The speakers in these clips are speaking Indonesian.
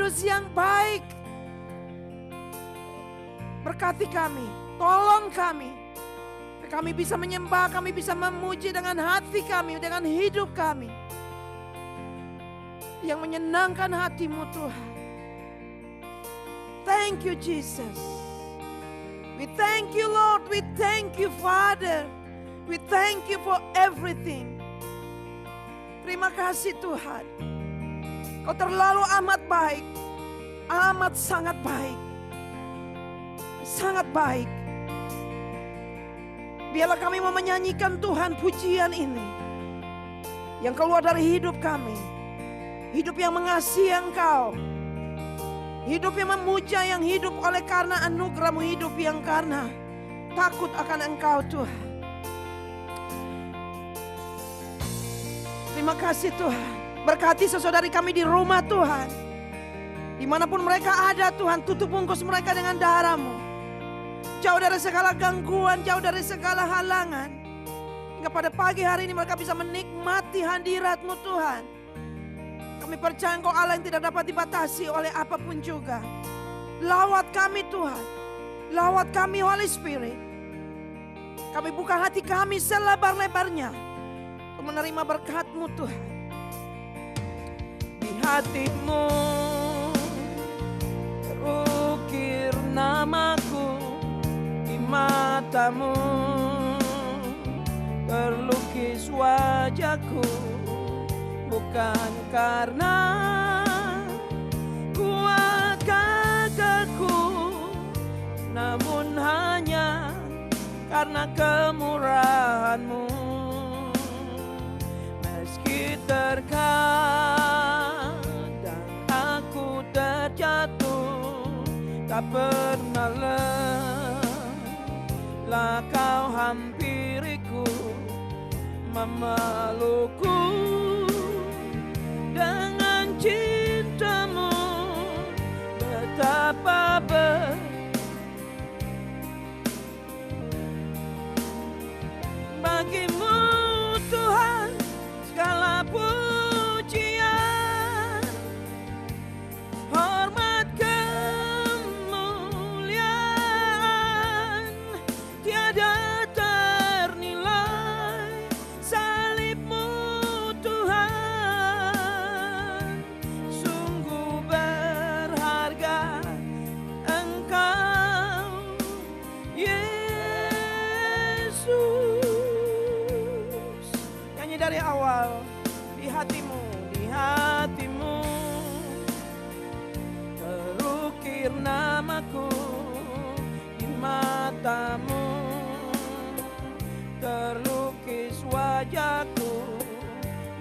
Kudus yang baik, berkati kami, tolong kami. Kami bisa menyembah, kami bisa memuji dengan hati kami, dengan hidup kami. Yang menyenangkan hati-Mu Tuhan. Thank you Jesus. We thank you Lord, we thank you Father. We thank you for everything. Terima kasih Tuhan. Kau terlalu amat baik, amat sangat baik. Sangat baik. Biarlah kami mau menyanyikan Tuhan pujian ini. Yang keluar dari hidup kami. Hidup yang mengasihi Engkau. Hidup yang memuja, yang hidup oleh karena anugerah-Mu, hidup yang karena takut akan Engkau Tuhan. Terima kasih Tuhan. Berkati saudari kami di rumah Tuhan. Dimanapun mereka ada Tuhan, tutup bungkus mereka dengan darah-Mu. Jauh dari segala gangguan, jauh dari segala halangan. Hingga pada pagi hari ini mereka bisa menikmati hadirat-Mu Tuhan. Kami percaya Engkau Allah yang tidak dapat dibatasi oleh apapun juga. Lawat kami Tuhan. Lawat kami Holy Spirit. Kami buka hati kami selebar-lebarnya untuk menerima berkat-Mu Tuhan. Di hati-Mu terukir namaku, mata-Mu terlukis wajahku, bukan karena kuat gagahku, namun hanya karena kemurahan-Mu. Meski terkadang aku terjatuh, tak pernah lah Kau hampiriku, memelukku dengan cinta-Mu. Betapa bagimu Tuhan segala pujian, hormat, kemuliaan tiada ternilai. Salib-Mu Tuhan sungguh berharga. Engkau Yesus. Nyanyi dari awal. Di hati-Mu, di hati-Mu terukir namaku, di mata-Mu terlukis wajahku,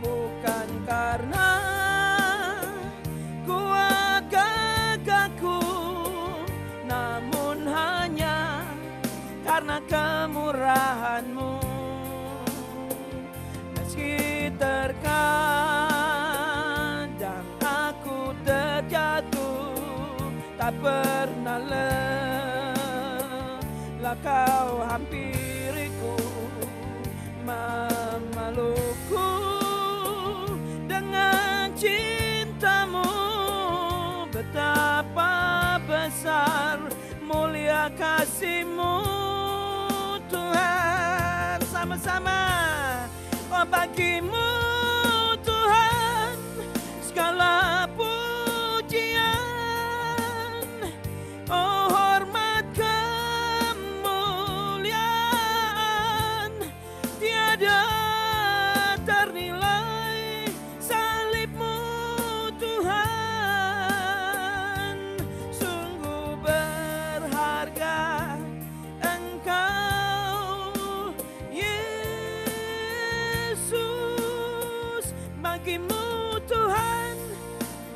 bukan karena kuat gagahku, namun hanya karena kemurahan-Mu. Meski terkadang aku terjatuh, tak pernah lelah Kau hampiriku, memelukku dengan cinta-Mu. Betapa besar mulia kasih-Mu Tuhan. Sama-sama. Oh, bagi-Mu Tuhan segala pujian, oh hormat, kemuliaan tiada ternilai. Salib-Mu Tuhan sungguh berharga. Engkau Yesus. Bagi-Mu Tuhan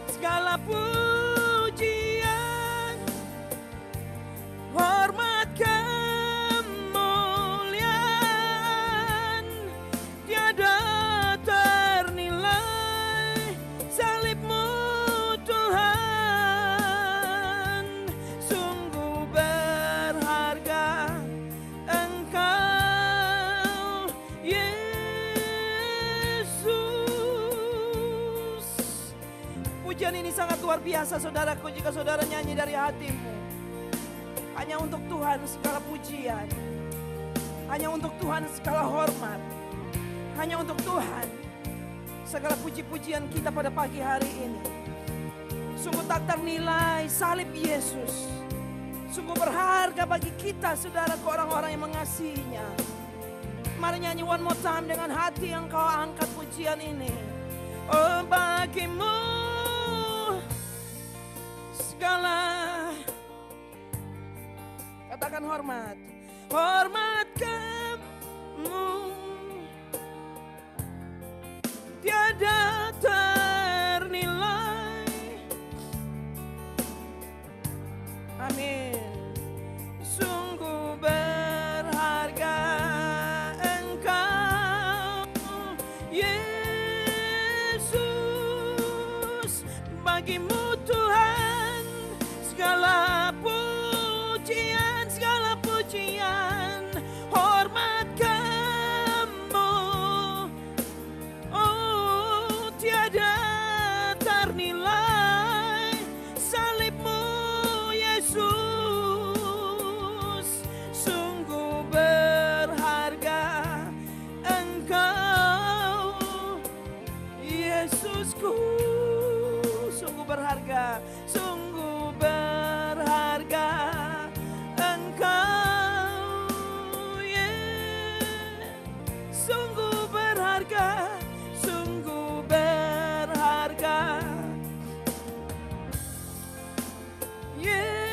segala pujian, hormat, kemuliaan tiada ternilai. Salib-Mu Tuhan sungguh berharga. Engkau Yesus. Pujian ini Ini sangat luar biasa saudaraku jika saudara nyanyi dari hatimu. Hanya untuk Tuhan segala pujian. Hanya untuk Tuhan segala hormat. Hanya untuk Tuhan segala puji-pujian kita pada pagi hari ini. Sungguh tak ternilai salib Yesus. Sungguh berharga bagi kita saudaraku, orang-orang yang mengasihinya. Mari nyanyi one more time dengan hati yang kau angkat pujian ini. Oh, bagimu segala, katakan hormat, hormat kamu tiada ternilai. Amin. Sungguh berharga Engkau Yesus, bagimu Tuhan segala pujian, segala pujian, hormat kamu, oh tiada ternilai. Salibmu Yesus, sungguh berharga Engkau Yesusku, sungguh berharga, sungguh berharga Engkau, sungguh berharga, sungguh berharga Yesus.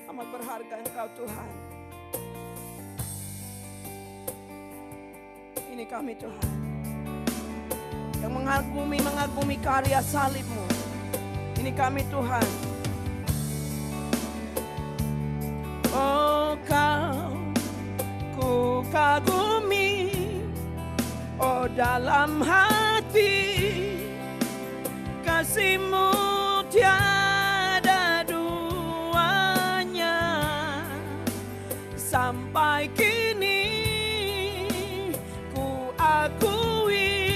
Amat berharga Engkau Tuhan. Ini kami Tuhan, yang mengagumi karya salib-Mu. Ini kami Tuhan. Oh Kau ku kagumi, oh dalam hati kasih-Mu tiada duanya. Sampai kini ku akui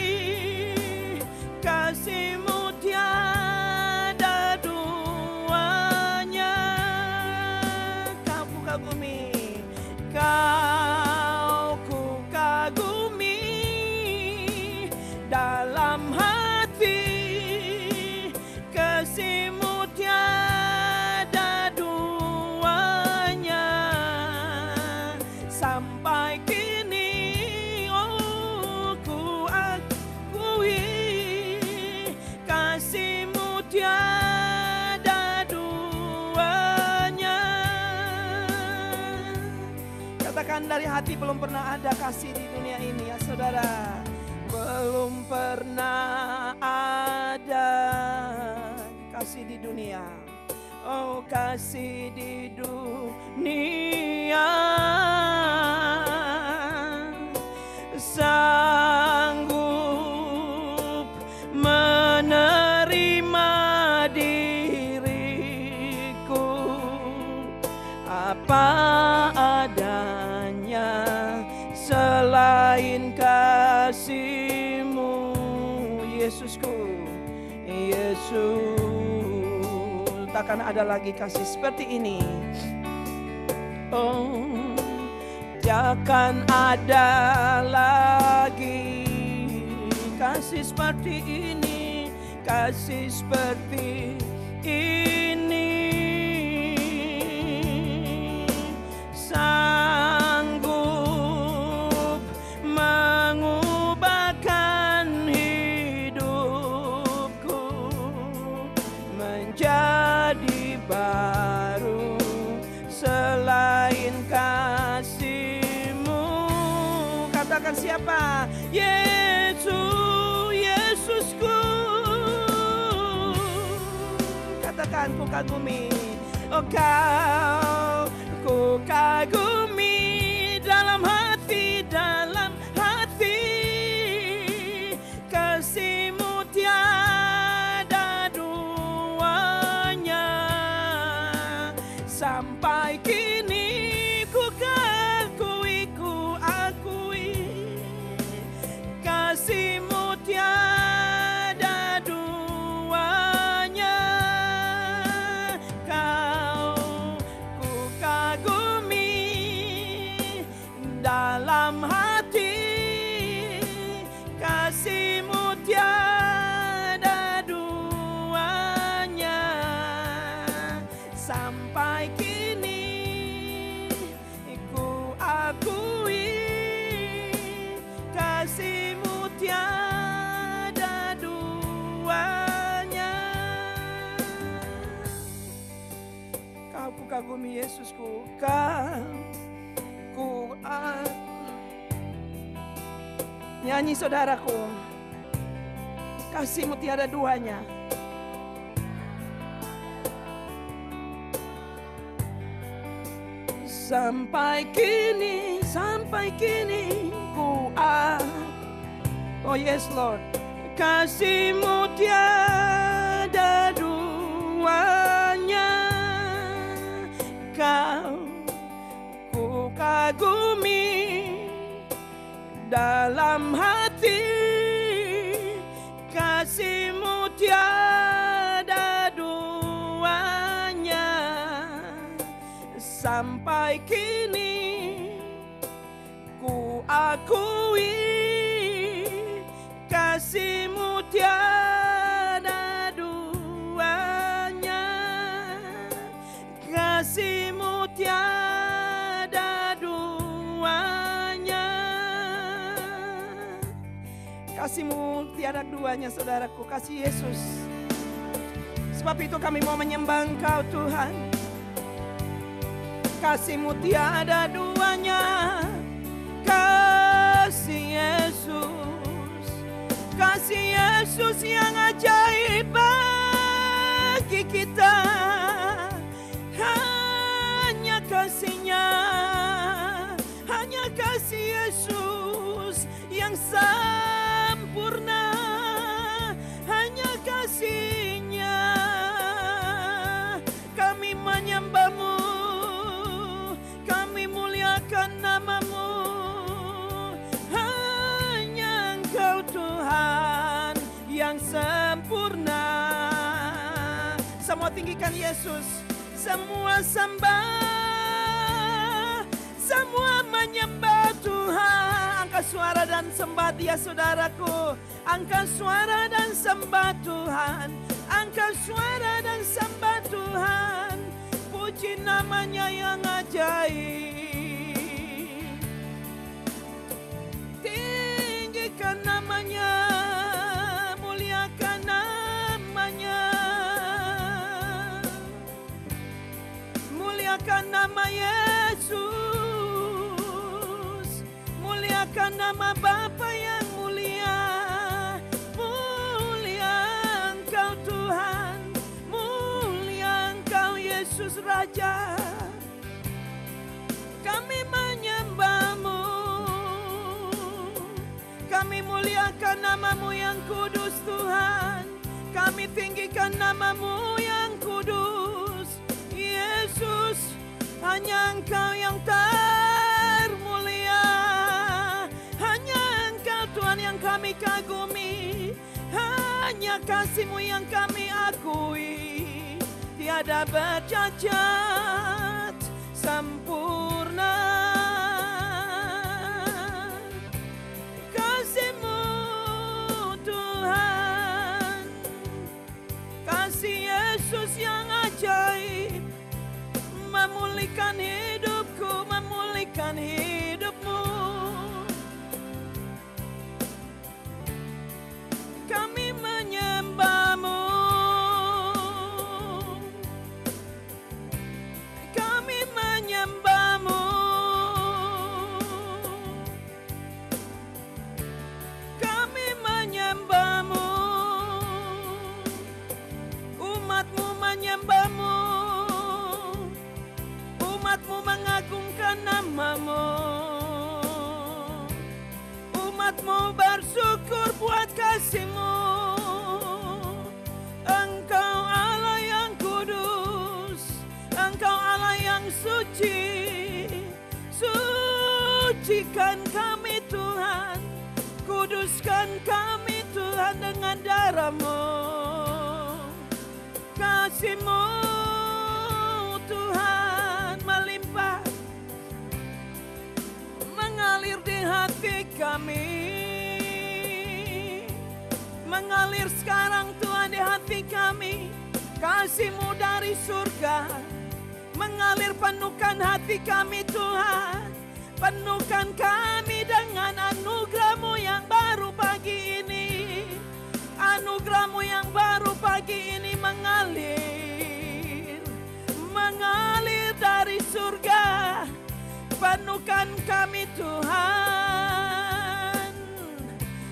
kasih-Mu tiada duanya. Kau ku kagumi, Kau ku kagumi dalam hati, kasih-Mu tiada duanya. Sampai kini oh ku akui kasih-Mu tiada duanya. Katakan dari hati, belum pernah ada kasih di dunia ini ya saudara. Belum pernah ada kasih di dunia. Oh kasih di dunia sanggup menerima diriku apa adanya, selain kasih-Mu Yesusku, Yesus. Takkan ada lagi kasih seperti ini. Oh, takkan ada lagi kasih seperti ini, kasih seperti ini. Sanggup mengubahkan hidupku menjadi baru, selain kasih-Mu. Katakan siapa? Yesus, Yesusku. Katakan ku kagumi, oh Kau ku kagumi dalam hati, dalam hati kasih-Mu tiada duanya. Sampai kini ku akui kasih kagumi Yesusku, nyanyi saudaraku, kasih-Mu tiada duanya. Sampai kini ku oh yes Lord, kasih-Mu tiada duanya. Ku kagumi dalam hati, kasih-Mu tiada duanya. Sampai kini ku akui, kasih-Mu tiada duanya. Kasih-Mu tiada duanya. Kasih-Mu tiada duanya saudaraku, kasih Yesus. Sebab itu kami mau menyembah Engkau Tuhan. Kasih-Mu tiada duanya. Kasih Yesus, kasih Yesus yang ajaib bagi kita. Hanya kasih-Nya, hanya kasih Yesus yang sempurna. Hanya kasih-Nya kami menyembah-Mu, kami muliakan nama-Mu. Hanya Engkau Tuhan yang sempurna. Semua tinggikan Yesus, semua sembah, semua menyembah Tuhan. Angkat suara dan sembah Dia saudaraku. Angkat suara dan sembah Tuhan. Angkat suara dan sembah Tuhan. Puji nama-Nya yang ajaib. Tinggikan nama-Nya, muliakan nama-Nya. Muliakan nama Yesus, muliakan nama Bapa yang mulia. Mulia Engkau Tuhan, mulia Engkau Yesus Raja. Kami menyembah-Mu, kami muliakan nama-Mu yang kudus Tuhan. Kami tinggikan nama-Mu yang kudus. Yesus, hanya Engkau yang termulia. Hanya Engkau Tuhan yang kami kagumi. Hanya kasih-Mu yang kami akui. Tiada bercacat, sempurna. Kasih-Mu Tuhan, kasih Yesus yang ajaib, memulihkan hidupku, memulihkan hidupmu. Kami menyembah-Mu, kami menyembah-Mu, kami menyembah-Mu. Umat-Mu menyembah-Mu, umat-Mu mengagungkan nama-Mu. Umat-Mu bersyukur buat kasih-Mu. Engkau Allah yang kudus, Engkau Allah yang suci. Sucikan kami Tuhan, kuduskan kami Tuhan dengan darah-Mu. Kasih-Mu Tuhan melimpah, mengalir di hati kami. Mengalir sekarang Tuhan di hati kami. Kasih-Mu dari surga mengalir, penuhkan hati kami Tuhan. Penuhkan kami dengan anugerah-Mu yang baru pagi ini. Anugerah-Mu yang baru pagi ini mengalir, mengalir dari dari surga. Penuhkan kami Tuhan.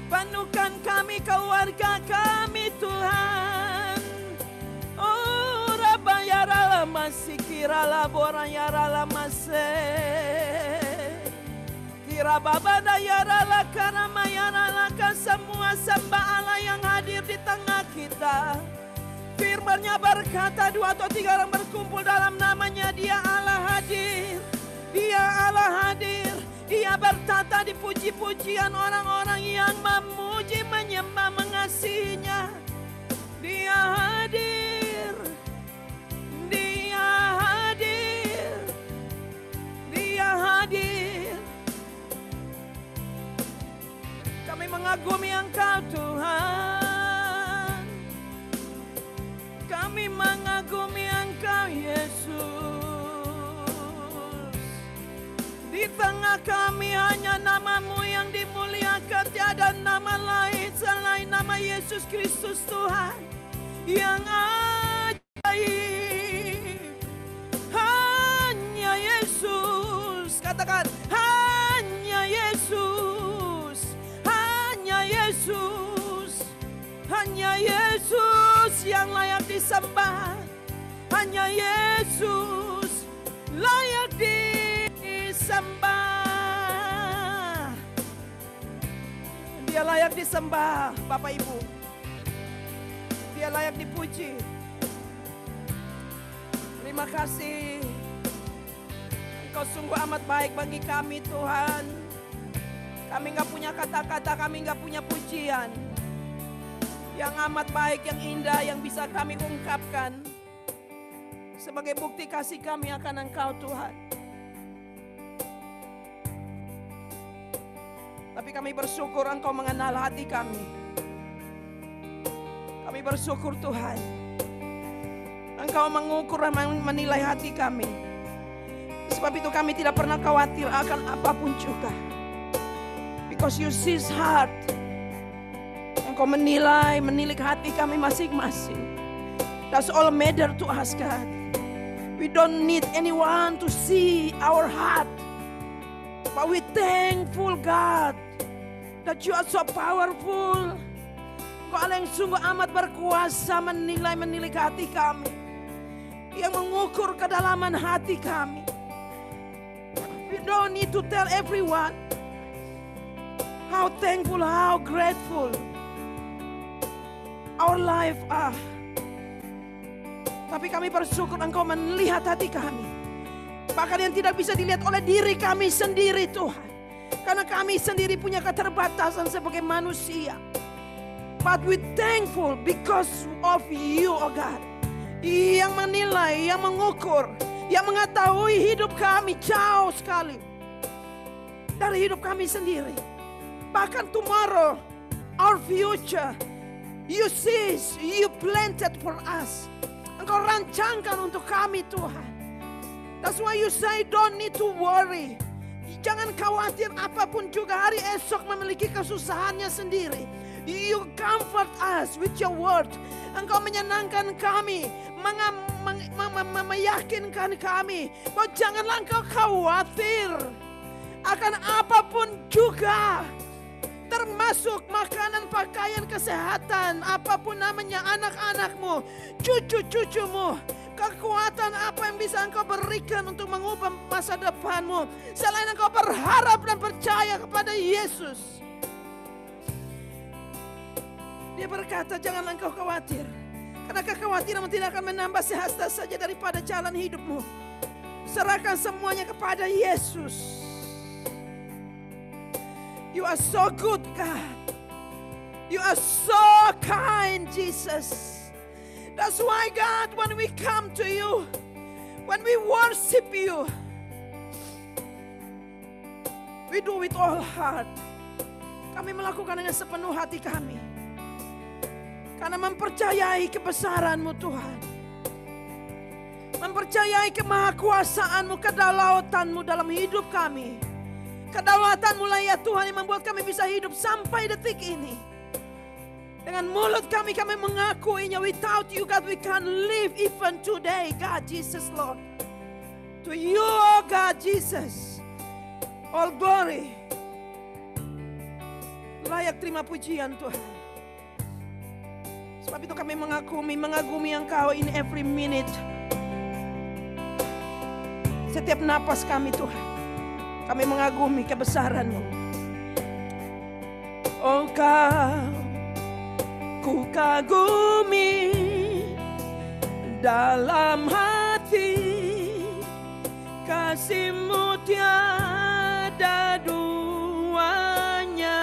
Penuhkan kami, keluarga kami Tuhan. Oh Rabayara lama sikira labora yara lama se. Kira babada yara la karama yara laka, semua sembah Allah yang hadir di tengah kita. Firman-Nya berkata 2 atau 3 orang berkumpul dalam namanya, Dia Allah hadir. Dia Allah hadir. Dia bertata di puji-pujian orang-orang yang memuji, menyembah, mengasihinya. Dia hadir. Dia hadir. Dia hadir. Kami mengagumi Engkau Tuhan. Kami mengagumi Engkau Yesus. Di tengah kami hanya nama-Mu yang dimuliakan. Tiada nama lain selain nama Yesus Kristus Tuhan yang ajaib. Hanya Yesus. Katakan, hanya Yesus. Hanya Yesus. Hanya Yesus yang layak disembah. Hanya Yesus layak disembah. Dia layak disembah, Bapak Ibu. Dia layak dipuji. Terima kasih. Engkau sungguh amat baik bagi kami Tuhan. Kami gak punya kata-kata, kami gak punya pujian yang amat baik, yang indah, yang bisa kami ungkapkan sebagai bukti kasih kami akan Engkau Tuhan. Tapi kami bersyukur Engkau mengenal hati kami. Kami bersyukur Tuhan, Engkau mengukur dan menilai hati kami. Sebab itu kami tidak pernah khawatir akan apapun juga. Because you see heart. Engkau menilai, menilik hati kami masing-masing. That's all matter to us, God. We don't need anyone to see our heart. But we thankful, God, that you are so powerful. Engkau Allah yang sungguh amat berkuasa menilai, menilik hati kami. Yang mengukur kedalaman hati kami. We don't need to tell everyone how thankful, how grateful our life are. Tapi kami bersyukur Engkau melihat hati kami. Bahkan yang tidak bisa dilihat oleh diri kami sendiri Tuhan. Karena kami sendiri punya keterbatasan sebagai manusia. But we thankful because of you, oh God. Yang menilai, yang mengukur, yang mengetahui hidup kami jauh sekali dari hidup kami sendiri. Bahkan tomorrow, our future, you see, you planted for us. Engkau rancangkan untuk kami Tuhan. That's why you say don't need to worry. Jangan khawatir, apapun juga hari esok memiliki kesusahannya sendiri. You comfort us with your word. Engkau menyenangkan kami, meyakinkan kami bahwa janganlah engkau khawatir akan apapun juga. Termasuk makanan, pakaian, kesehatan, apapun namanya, anak-anakmu, cucu-cucumu. Kekuatan apa yang bisa engkau berikan untuk mengubah masa depanmu selain engkau berharap dan percaya kepada Yesus. Dia berkata, janganlah engkau khawatir. Karena kekhawatiranmu tidak akan menambah sehasta saja daripada jalan hidupmu. Serahkan semuanya kepada Yesus. You are so good, God. You are so kind, Jesus. That's why, God, when we come to you, when we worship you, we do it all heart. Kami melakukan dengan sepenuh hati kami. Karena mempercayai kebesaran-Mu Tuhan. Mempercayai kemahakuasaan-Mu, kedaulatan-Mu dalam hidup kami. Kedaulatan-Mu lah ya Tuhan yang membuat kami bisa hidup sampai detik ini. Dengan mulut kami mengakuinya. Without you God we can't live even today. God Jesus Lord. To To you, oh God, Jesus, all glory. Layak terima pujian Tuhan. Sebab itu kami mengagumi Engkau in every minute. Setiap napas kami Tuhan, kami mengagumi kebesaran-Mu. Oh Kau, ku kagumi dalam hati, kasih-Mu tiada duanya.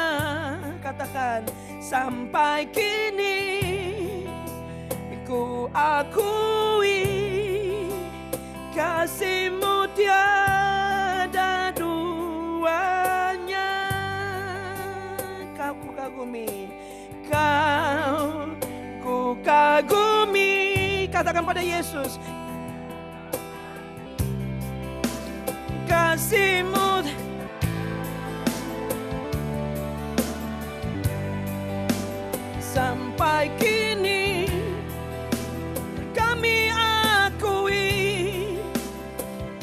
Katakan, sampai kini ku akui, kasih-Mu tiada duanya. Kau ku kagumi, Kau ku kagumi. Katakan pada Yesus, kasih-Mu sampai kini kami akui,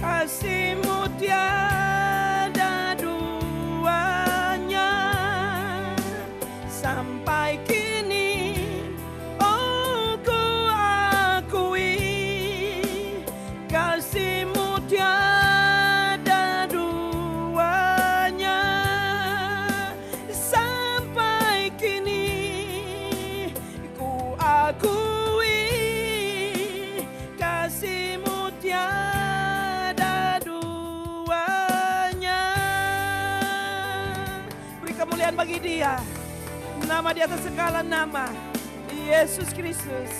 kasih-Mu tiada duanya. Sampai kini oh ku akui, kasih-Mu tiada duanya. Sampai kini ku akui, kasih-Mu tiada duanya. Beri kemuliaan bagi Dia, nama di atas segala nama, Yesus Kristus.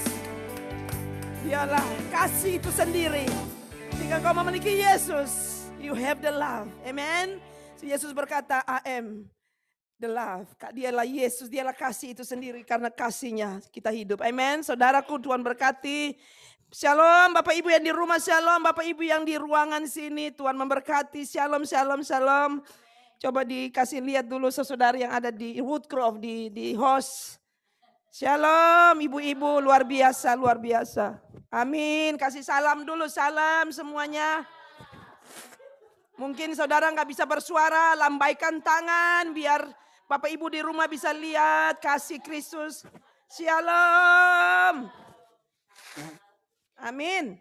Dialah kasih itu sendiri. Jika kau memiliki Yesus, you have the love. Amen. Yesus berkata, I am the love. Dialah Yesus, dialah kasih itu sendiri. Karena kasih-Nya kita hidup. Amen. Saudaraku, Tuhan berkati. Shalom Bapak Ibu yang di rumah, shalom Bapak Ibu yang di ruangan sini. Tuhan memberkati. Shalom, shalom, shalom. Coba dikasih lihat dulu saudara yang ada di Woodcroft, di host. Shalom ibu-ibu, luar biasa, luar biasa. Amin. Kasih salam dulu, salam semuanya. Mungkin saudara nggak bisa bersuara, lambaikan tangan biar Bapak Ibu di rumah bisa lihat kasih Kristus. Shalom. Amin.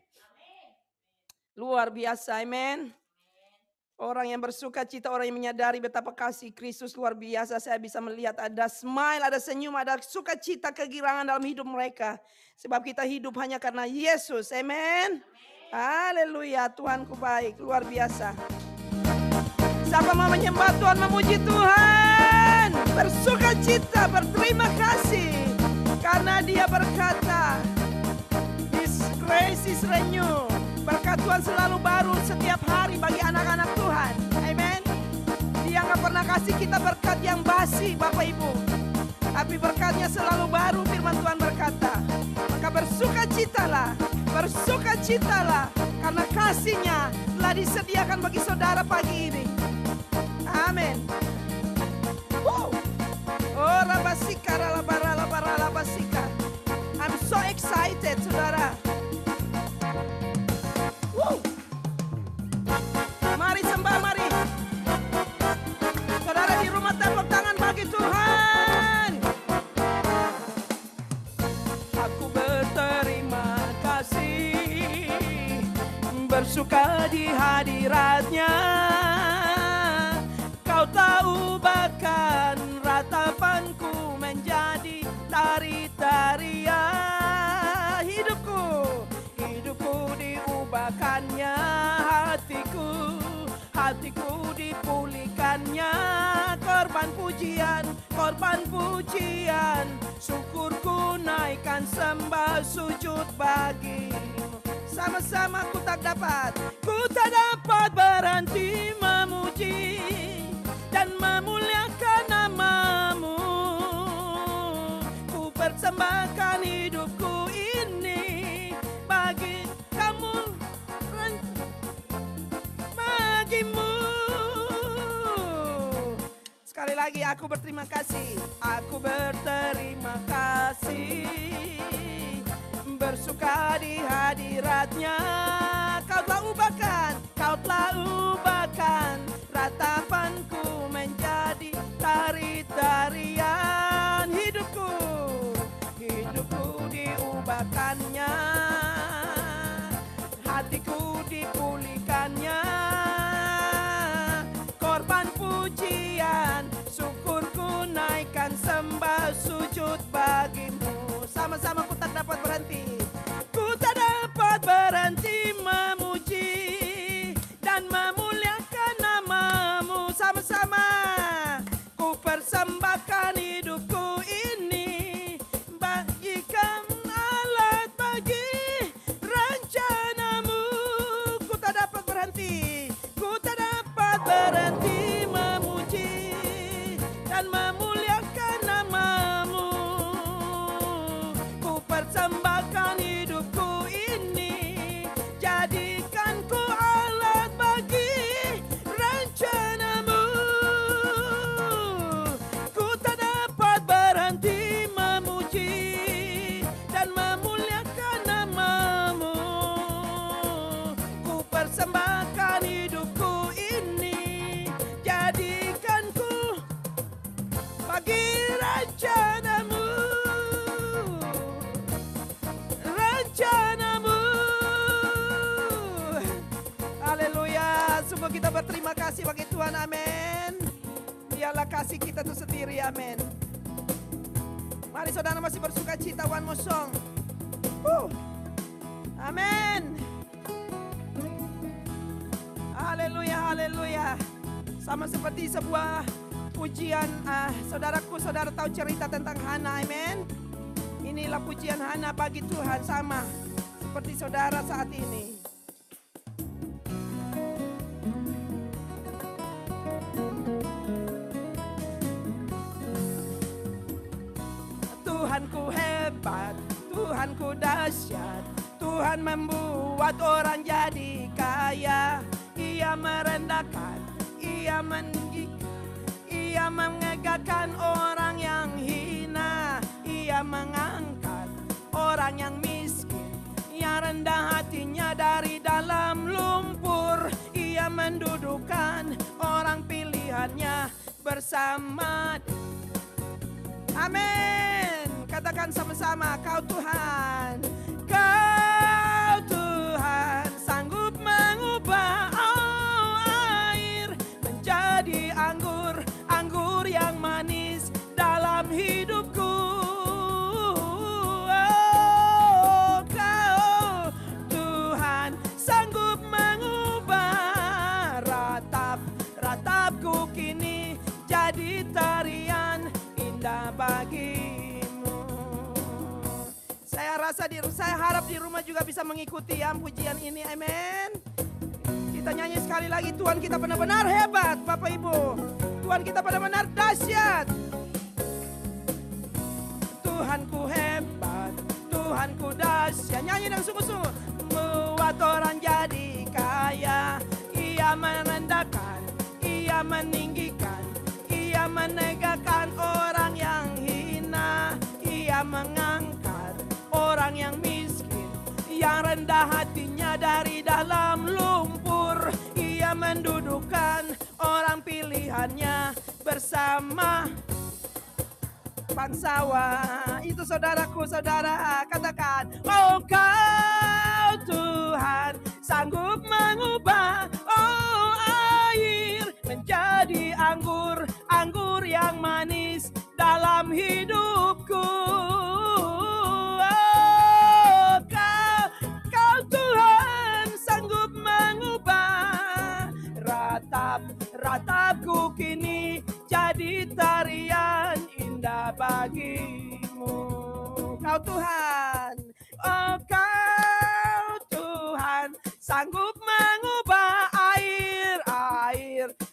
Luar biasa, amin. Orang yang bersuka cita, orang yang menyadari betapa kasih Kristus luar biasa. Saya bisa melihat ada smile, ada senyum, ada sukacita, kegirangan dalam hidup mereka. Sebab kita hidup hanya karena Yesus, amin. Haleluya, Tuhanku baik, luar biasa. Siapa mau menyembah Tuhan, memuji Tuhan, bersuka cita, berterima kasih. Karena Dia berkata, His grace is renew. Berkat Tuhan selalu baru setiap hari bagi anak-anak Tuhan. Amen. Dia nggak pernah kasih kita berkat yang basi Bapak Ibu. Tapi berkatnya selalu baru, firman Tuhan berkata. Maka bersukacitalah, bersukacitalah. Karena kasih-Nya telah disediakan bagi saudara pagi ini. Amin. Oh, rabasika, rabasika. I'm so excited saudara. Mari sembah, mari. Saudara di rumah tepuk tangan bagi Tuhan. Aku berterima kasih, bersuka di hadirat-Nya. Kau tahu bahkan ratapanku menjadi tari-tarian. Hidupku diubahkannya, hatiku dipulihkannya. Korban pujian, syukurku naikkan sembah sujud bagimu. Sama-sama ku tak dapat berhenti memuji dan memuliakan nama-Mu. Ku persembahkan hidupku ini bagi Kamu, bagimu. Sekali lagi aku berterima kasih. Aku berterima kasih, bersuka di hadirat-Nya. Kau telah Allah ubahkan ratapanku menjadi tari-tarian. Hidupku diubahkannya, hatiku dipulihkannya. Korban pujian, syukurku naikkan, sembah sujud bagimu. Sama-sama ku tak dapat berhenti, ku tak dapat berhenti memuji dan memuliakan namamu. Sama-sama ku persembahkan hidupku ini bagikan alat bagi rencanamu. Ku tak dapat berhenti, ku tak dapat berhenti memuji dan memuliakan namamu. Ku persembahkan hidupku ini, jadikan ku alat bagi rencanamu. Ku tak dapat berhenti memuji dan memuliakan namamu. Ku persembahkan hidupku ini, jadikan ku bagi rencanamu. Rencanamu. Haleluya. Sungguh kita berterima kasih bagi Tuhan. Amin. Dialah kasih kita itu sendiri. Amin. Mari saudara masih bersuka cita, one more song. Amin. Haleluya, haleluya. Sama seperti sebuah pujian, saudaraku, saudara tahu cerita tentang Hana, amin. Inilah pujian Hana bagi Tuhan, sama seperti saudara saat ini. Tuhanku hebat, Tuhanku dahsyat, Tuhan membuat orang jadi kaya. Ia merendahkan, ia meninggikan, ia menegakkan orang yang hina. Ia mengangkat orang yang miskin, yang rendah hatinya dari dalam lumpur. Ia mendudukkan orang pilihannya bersama. Amin. Katakan sama-sama, kau Tuhan, kau Tuhan sanggup mengubah air menjadi anggur, anggur yang manis dalam hidupku. Oh, kau Tuhan sanggup mengubah ratapku kini jadi tarian indah bagimu. Saya harap di rumah juga bisa mengikuti ya pujian ini, amin. Kita nyanyi sekali lagi, Tuhan kita benar-benar hebat, Bapak Ibu. Tuhan kita benar-benar dahsyat. Tuhanku hebat, Tuhanku dahsyat. Nyanyi dengan sungguh-sungguh. Membuat orang jadi kaya. Ia merendahkan, ia meninggikan, ia menegakkan orang yang hina. Ia mengangkat orang yang miskin, yang rendah hatinya dari dalam lumpur. Ia mendudukkan orang pilihannya bersama bangsawan. Itu saudaraku, saudara, katakan, oh kau Tuhan sanggup mengubah air menjadi anggur, anggur yang manis dalam hidupku. Oh, kau Tuhan sanggup mengubah ratapku kini jadi tarian indah bagimu. Kau Tuhan, oh kau Tuhan sanggup mengubah air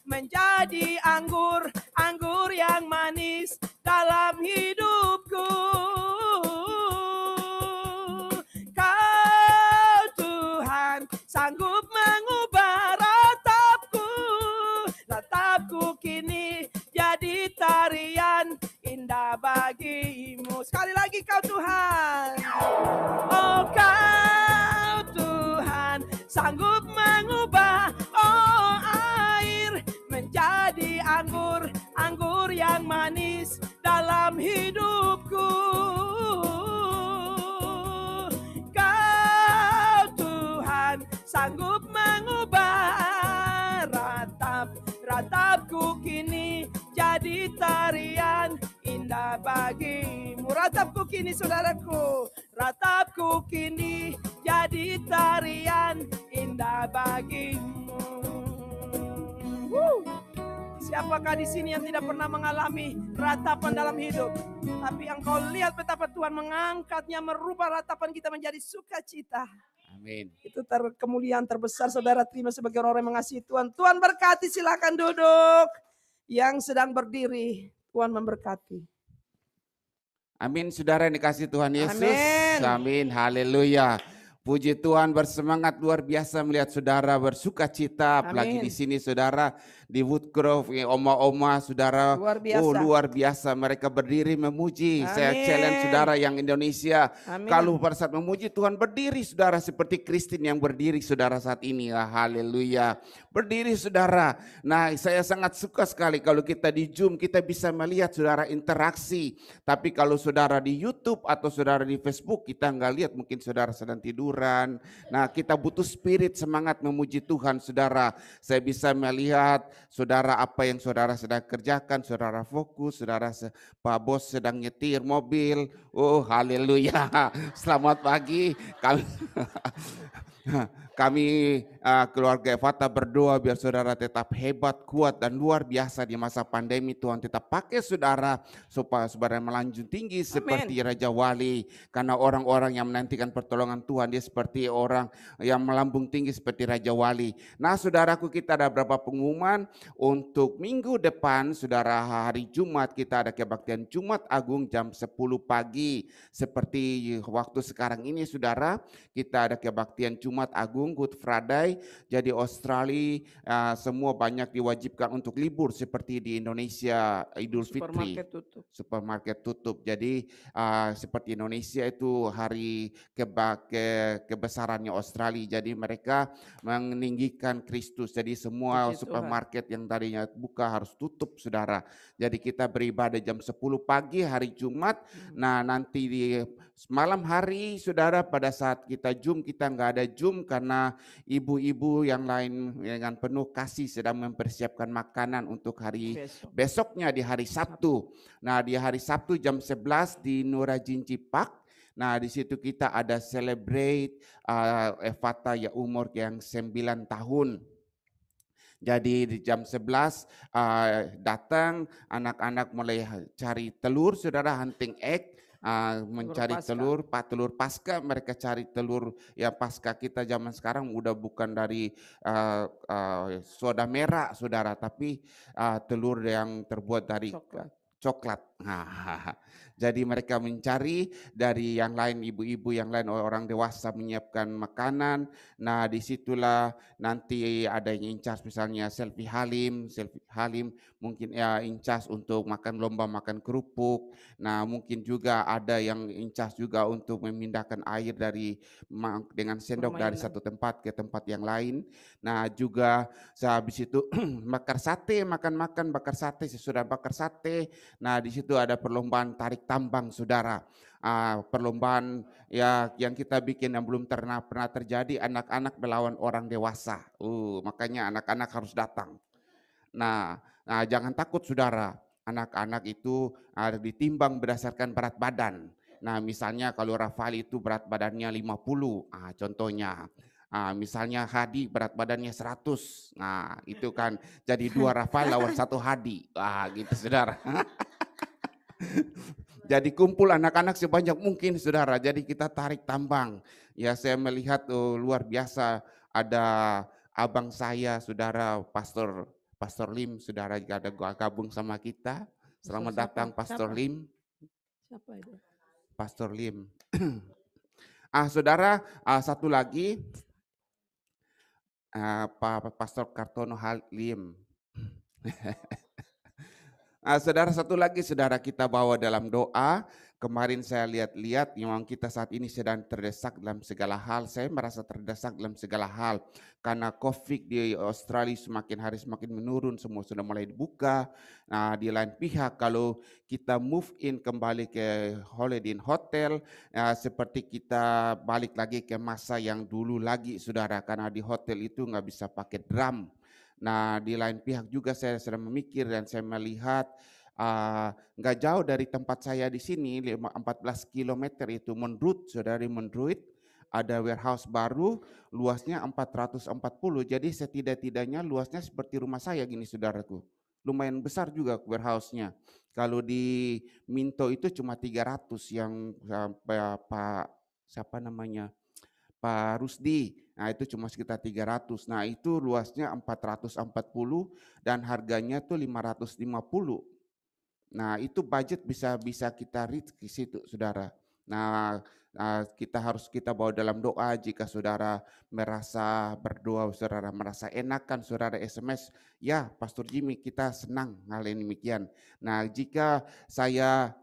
menjadi anggur, anggur yang manis dalam hidupku. Kau Tuhan sanggup mengubah ratapku kini jadi tarian indah bagimu. Sekali lagi, kau Tuhan, oh kau Tuhan sanggup mengubah sini saudaraku. Ratapku kini jadi tarian indah bagimu. Siapakah di sini yang tidak pernah mengalami ratapan dalam hidup? Tapi engkau lihat betapa Tuhan mengangkatnya, merubah ratapan kita menjadi sukacita. Amin. Itu kemuliaan terbesar saudara terima sebagai orang yang mengasihi Tuhan. Tuhan berkati, silakan duduk. Yang sedang berdiri, Tuhan memberkati. Amin, saudara yang dikasih Tuhan Yesus. Amin. Amin, haleluya. Puji Tuhan, bersemangat luar biasa melihat saudara bersuka cita, apalagi di sini saudara di Woodcroft, oma-oma saudara, luar biasa. Oh luar biasa, mereka berdiri memuji. Amin. Saya challenge saudara yang Indonesia, Amin. kalau pada saat memuji Tuhan berdiri saudara seperti Kristin yang berdiri saudara saat ini, haleluya. Berdiri saudara. Nah, saya sangat suka sekali kalau kita di Zoom kita bisa melihat saudara interaksi, tapi kalau saudara di YouTube atau saudara di Facebook kita nggak lihat, mungkin saudara sedang tidur. Nah, kita butuh spirit semangat memuji Tuhan saudara. Saya bisa melihat saudara apa yang saudara sedang kerjakan, saudara fokus, saudara Pak Bos sedang nyetir mobil. Oh haleluya. Selamat pagi. Kami keluarga Evata berdoa biar saudara tetap hebat, kuat dan luar biasa di masa pandemi. Tuhan tetap pakai saudara supaya saudara melunjak tinggi seperti Raja Wali. Karena orang-orang yang menantikan pertolongan Tuhan dia seperti orang yang melambung tinggi seperti Raja Wali. Nah saudaraku, kita ada beberapa pengumuman untuk minggu depan. Saudara, hari Jumat kita ada kebaktian Jumat Agung jam 10 pagi. Seperti waktu sekarang ini saudara, kita ada kebaktian Jumat Agung Good Friday. Jadi Australia semua banyak diwajibkan untuk libur seperti di Indonesia Idul Fitri. Supermarket tutup. Jadi seperti Indonesia itu hari kebesarannya Australia. Jadi mereka meninggikan Kristus. Jadi semua supermarket yang tadinya buka harus tutup saudara. Jadi kita beribadah jam 10 pagi hari Jumat. Nah nanti di malam hari saudara pada saat kita Zoom, kita nggak ada Zoom karena ibu-ibu yang lain dengan penuh kasih sedang mempersiapkan makanan untuk hari besoknya di hari Sabtu. Nah di hari Sabtu jam 11 di Nurajinci Park. Nah di situ kita ada celebrate Evata ya umur yang 9 tahun. Jadi di jam 11 datang anak-anak mulai cari telur saudara, hunting egg. Mencari telur pasca, mereka cari telur ya pasca kita zaman sekarang udah bukan dari soda merah saudara, tapi telur yang terbuat dari coklat. Jadi mereka mencari dari yang lain, ibu-ibu yang lain, orang dewasa menyiapkan makanan. Nah disitulah nanti ada yang incas misalnya selfie Halim mungkin ya incas untuk makan lomba makan kerupuk. Nah mungkin juga ada yang incas juga untuk memindahkan air dengan sendok dari satu tempat ke tempat yang lain. Nah juga habis itu bakar sate, bakar sate, sesudah bakar sate. Nah di situ ada perlombaan tarik tambang saudara. Perlombaan ya yang kita bikin yang belum pernah terjadi, anak-anak melawan orang dewasa. Makanya anak-anak harus datang. Nah jangan takut saudara, anak-anak itu ditimbang berdasarkan berat badan. Nah misalnya kalau Rafael itu berat badannya 50, contohnya. Misalnya Hadi berat badannya 100. Nah itu kan jadi 2 Rafael lawan 1 Hadi. Gitu saudara. Jadi kumpul anak-anak sebanyak mungkin saudara. Jadi kita tarik tambang. Ya saya melihat luar biasa, ada abang saya saudara Pastor Lim, saudara juga ada gabung sama kita. Selamat datang Pastor Lim. Siapa itu? Pastor Lim. Saudara, satu lagi Pastor Kartono Halim. Saudara, satu lagi saudara kita bawa dalam doa. Kemarin saya lihat-lihat memang kita saat ini sedang terdesak dalam segala hal. Saya merasa terdesak dalam segala hal karena COVID di Australia semakin hari semakin menurun, semua sudah mulai dibuka. Nah, di lain pihak kalau kita move in kembali ke Holiday Inn Hotel, seperti kita balik lagi ke masa yang dulu lagi saudara, karena di hotel itu nggak bisa pakai drum. Nah, di lain pihak juga saya sedang memikir dan saya melihat nggak jauh dari tempat saya di sini, 14 kilometer itu Mendut, saudari Mendut, ada warehouse baru, luasnya 440, jadi setidak-tidaknya luasnya seperti rumah saya gini saudaraku. Lumayan besar juga warehouse-nya. Kalau di Minto itu cuma 300 yang Pak siapa namanya? Pak Rusdi. Nah, itu cuma sekitar 300. Nah, itu luasnya 440 dan harganya tuh 550. Nah, itu budget bisa kita reach ke situ, Saudara. Nah, kita bawa dalam doa jika saudara merasa berdoa, saudara merasa enakan, saudara SMS, ya Pastor Jimmy kita senang hal ini demikian. Nah, jika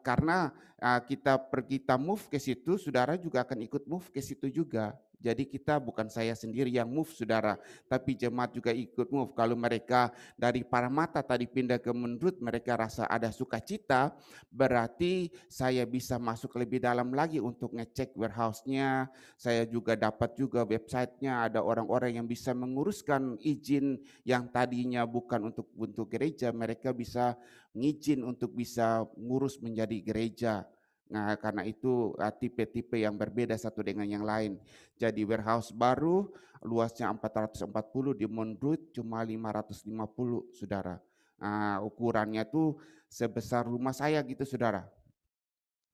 karena kita move ke situ, saudara juga akan ikut move ke situ juga. Jadi kita bukan saya sendiri yang move, saudara, tapi jemaat juga ikut move. Kalau mereka dari Paramata tadi pindah ke Mendut, mereka rasa ada sukacita, berarti saya bisa masuk lebih dalam lagi untuk ngecek warehouse-nya. Saya juga dapat juga website-nya, ada orang-orang yang bisa menguruskan izin yang tadinya bukan untuk gereja, mereka bisa ngizin untuk bisa ngurus menjadi gereja. Nah, karena itu tipe-tipe yang berbeda satu dengan yang lain. Jadi warehouse baru luasnya 440, di Mondrut cuma 550, saudara. Nah, ukurannya tuh sebesar rumah saya gitu, saudara.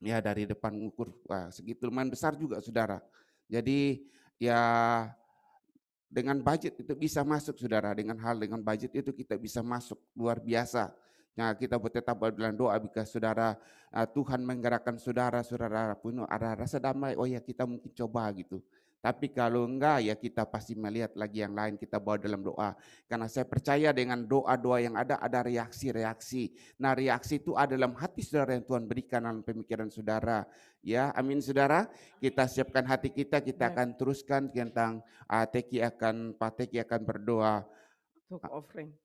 Ya, dari depan ukur segitu, lumayan besar juga, saudara. Jadi ya dengan budget itu bisa masuk, saudara. Dengan budget itu kita bisa masuk, luar biasa. Nah, kita tetap dalam doa jika saudara Tuhan menggerakkan saudara punya ada rasa damai, oh ya kita mungkin coba gitu. Tapi kalau enggak ya kita pasti melihat lagi yang lain, kita bawa dalam doa. Karena saya percaya dengan doa-doa yang ada reaksi-reaksi. Nah, reaksi itu ada dalam hati saudara yang Tuhan berikan dalam pemikiran saudara. Ya, amin saudara. Kita siapkan hati kita akan teruskan tentang Pak Teki akan berdoa Untuk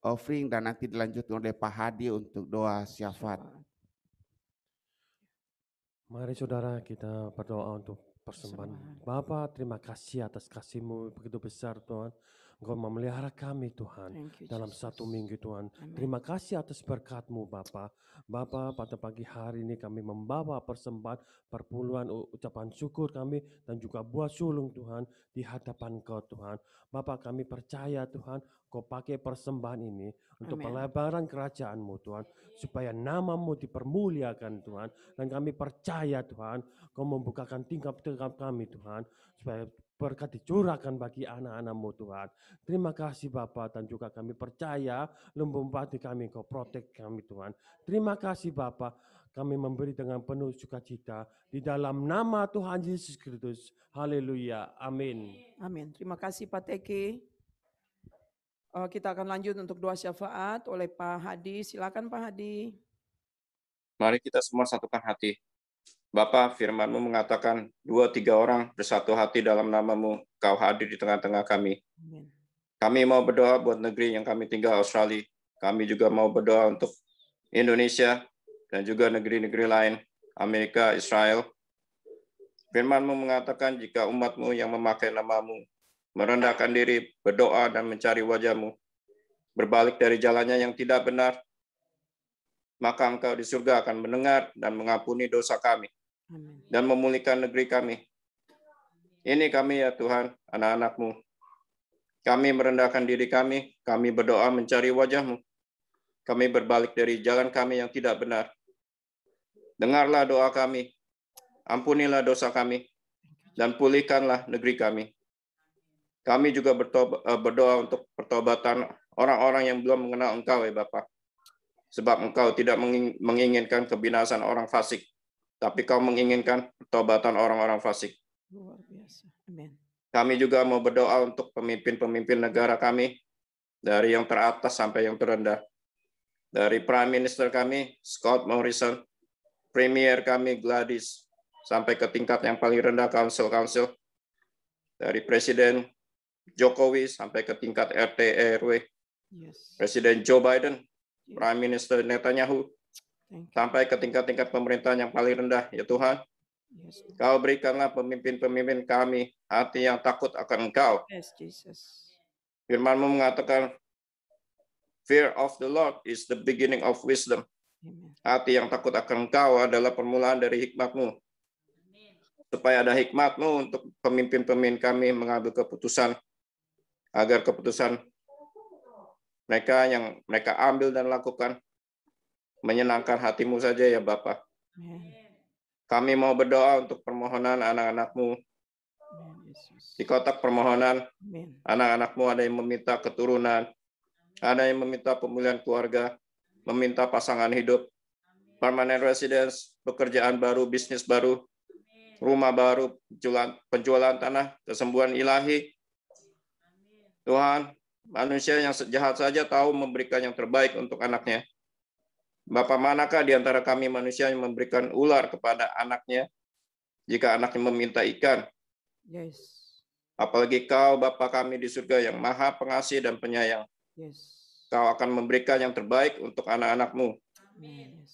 offering dan nanti dilanjutkan oleh Pak Hadi untuk doa syafaat. Mari saudara kita berdoa untuk persembahan. Bapa, terima kasih atas kasih-Mu begitu besar Tuhan. Engkau memelihara kami Tuhan dalam satu minggu Tuhan. Terima kasih atas berkat-Mu Bapa. Bapa, pada pagi hari ini kami membawa persembahan perpuluhan ucapan syukur kami dan juga buah sulung Tuhan di hadapan Kau Tuhan. Bapa, kami percaya Tuhan Kau pakai persembahan ini untuk pelebaran kerajaan-Mu Tuhan, supaya nama-Mu dipermuliakan Tuhan. Dan kami percaya Tuhan Kau membukakan tingkap-tingkap kami Tuhan, supaya berkat dicurahkan bagi anak-anak-Mu Tuhan. Terima kasih Bapa, dan juga kami percaya lumbung hati kami Kau protek kami Tuhan. Terima kasih Bapa, kami memberi dengan penuh sukacita di dalam nama Tuhan Yesus Kristus. Haleluya. Amin. Amin. Terima kasih Pak Teki. Kita akan lanjut untuk doa syafaat oleh Pak Hadi. Silakan Pak Hadi. Mari kita semua satukan hati. Bapa, firman-Mu mengatakan 2-3 orang bersatu hati dalam nama-Mu, Kau hadir di tengah-tengah kami. Amin. Kami mau berdoa buat negeri yang kami tinggal, Australia. Kami juga mau berdoa untuk Indonesia dan juga negeri-negeri lain, Amerika, Israel. Firman-Mu mengatakan jika umat-Mu yang memakai nama-Mu merendahkan diri, berdoa dan mencari wajah-Mu, berbalik dari jalannya yang tidak benar, maka Engkau di surga akan mendengar dan mengampuni dosa kami. Amin. Dan memulihkan negeri kami. Ini kami ya Tuhan, anak-anak-Mu. Kami merendahkan diri kami berdoa mencari wajah-Mu. Kami berbalik dari jalan kami yang tidak benar. Dengarlah doa kami, ampunilah dosa kami, dan pulihkanlah negeri kami. Kami juga berdoa untuk pertobatan orang-orang yang belum mengenal Engkau ya Bapa. Sebab Engkau tidak menginginkan kebinasan orang fasik, tapi Kau menginginkan pertobatan orang-orang fasik. Luar biasa. Amin. Kami juga mau berdoa untuk pemimpin-pemimpin negara kami, dari yang teratas sampai yang terendah. Dari Prime Minister kami, Scott Morrison, Premier kami, Gladys, sampai ke tingkat yang paling rendah, Council. Dari Presiden Jokowi sampai ke tingkat RT RW. Yes. Presiden Joe Biden, Prime Minister Netanyahu, sampai ke tingkat-tingkat pemerintahan yang paling rendah, ya Tuhan. Yes. Kau berikanlah pemimpin-pemimpin kami hati yang takut akan Engkau. Yes, Jesus. Firman-Mu mengatakan, fear of the Lord is the beginning of wisdom. Hati yang takut akan Engkau adalah permulaan dari hikmat-Mu. Supaya ada hikmat-Mu untuk pemimpin-pemimpin kami mengambil keputusan, agar keputusan mereka yang mereka ambil dan lakukan menyenangkan hati-Mu saja ya Bapa. Kami mau berdoa untuk permohonan anak-anak-Mu. Di kotak permohonan, anak-anak-Mu ada yang meminta keturunan, ada yang meminta pemulihan keluarga, meminta pasangan hidup, permanent residence, pekerjaan baru, bisnis baru, rumah baru, penjualan tanah, kesembuhan ilahi. Tuhan, manusia yang jahat saja tahu memberikan yang terbaik untuk anaknya. Bapa, manakah di antara kami manusia yang memberikan ular kepada anaknya jika anaknya meminta ikan? Yes. Apalagi Kau, Bapa kami di surga yang maha pengasih dan penyayang. Yes. Kau akan memberikan yang terbaik untuk anak-anak-Mu. Amin.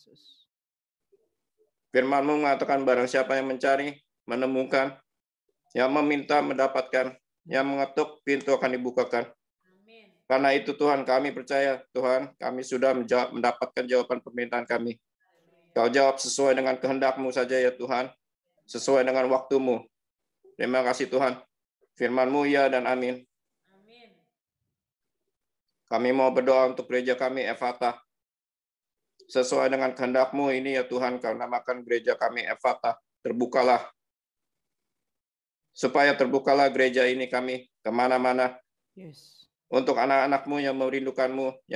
Firman-Mu mengatakan barang siapa yang mencari, menemukan, yang meminta, mendapatkan, yang mengetuk, pintu akan dibukakan. Karena itu Tuhan, kami percaya, Tuhan, kami sudah mendapatkan jawaban permintaan kami. Kau jawab sesuai dengan kehendak-Mu saja ya Tuhan, sesuai dengan waktu-Mu. Terima kasih Tuhan. Firman-Mu ya dan amin. Kami mau berdoa untuk gereja kami, Ephata. Sesuai dengan kehendak-Mu ini ya Tuhan, Kau namakan gereja kami Ephata. Terbukalah. Supaya terbukalah gereja ini kami kemana-mana. Yes. Untuk anak-anak-Mu yang merindukan-Mu,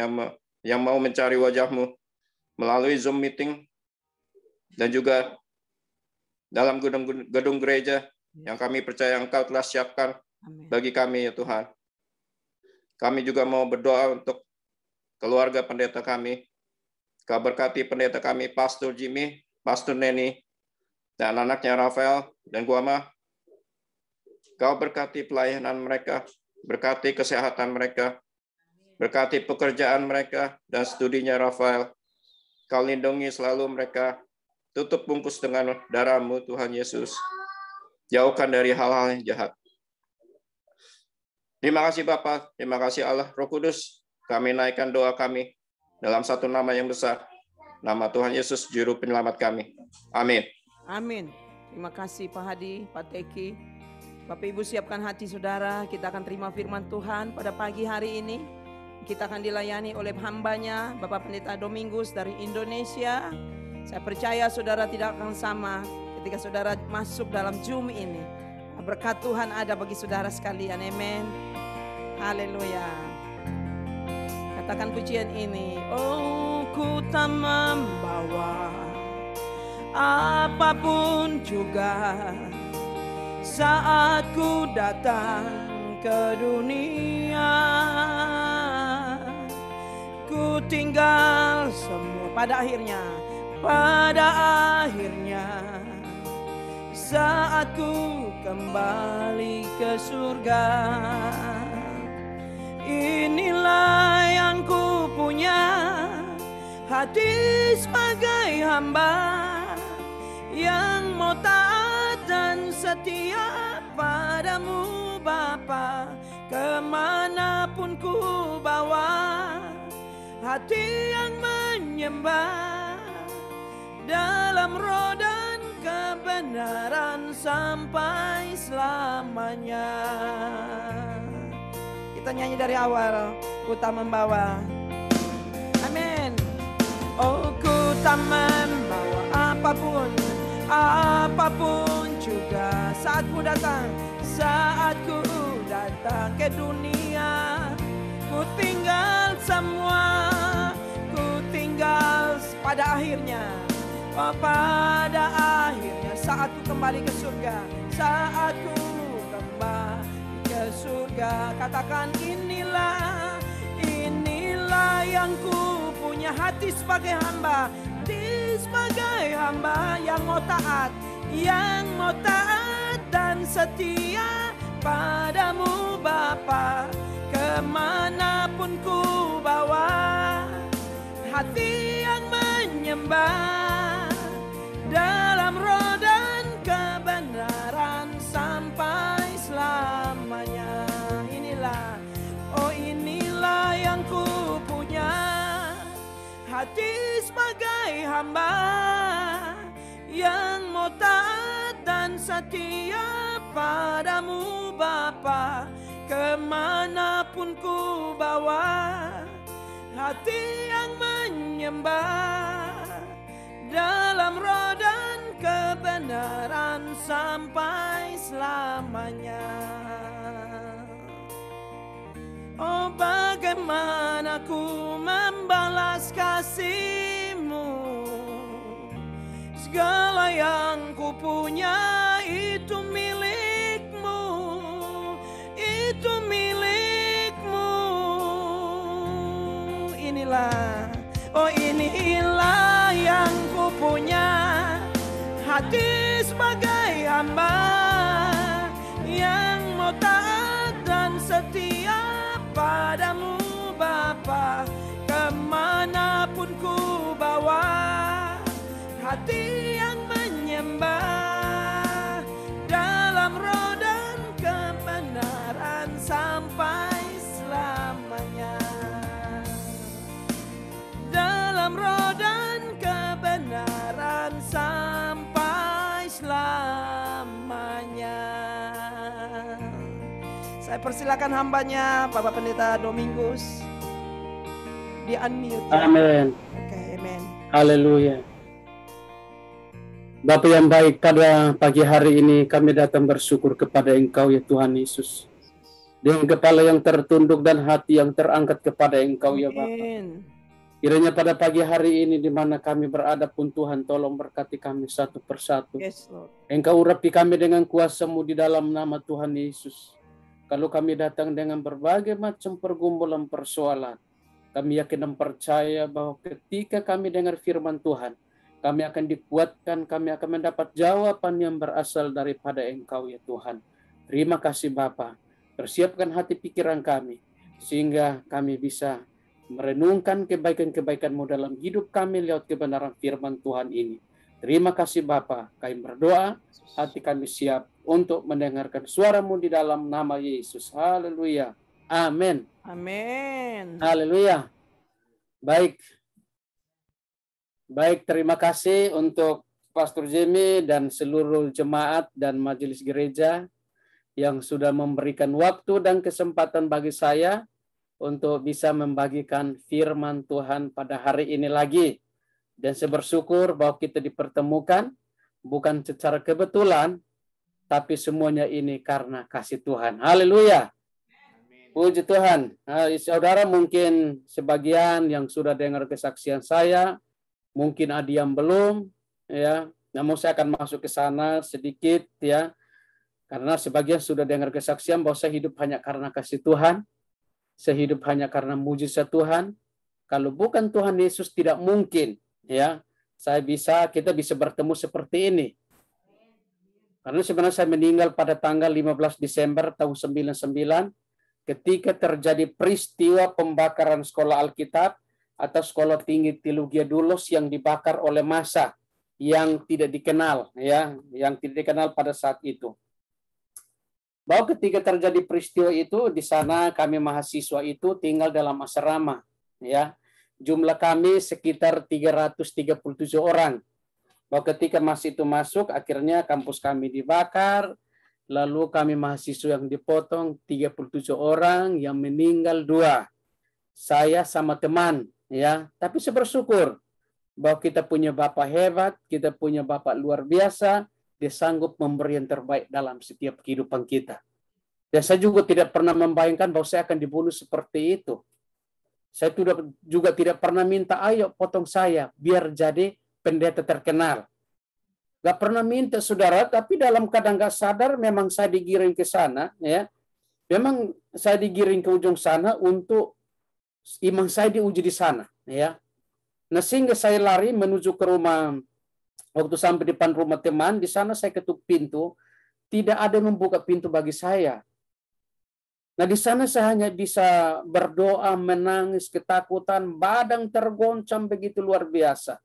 yang mau mencari wajah-Mu melalui Zoom meeting dan juga dalam gedung gereja yang kami percaya Engkau telah siapkan bagi kami ya Tuhan. Kami juga mau berdoa untuk keluarga pendeta kami. Kau berkati pendeta kami, Pastor Jimmy, Pastor Neni, dan anaknya Rafael dan Guama. Kau berkati pelayanan mereka, berkati kesehatan mereka, berkati pekerjaan mereka dan studinya Rafael. Kau lindungi selalu mereka, tutup bungkus dengan darah-Mu Tuhan Yesus. Jauhkan dari hal-hal yang jahat. Terima kasih Bapa, terima kasih Allah, Roh Kudus. Kami naikkan doa kami dalam satu nama yang besar. Nama Tuhan Yesus, Juru Penyelamat kami. Amin. Amin. Terima kasih Pak Hadi, Pak Teki. Bapak Ibu siapkan hati saudara, kita akan terima firman Tuhan pada pagi hari ini. Kita akan dilayani oleh hambanya, Bapak Pendeta Domingus dari Indonesia. Saya percaya saudara tidak akan sama ketika saudara masuk dalam Zoom ini. Berkat Tuhan ada bagi saudara sekalian, amin. Haleluya. Katakan pujian ini. Oh, ku tak membawa apapun juga saat ku datang ke dunia. Ku tinggal semua pada akhirnya saat ku kembali ke surga. Inilah yang ku punya, hati sebagai hamba yang mau taat dan setia padamu Bapa. Kemanapun ku bawa, hati yang menyembah dalam roh dan kebenaran sampai selamanya. Kita nyanyi dari awal. Ku tak membawa, amin. Oh, ku tak membawa apapun juga saat ku datang ke dunia. Ku tinggal semua, ku tinggal pada akhirnya. Oh, pada akhirnya saat ku kembali ke surga, saat ku kembali ke surga. Katakan inilah yang ku punya, hati sebagai hamba, yang mau taat dan setia padamu Bapa. Kemanapun ku bawa, hati yang menyembah dalam roh dan kebenaran sampai selamanya. Inilah yang ku punya, hati sebagai sebagai hamba yang mau taat dan setia padamu Bapa. Kemanapun ku bawa hati yang menyembah, dalam roh dan kebenaran sampai selamanya. Oh, bagaimana ku membalas kasih-Mu, segala yang ku punya itu milik-Mu, itu milik-Mu. Inilah, oh inilah yang ku punya, hati sebagai hamba yang mau taat dan setia padamu Bapa. Kemanapun ku bawa hati yang menyembah, dalam roh dan kebenaran sampai selamanya. Dalam roh dan kebenaran sampai selamanya. Saya persilakan hambanya Bapak Pendeta Domingus di unmute. Amin. Oke, amin. Haleluya. Bapa yang baik, pada pagi hari ini kami datang bersyukur kepada Engkau ya Tuhan Yesus. Dengan kepala yang tertunduk dan hati yang terangkat kepada Engkau ya Bapa. Amin. Kiranya pada pagi hari ini di mana kami berada pun Tuhan, tolong berkati kami satu persatu. Yes, Lord. Engkau urapi kami dengan kuasa-Mu di dalam nama Tuhan Yesus. Kalau kami datang dengan berbagai macam pergumulan persoalan, kami yakin dan percaya bahwa ketika kami dengar firman Tuhan, kami akan dikuatkan, kami akan mendapat jawaban yang berasal daripada Engkau ya Tuhan. Terima kasih Bapa. Persiapkan hati pikiran kami, sehingga kami bisa merenungkan kebaikan-kebaikan-Mu dalam hidup kami lewat kebenaran firman Tuhan ini. Terima kasih Bapa. Kami berdoa, hati kami siap untuk mendengarkan suara-Mu di dalam nama Yesus. Haleluya. Amin. Amin. Haleluya. Baik, terima kasih untuk Pastor Jimmy dan seluruh jemaat dan majelis gereja yang sudah memberikan waktu dan kesempatan bagi saya untuk bisa membagikan firman Tuhan pada hari ini lagi. Dan saya bersyukur bahwa kita dipertemukan bukan secara kebetulan, tapi semuanya ini karena kasih Tuhan. Haleluya. Puji Tuhan. Nah, saudara mungkin sebagian yang sudah dengar kesaksian saya, mungkin ada yang belum, ya. Namun saya akan masuk ke sana sedikit, ya. Karena sebagian sudah dengar kesaksian bahwa saya hidup hanya karena kasih Tuhan, saya hidup hanya karena mujizat Tuhan. Kalau bukan Tuhan Yesus tidak mungkin, ya. Kita bisa bertemu seperti ini. Karena sebenarnya saya meninggal pada tanggal 15 Desember tahun 99. Ketika terjadi peristiwa pembakaran sekolah Alkitab atau sekolah tinggi teologi Dulos yang dibakar oleh massa yang tidak dikenal, ya, yang tidak dikenal pada saat itu. Bahwa ketika terjadi peristiwa itu, di sana kami mahasiswa itu tinggal dalam asrama, ya. Jumlah kami sekitar 337 orang. Bahwa ketika massa itu masuk, akhirnya kampus kami dibakar. Lalu kami mahasiswa yang dipotong 37 orang, yang meninggal 2. Saya sama teman, ya. Tapi saya bersyukur bahwa kita punya Bapak hebat, kita punya Bapak luar biasa, dia sanggup memberi yang terbaik dalam setiap kehidupan kita. Dan saya juga tidak pernah membayangkan bahwa saya akan dibunuh seperti itu. Saya juga tidak pernah minta, ayo potong saya biar jadi pendeta terkenal. Gak pernah minta saudara, tapi dalam keadaan gak sadar memang saya digiring ke sana, ya. Memang saya digiring ke ujung sana untuk iman saya diuji di sana, ya. Nah, sehingga saya lari menuju ke rumah. Waktu sampai depan rumah teman, di sana saya ketuk pintu, tidak ada yang membuka pintu bagi saya. Nah, di sana saya hanya bisa berdoa, menangis, ketakutan, badan tergoncang begitu luar biasa.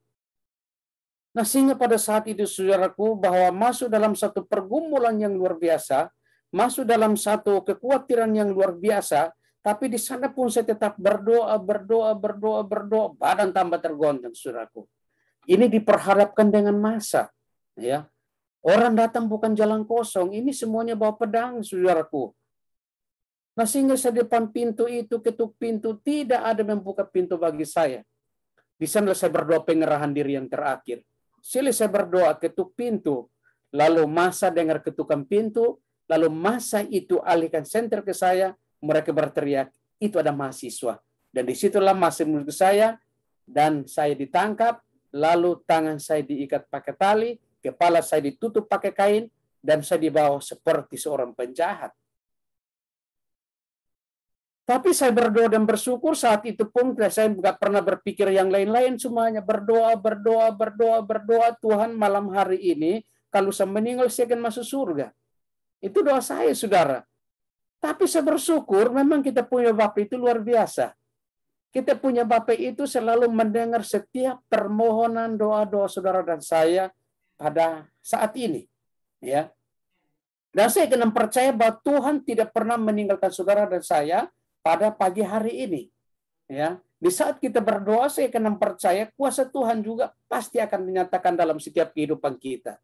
Nah, sehingga pada saat itu saudaraku bahwa masuk dalam satu pergumulan yang luar biasa, masuk dalam satu kekhawatiran yang luar biasa, tapi di sana pun saya tetap berdoa, badan tambah tergoncang saudaraku. Ini diperhadapkan dengan masa. Ya, orang datang bukan jalan kosong. Ini semuanya bawa pedang, saudaraku. Nah, sehingga saya depan pintu itu, ketuk pintu, tidak ada yang membuka pintu bagi saya. Di sana saya berdoa pengerahan diri yang terakhir. Saya berdoa, ketuk pintu. Lalu masa dengar ketukan pintu, lalu masa itu alihkan senter ke saya, mereka berteriak, itu ada mahasiswa. Dan disitulah masa menuju ke saya, dan saya ditangkap, lalu tangan saya diikat pakai tali, kepala saya ditutup pakai kain, dan saya dibawa seperti seorang penjahat. Tapi saya berdoa dan bersyukur saat itu pun saya nggak pernah berpikir yang lain-lain, semuanya berdoa, Tuhan malam hari ini, kalau saya meninggal saya akan masuk surga. Itu doa saya, saudara. Tapi saya bersyukur memang kita punya Bapa itu luar biasa. Kita punya Bapa itu selalu mendengar setiap permohonan doa-doa saudara dan saya pada saat ini. Ya. Dan saya kena percaya bahwa Tuhan tidak pernah meninggalkan saudara dan saya pada pagi hari ini. Ya. Di saat kita berdoa, saya kena percaya kuasa Tuhan juga pasti akan dinyatakan dalam setiap kehidupan kita.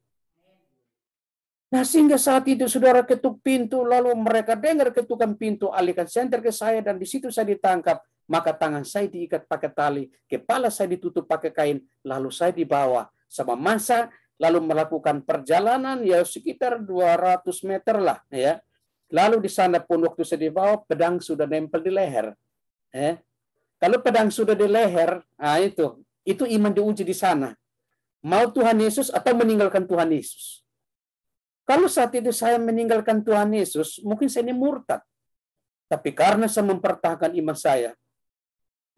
Nah, sehingga saat itu saudara ketuk pintu, lalu mereka dengar ketukan pintu, alihkan senter ke saya, dan di situ saya ditangkap. Maka tangan saya diikat pakai tali, kepala saya ditutup pakai kain, lalu saya dibawa sama masa, lalu melakukan perjalanan ya sekitar 200 meter lah. Ya. Lalu di sana pun waktu saya dibawa, pedang sudah nempel di leher. Kalau pedang sudah di leher, nah itu iman diuji di sana. Mau Tuhan Yesus atau meninggalkan Tuhan Yesus. Kalau saat itu saya meninggalkan Tuhan Yesus, mungkin saya ini murtad. Tapi karena saya mempertahankan iman saya,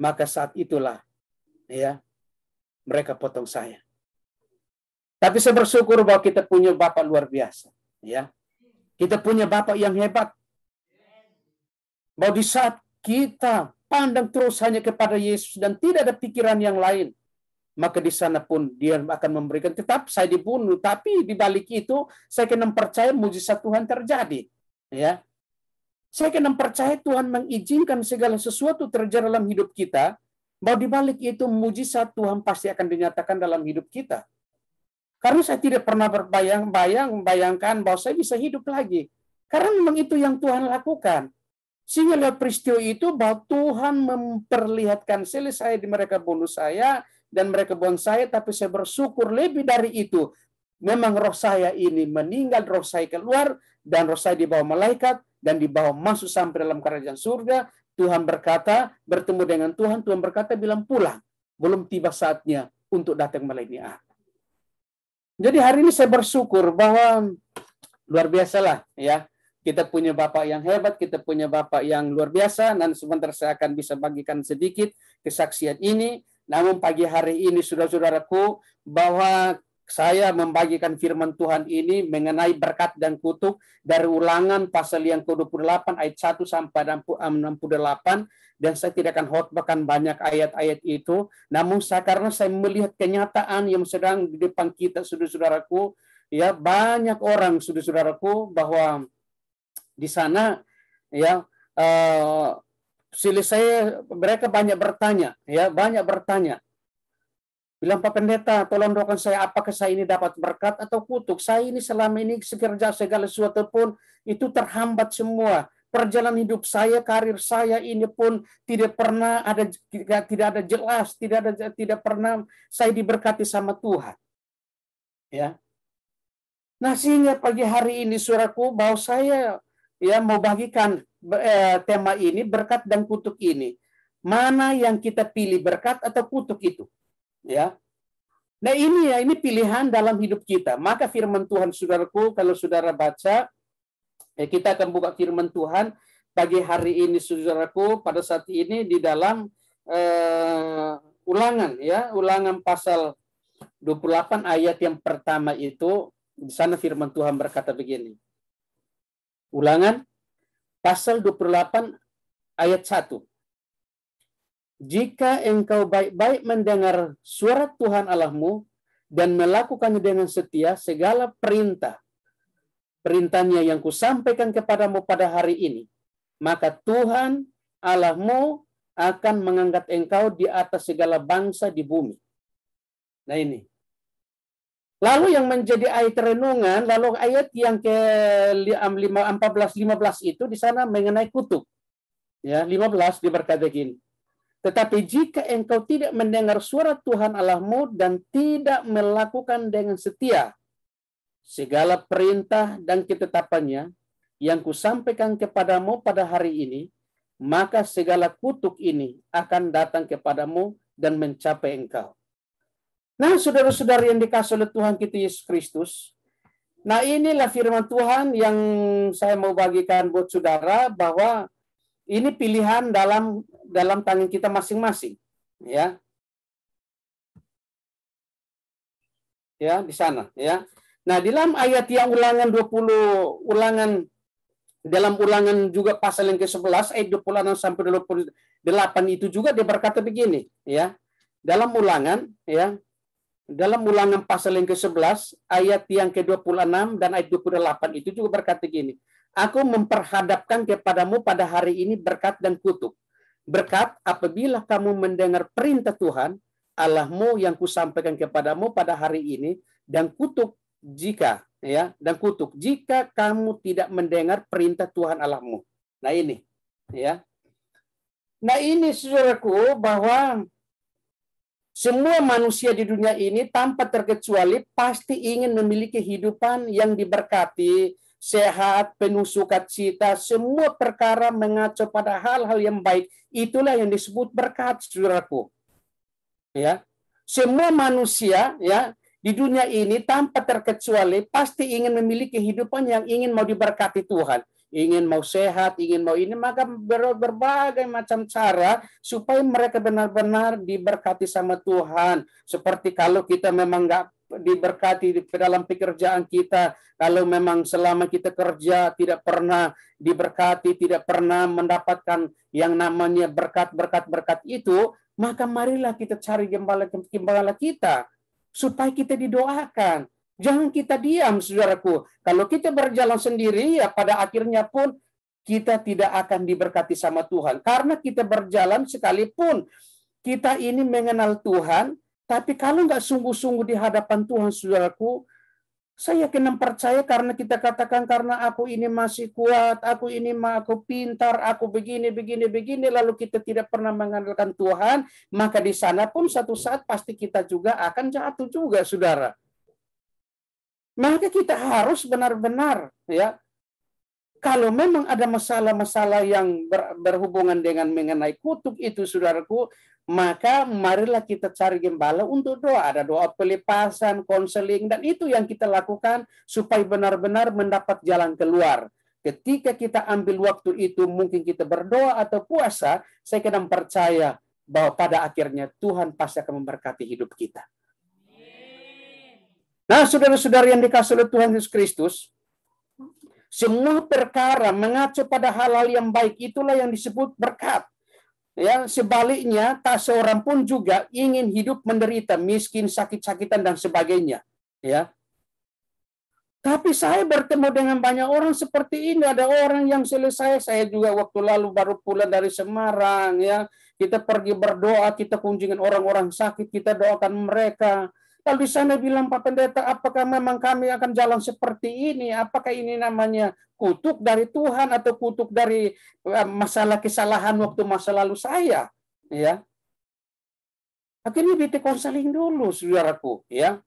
maka saat itulah ya mereka potong saya. Tapi saya bersyukur bahwa kita punya Bapa luar biasa. Ya, kita punya Bapa yang hebat. Bahwa di saat kita pandang terus hanya kepada Yesus dan tidak ada pikiran yang lain, maka di sana pun dia akan memberikan. Tetap saya dibunuh, tapi di balik itu saya kena percaya mujizat Tuhan terjadi. Ya, saya kena percaya Tuhan mengizinkan segala sesuatu terjadi dalam hidup kita, bahwa di balik itu mujizat Tuhan pasti akan dinyatakan dalam hidup kita. Karena saya tidak pernah bayangkan bahwa saya bisa hidup lagi. Karena memang itu yang Tuhan lakukan. Sehingga lewat peristiwa itu bahwa Tuhan memperlihatkan selesai di mereka bunuh saya dan mereka buang saya, tapi saya bersyukur lebih dari itu. Memang roh saya ini meninggal, roh saya keluar, dan roh saya dibawa malaikat, dan dibawa masuk sampai dalam kerajaan surga. Tuhan berkata, bertemu dengan Tuhan, Tuhan berkata, bilang pulang. Belum tiba saatnya untuk datang melayani aku. Jadi hari ini saya bersyukur bahwa luar biasalah ya. Kita punya Bapak yang hebat, kita punya Bapak yang luar biasa, dan sebentar saya akan bisa bagikan sedikit kesaksian ini. Namun pagi hari ini, saudara-saudaraku, bahwa saya membagikan firman Tuhan ini mengenai berkat dan kutuk dari Ulangan pasal yang ke-28 ayat 1 sampai 68, dan saya tidak akan khotbahkan banyak ayat-ayat itu, namun karena saya melihat kenyataan yang sedang di depan kita, saudara-saudaraku, ya banyak orang, saudara-saudaraku, bahwa di sana ya mereka banyak bertanya, bilang, Pak Pendeta, tolong doakan saya, apakah saya ini dapat berkat atau kutuk? Saya ini selama ini sekerja segala sesuatu pun itu terhambat semua. Perjalanan hidup saya, karir saya ini pun tidak pernah ada jelas, tidak pernah saya diberkati sama Tuhan. Ya. Nah, sehingga pagi hari ini saudaraku, bahwa saya ya mau bagikan tema ini, berkat dan kutuk ini. Mana yang kita pilih, berkat atau kutuk itu? Ya. Nah, ini pilihan dalam hidup kita. Maka firman Tuhan, saudaraku, kalau saudara baca, kita akan buka firman Tuhan pagi hari ini, saudaraku, pada saat ini di dalam Ulangan, ya, Ulangan pasal 28 ayat yang pertama itu, di sana firman Tuhan berkata begini. Ulangan pasal 28 ayat 1. Jika engkau baik-baik mendengar suara Tuhan Allahmu dan melakukannya dengan setia segala perintahnya yang kusampaikan kepadamu pada hari ini, maka Tuhan Allahmu akan mengangkat engkau di atas segala bangsa di bumi. Nah ini. Lalu yang menjadi ayat renungan, lalu ayat yang ke-14-15 itu di sana mengenai kutuk. Ya, 15 berkata gini. Tetapi jika engkau tidak mendengar suara Tuhan Allahmu dan tidak melakukan dengan setia segala perintah dan ketetapannya yang kusampaikan kepadamu pada hari ini, maka segala kutuk ini akan datang kepadamu dan mencapai engkau. Nah, saudara-saudara yang dikasihi oleh Tuhan kita Yesus Kristus, nah inilah firman Tuhan yang saya mau bagikan buat saudara, bahwa ini pilihan dalam tangan kita masing-masing, ya. Ya, di sana, ya. Nah, dalam ayat yang dalam ulangan juga pasal yang ke-11 ayat 26 sampai 28 itu juga dia berkata begini, ya. Dalam ulangan pasal yang ke-11 ayat yang ke-26 dan ayat 28 itu juga berkata gini. Aku memperhadapkan kepadamu pada hari ini berkat dan kutuk. Berkat apabila kamu mendengar perintah Tuhan Allahmu yang kusampaikan kepadamu pada hari ini, dan kutuk jika kamu tidak mendengar perintah Tuhan Allahmu. Nah ini, ya. Nah ini saudaraku, bahwa semua manusia di dunia ini tanpa terkecuali pasti ingin memiliki kehidupan yang diberkati, sehat, penuh sukacita, semua perkara mengacu pada hal-hal yang baik. Itulah yang disebut berkat, saudaraku. Ya, semua manusia, ya, di dunia ini tanpa terkecuali pasti ingin memiliki kehidupan yang ingin mau diberkati Tuhan. Ingin mau sehat, ingin mau ini, maka berbagai macam cara supaya mereka benar-benar diberkati sama Tuhan. Seperti kalau kita memang nggak diberkati dalam pekerjaan kita, kalau memang selama kita kerja tidak pernah diberkati, tidak pernah mendapatkan yang namanya berkat itu, maka marilah kita cari gembala kita supaya kita didoakan. Jangan kita diam, saudaraku. Kalau kita berjalan sendiri, ya pada akhirnya pun kita tidak akan diberkati sama Tuhan. Karena kita berjalan sekalipun kita ini mengenal Tuhan, tapi kalau nggak sungguh-sungguh di hadapan Tuhan, saudaraku, saya yakin percaya karena kita katakan karena aku ini masih kuat, aku pintar, aku begini, lalu kita tidak pernah mengandalkan Tuhan, maka di sana pun satu saat pasti kita juga akan jatuh juga, saudara. Maka kita harus benar-benar, ya, kalau memang ada masalah-masalah yang berhubungan dengan mengenai kutuk itu, saudaraku, maka marilah kita cari gembala untuk doa. Ada doa pelepasan, konseling, dan itu yang kita lakukan supaya benar-benar mendapat jalan keluar. Ketika kita ambil waktu itu, mungkin kita berdoa atau puasa, saya kadang percaya bahwa pada akhirnya Tuhan pasti akan memberkati hidup kita. Nah, saudara-saudara yang dikasihi oleh Tuhan Yesus Kristus, semua perkara mengacu pada hal-hal yang baik, itulah yang disebut berkat. Ya, sebaliknya tak seorang pun juga ingin hidup menderita, miskin, sakit-sakitan dan sebagainya. Ya. Tapi saya bertemu dengan banyak orang seperti ini. Ada orang yang selesai, saya juga waktu lalu baru pulang dari Semarang, ya. Kita pergi berdoa, kita kunjungin orang-orang sakit, kita doakan mereka. Lalu di sana bilang, Pak Pendeta, apakah memang kami akan jalan seperti ini? Apakah ini namanya kutuk dari Tuhan atau kutuk dari masalah kesalahan waktu masa lalu saya? Ya, akhirnya kita konseling dulu, saudaraku, ya,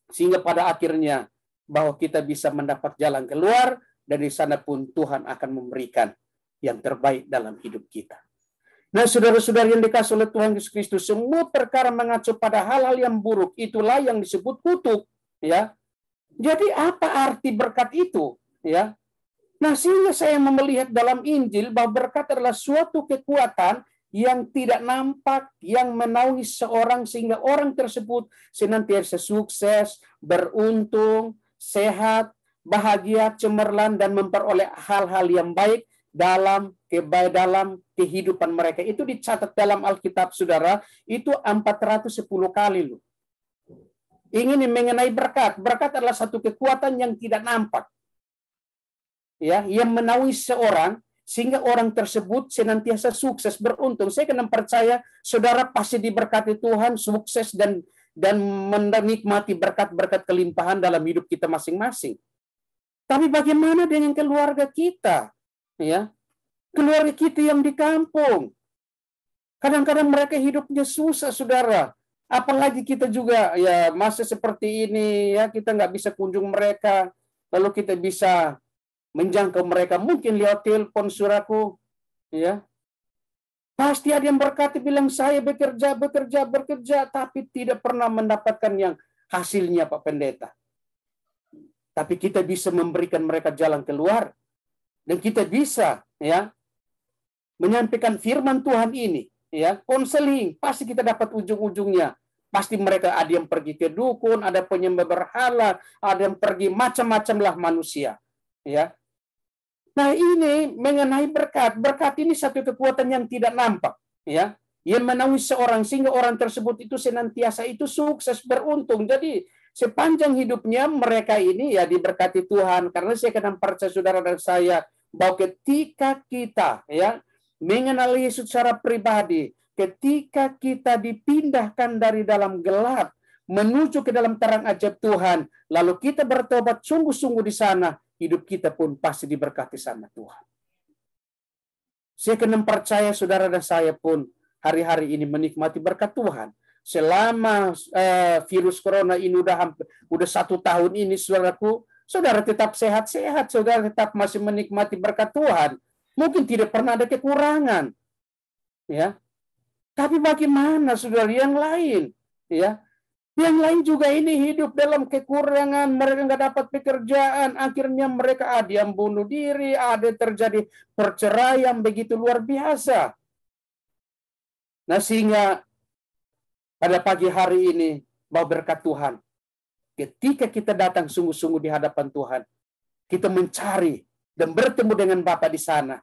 sehingga pada akhirnya bahwa kita bisa mendapat jalan keluar, dan di sana pun Tuhan akan memberikan yang terbaik dalam hidup kita. Nah, saudara-saudara yang dikasihi oleh Tuhan Yesus Kristus, semua perkara mengacu pada hal-hal yang buruk, itulah yang disebut kutuk, ya. Jadi apa arti berkat itu, ya? Nah, sehingga saya melihat dalam Injil bahwa berkat adalah suatu kekuatan yang tidak nampak, yang menaungi seorang sehingga orang tersebut senantiasa sukses, beruntung, sehat, bahagia, cemerlang, dan memperoleh hal-hal yang baik dalam kehidupan mereka. Itu dicatat dalam Alkitab, saudara, itu 410 kali loh. Ini mengenai berkat. Berkat adalah satu kekuatan yang tidak nampak, ya, yang menaungi seorang sehingga orang tersebut senantiasa sukses, beruntung. Saya kena percaya saudara pasti diberkati Tuhan, sukses dan dan menikmati berkat-berkat kelimpahan dalam hidup kita masing-masing. Tapi bagaimana dengan keluarga kita? Ya, keluarga kita yang di kampung. Kadang-kadang mereka hidupnya susah, saudara. Apalagi kita juga ya masa seperti ini ya, kita nggak bisa kunjung mereka. Lalu kita bisa menjangkau mereka mungkin lewat telepon, saudaraku. Ya, pasti ada yang berkata bilang saya bekerja, tapi tidak pernah mendapatkan yang hasilnya, Pak Pendeta. Tapi kita bisa memberikan mereka jalan keluar, dan kita bisa ya menyampaikan firman Tuhan ini, ya konseling, pasti kita dapat ujung-ujungnya. Pasti mereka ada yang pergi ke dukun, ada penyembah berhala, ada yang pergi macam-macam lah manusia, ya. Nah, ini mengenai berkat. Berkat ini satu kekuatan yang tidak nampak, ya, yang menaungi seorang sehingga orang tersebut itu senantiasa itu sukses, beruntung. Jadi sepanjang hidupnya mereka ini ya diberkati Tuhan. Karena saya kadang percaya saudara dan saya bahwa ketika kita ya mengenal Yesus secara pribadi, ketika kita dipindahkan dari dalam gelap menuju ke dalam terang ajaib Tuhan, lalu kita bertobat sungguh-sungguh di sana, hidup kita pun pasti diberkati sama Tuhan. Saya kena percaya saudara dan saya pun hari-hari ini menikmati berkat Tuhan. Selama virus corona ini udah 1 tahun ini, saudaraku, saudara tetap sehat-sehat, saudara tetap masih menikmati berkat Tuhan. Mungkin tidak pernah ada kekurangan, ya. Tapi bagaimana saudara yang lain, ya? Yang lain juga ini hidup dalam kekurangan, mereka nggak dapat pekerjaan, akhirnya mereka ada yang bunuh diri, ada terjadi perceraian begitu luar biasa. Nah, sehingga pada pagi hari ini, bahwa berkat Tuhan, ketika kita datang sungguh-sungguh di hadapan Tuhan, kita mencari dan bertemu dengan Bapa di sana,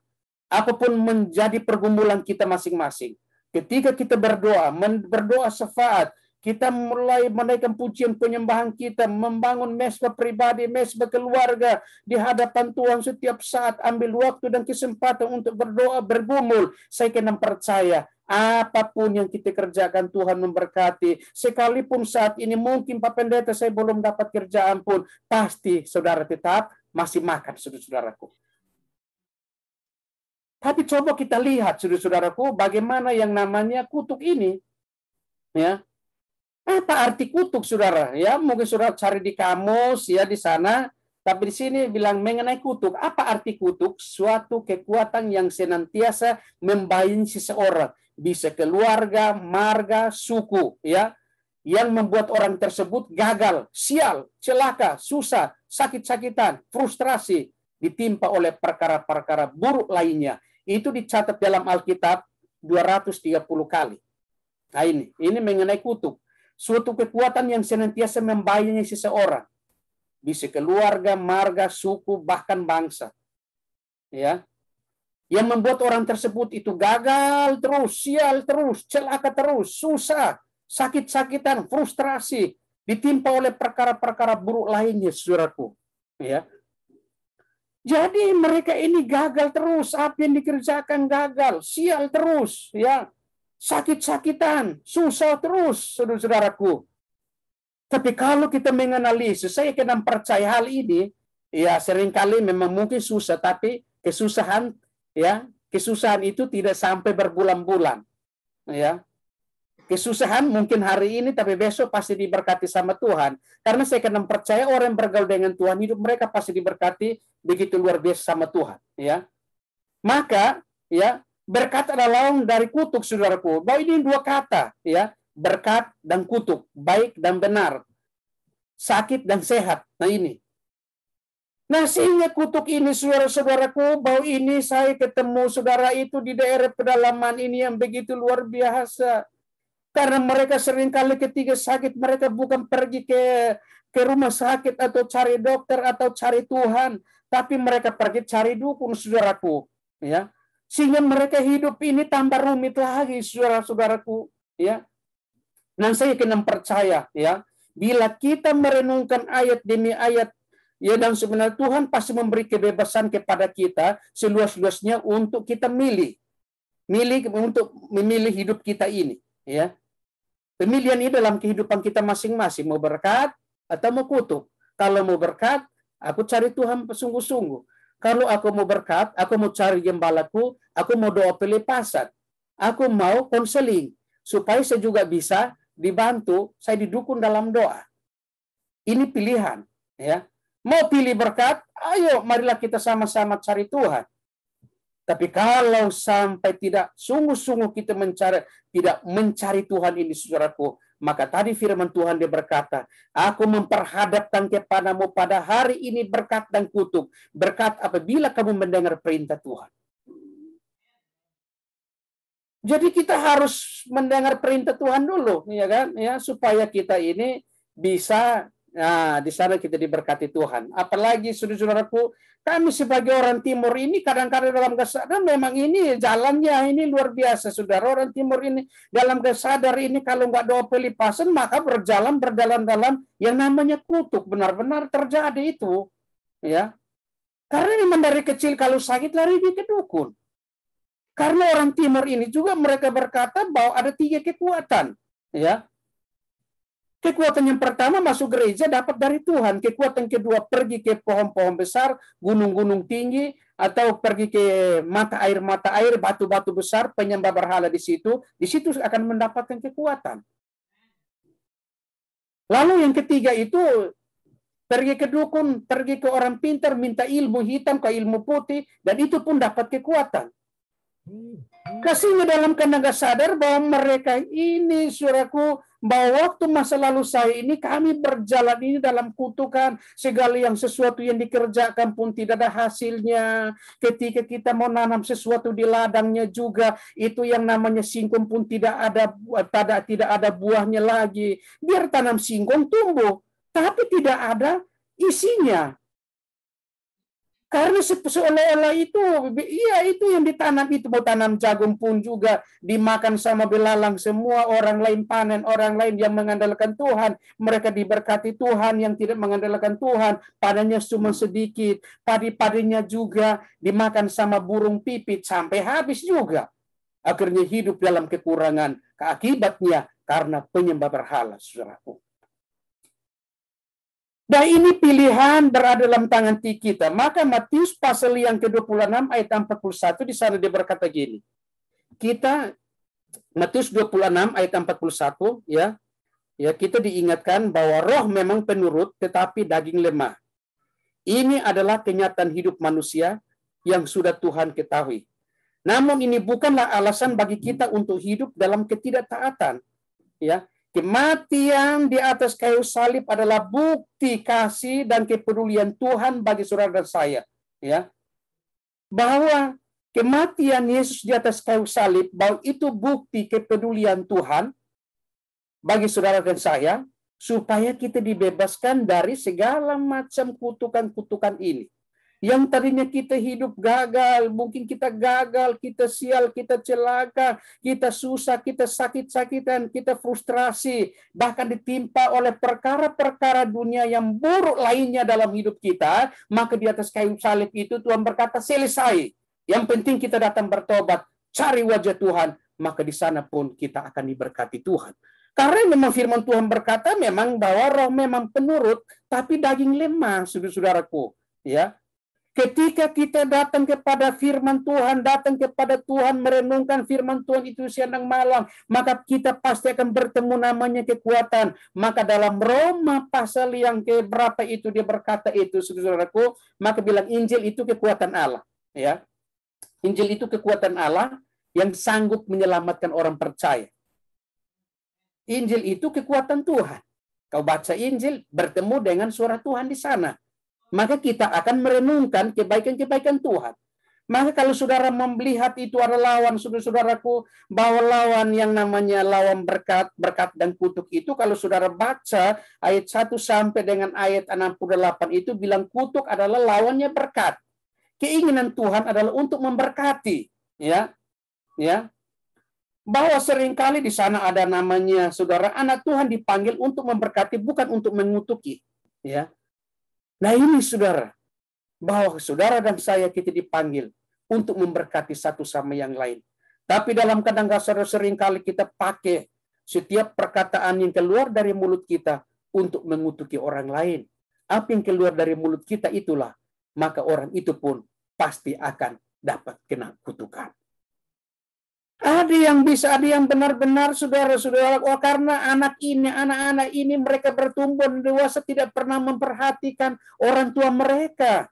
apapun menjadi pergumulan kita masing-masing, ketika kita berdoa syafaat, kita mulai menaikkan pujian penyembahan kita, membangun mesbah pribadi, mesbah keluarga di hadapan Tuhan setiap saat, ambil waktu dan kesempatan untuk berdoa, bergumul. Saya kena percaya, apapun yang kita kerjakan Tuhan memberkati. Sekalipun saat ini mungkin Pak Pendeta saya belum dapat kerjaan pun, pasti saudara tetap masih makan, saudara-saudaraku. Tapi coba kita lihat, saudara-saudaraku, bagaimana yang namanya kutuk ini. Ya, apa arti kutuk, saudara? Ya, mungkin saudara cari di kamus ya di sana, tapi di sini bilang mengenai kutuk. Apa arti kutuk? Suatu kekuatan yang senantiasa membayangi seseorang, bisa keluarga, marga, suku, ya, yang membuat orang tersebut gagal, sial, celaka, susah, sakit-sakitan, frustrasi, ditimpa oleh perkara-perkara buruk lainnya. Itu dicatat dalam Alkitab 230 kali. Nah, ini mengenai kutuk. Suatu kekuatan yang senantiasa membayangi seseorang, bisa keluarga, marga, suku, bahkan bangsa, ya, yang membuat orang tersebut itu gagal terus, sial terus, celaka terus, susah, sakit-sakitan, frustrasi, ditimpa oleh perkara-perkara buruk lainnya, saudaraku, ya. Jadi mereka ini gagal terus, apa yang dikerjakan gagal, sial terus, ya. Sakit-sakitan, susah terus, saudara-saudaraku. Tapi kalau kita menganalisis, saya kena percaya hal ini, ya seringkali memang mungkin susah, tapi kesusahan itu tidak sampai berbulan-bulan. Ya, kesusahan mungkin hari ini, tapi besok pasti diberkati sama Tuhan. Karena saya kena percaya orang yang bergaul dengan Tuhan, hidup mereka pasti diberkati begitu luar biasa sama Tuhan. Ya, maka ya. Berkat adalah lawan dari kutuk, saudaraku. Bahwa ini dua kata, ya, berkat dan kutuk, baik dan benar, sakit dan sehat. Nah ini. Nah sehingga kutuk ini, saudara-saudaraku, bahwa ini saya ketemu saudara itu di daerah pedalaman ini yang begitu luar biasa. Karena mereka seringkali ketika sakit, mereka bukan pergi ke rumah sakit atau cari dokter atau cari Tuhan, tapi mereka pergi cari dukun, saudaraku, ya. Sehingga mereka hidup ini tambah rumit lagi, saudara-saudaraku, ya. Dan saya kena percaya, ya, bila kita merenungkan ayat demi ayat, ya, dan sebenarnya Tuhan pasti memberi kebebasan kepada kita seluas-luasnya untuk kita milih untuk memilih hidup kita ini, ya. Pemilihan ini dalam kehidupan kita masing-masing, mau berkat atau mau kutuk. Kalau mau berkat, aku cari Tuhan sungguh-sungguh. Kalau aku mau berkat, aku mau cari gembalaku, aku mau doa pelepasan. Aku mau konseling, supaya saya juga bisa dibantu, saya didukung dalam doa. Ini pilihan. Ya. Mau pilih berkat, ayo marilah kita sama-sama cari Tuhan. Tapi kalau sampai tidak sungguh-sungguh kita tidak mencari Tuhan ini, saudaraku, maka tadi firman Tuhan dia berkata, aku memperhadapkan kepadamu pada hari ini berkat dan kutuk. Berkat apabila kamu mendengar perintah Tuhan. Jadi kita harus mendengar perintah Tuhan dulu, ya kan? Ya, supaya kita ini bisa, nah, di sana kita diberkati Tuhan. Apalagi saudara-saudaraku, kami sebagai orang Timur ini kadang-kadang dalam kesadaran memang ini jalannya ini luar biasa, saudara. Orang Timur ini dalam kesadaran ini kalau nggak doa pelipasan maka berjalan dalam yang namanya kutuk. Benar-benar terjadi itu, ya. Karena memang dari kecil kalau sakit lari ke dukun. Karena orang Timur ini juga mereka berkata bahwa ada 3 kekuatan, ya. Kekuatan yang pertama masuk gereja dapat dari Tuhan. Kekuatan kedua pergi ke pohon-pohon besar, gunung-gunung tinggi, atau pergi ke mata air, batu-batu besar, penyembah berhala di situ akan mendapatkan kekuatan. Lalu yang ketiga itu pergi ke dukun, pergi ke orang pintar, minta ilmu hitam ke ilmu putih, dan itu pun dapat kekuatan. Kasihnya dalam kandang sadar bahwa mereka ini, saudaraku, bahwa waktu masa lalu saya ini kami berjalan ini dalam kutukan, segala yang sesuatu yang dikerjakan pun tidak ada hasilnya. Ketika kita mau nanam sesuatu di ladangnya juga, itu yang namanya singkong pun tidak ada buahnya lagi. Biar tanam singkong tumbuh, tapi tidak ada isinya. Karena seolah-olah itu yang ditanam itu, mau tanam jagung pun juga dimakan sama belalang. Semua orang lain panen, orang lain yang mengandalkan Tuhan. Mereka diberkati Tuhan, yang tidak mengandalkan Tuhan, panennya cuma sedikit. Padi-padinya juga dimakan sama burung pipit sampai habis juga. Akhirnya hidup dalam kekurangan. Akibatnya karena penyembah berhala, saudaraku. Dan ini pilihan berada dalam tangan kita. Maka Matius pasal yang ke-26 ayat 41 di sana dia berkata gini. Matius 26 ayat 41 ya kita diingatkan bahwa roh memang penurut tetapi daging lemah. Ini adalah kenyataan hidup manusia yang sudah Tuhan ketahui. Namun ini bukanlah alasan bagi kita untuk hidup dalam ketidaktaatan, ya. Kematian di atas kayu salib adalah bukti kasih dan kepedulian Tuhan bagi saudara dan saya, ya. Bahwa kematian Yesus di atas kayu salib, bahwa itu bukti kepedulian Tuhan bagi saudara dan saya, supaya kita dibebaskan dari segala macam kutukan-kutukan ini. Yang tadinya kita hidup gagal, mungkin kita gagal, kita sial, kita celaka, kita susah, kita sakit-sakitan, kita frustrasi, bahkan ditimpa oleh perkara-perkara dunia yang buruk lainnya dalam hidup kita, maka di atas kayu salib itu Tuhan berkata, selesai. Yang penting kita datang bertobat, cari wajah Tuhan, maka di sana pun kita akan diberkati Tuhan. Karena memang firman Tuhan berkata memang bahwa roh memang penurut, tapi daging lemah, saudara-saudaraku, ya. Ketika kita datang kepada firman Tuhan, datang kepada Tuhan, merenungkan firman Tuhan itu siang dan malam, maka kita pasti akan bertemu namanya kekuatan. Maka dalam Roma pasal yang keberapa itu dia berkata itu, saudaraku, maka bilang Injil itu kekuatan Allah, ya. Injil itu kekuatan Allah yang sanggup menyelamatkan orang percaya. Injil itu kekuatan Tuhan. Kau baca Injil, bertemu dengan suara Tuhan di sana. Maka kita akan merenungkan kebaikan-kebaikan Tuhan. Maka kalau saudara melihat itu ada lawan, saudara-saudaraku, bahwa lawan yang namanya lawan berkat dan kutuk itu, kalau saudara baca ayat 1 sampai dengan ayat 68 itu bilang kutuk adalah lawannya berkat. Keinginan Tuhan adalah untuk memberkati, ya. Bahwa seringkali di sana ada namanya saudara anak Tuhan dipanggil untuk memberkati, bukan untuk mengutuki, ya. Nah ini saudara, bahwa saudara dan saya kita dipanggil untuk memberkati satu sama yang lain. Tapi dalam kadang-kadang seringkali kita pakai setiap perkataan yang keluar dari mulut kita untuk mengutuki orang lain. Apa yang keluar dari mulut kita itulah, maka orang itu pun pasti akan dapat kena kutukan. Ada yang bisa, ada yang benar-benar saudara-saudara, karena anak-anak ini mereka bertumbuh dewasa tidak pernah memperhatikan orang tua mereka.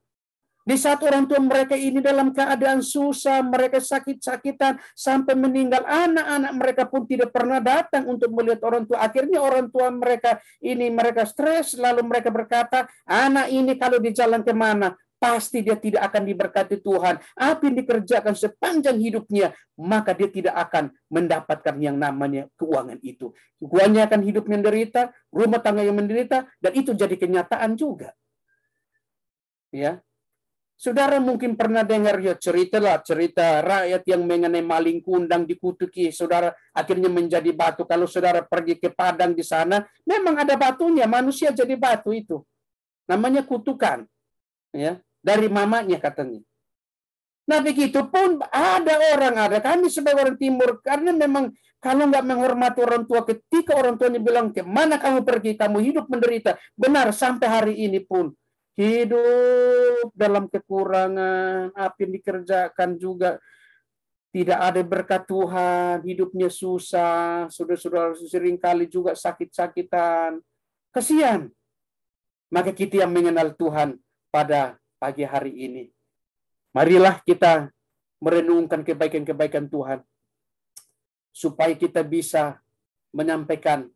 Di saat orang tua mereka ini dalam keadaan susah, mereka sakit-sakitan sampai meninggal, anak-anak mereka pun tidak pernah datang untuk melihat orang tua. Akhirnya orang tua mereka stres, lalu mereka berkata, anak ini kalau di jalan kemana, pasti dia tidak akan diberkati Tuhan. Apa yang dikerjakan sepanjang hidupnya, maka dia tidak akan mendapatkan yang namanya keuangan itu. Keuangannya akan hidup menderita, rumah tangga yang menderita, dan itu jadi kenyataan juga. Ya, saudara mungkin pernah dengar ya cerita rakyat yang mengenai maling kundang dikutuki, saudara akhirnya menjadi batu. Kalau saudara pergi ke Padang di sana, memang ada batunya, manusia jadi batu itu. Namanya kutukan. Ya, dari mamanya katanya. Nah begitupun ada kami sebagai orang timur, karena memang kalau nggak menghormati orang tua, ketika orang tuanya bilang kemana kamu pergi, kamu hidup menderita. Benar, sampai hari ini pun hidup dalam kekurangan, apa yang dikerjakan juga tidak ada berkat Tuhan, hidupnya susah, saudara-saudara seringkali juga sakit-sakitan. Kasihan. Maka kita yang mengenal Tuhan pada pagi hari ini, marilah kita merenungkan kebaikan-kebaikan Tuhan, supaya kita bisa menyampaikan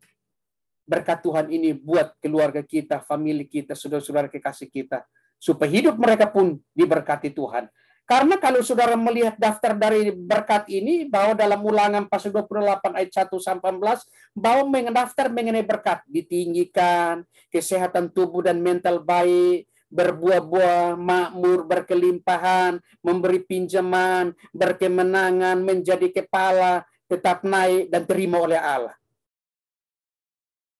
berkat Tuhan ini buat keluarga kita, famili kita, saudara-saudara kekasih kita, supaya hidup mereka pun diberkati Tuhan. Karena kalau saudara melihat daftar dari berkat ini, bahwa dalam Ulangan pasal 28 ayat 1-18, bahwa mendaftar mengenai berkat, ditinggikan, kesehatan tubuh dan mental baik, berbuah-buah, makmur, berkelimpahan, memberi pinjaman, berkemenangan, menjadi kepala, tetap naik dan terima oleh Allah.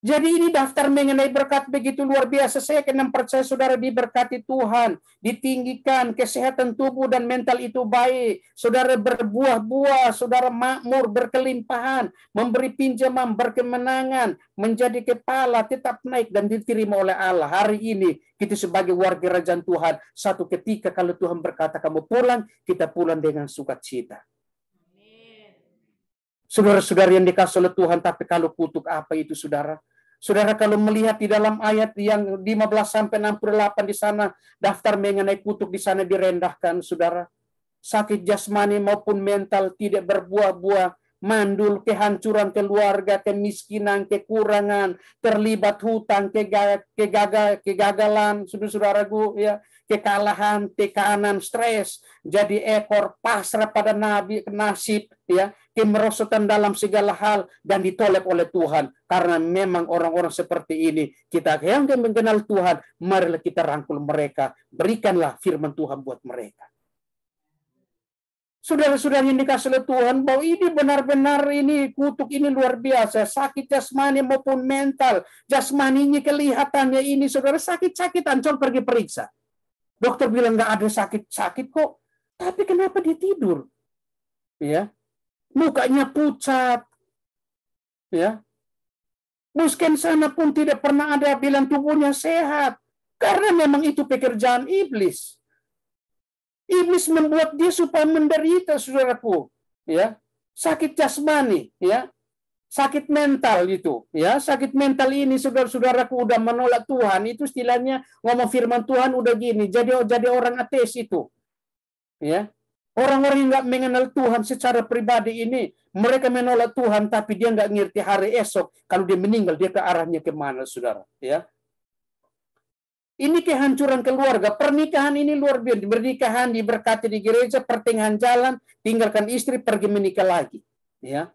Jadi ini daftar mengenai berkat begitu luar biasa. Saya kena percaya saudara diberkati Tuhan, ditinggikan, kesehatan tubuh dan mental itu baik. Saudara berbuah-buah, saudara makmur, berkelimpahan, memberi pinjaman, berkemenangan, menjadi kepala, tetap naik dan diterima oleh Allah. Hari ini kita sebagai warga kerajaan Tuhan, satu ketika kalau Tuhan berkata kamu pulang, kita pulang dengan sukacita. Saudara-saudara yang dikasih oleh Tuhan, tapi kalau kutuk apa itu saudara? Saudara kalau melihat di dalam ayat yang 15-68 di sana, daftar mengenai kutuk di sana direndahkan, saudara. Sakit jasmani maupun mental tidak berbuah-buah, mandul, kehancuran keluarga, kemiskinan, kekurangan, terlibat hutang, kegagalan, saudara-saudaraku, ya, kekalahan, tekanan, stres, jadi ekor, pasrah pada nasib, ya, kemerosotan dalam segala hal dan ditolak oleh Tuhan. Karena memang orang-orang seperti ini, kita yang mengenal Tuhan, marilah kita rangkul mereka, berikanlah firman Tuhan buat mereka. Saudara-saudara yang dikasih oleh Tuhan, bahwa ini benar-benar ini kutuk ini luar biasa, sakit jasmani maupun mental. Jasmaninya kelihatannya ini saudara sakit-sakitan, coba pergi periksa. Dokter bilang nggak ada sakit-sakit kok, tapi kenapa dia tidur? Ya, mukanya pucat, ya. Musken sana pun tidak pernah ada bilang tubuhnya sehat, karena memang itu pekerjaan iblis. Iblis membuat dia supaya menderita, saudaraku, ya. Sakit jasmani, ya. Sakit mental itu, ya. Sakit mental ini saudara-saudaraku udah menolak Tuhan, itu istilahnya ngomong firman Tuhan udah gini, jadi orang ateis itu. Ya. Orang-orang yang nggak mengenal Tuhan secara pribadi ini, mereka menolak Tuhan, tapi dia nggak ngerti hari esok, kalau dia meninggal, dia ke arahnya kemana, saudara? Ya, ini kehancuran keluarga, pernikahan ini luar biasa, pernikahan diberkati di gereja, pertengahan jalan, tinggalkan istri, pergi menikah lagi. Ya,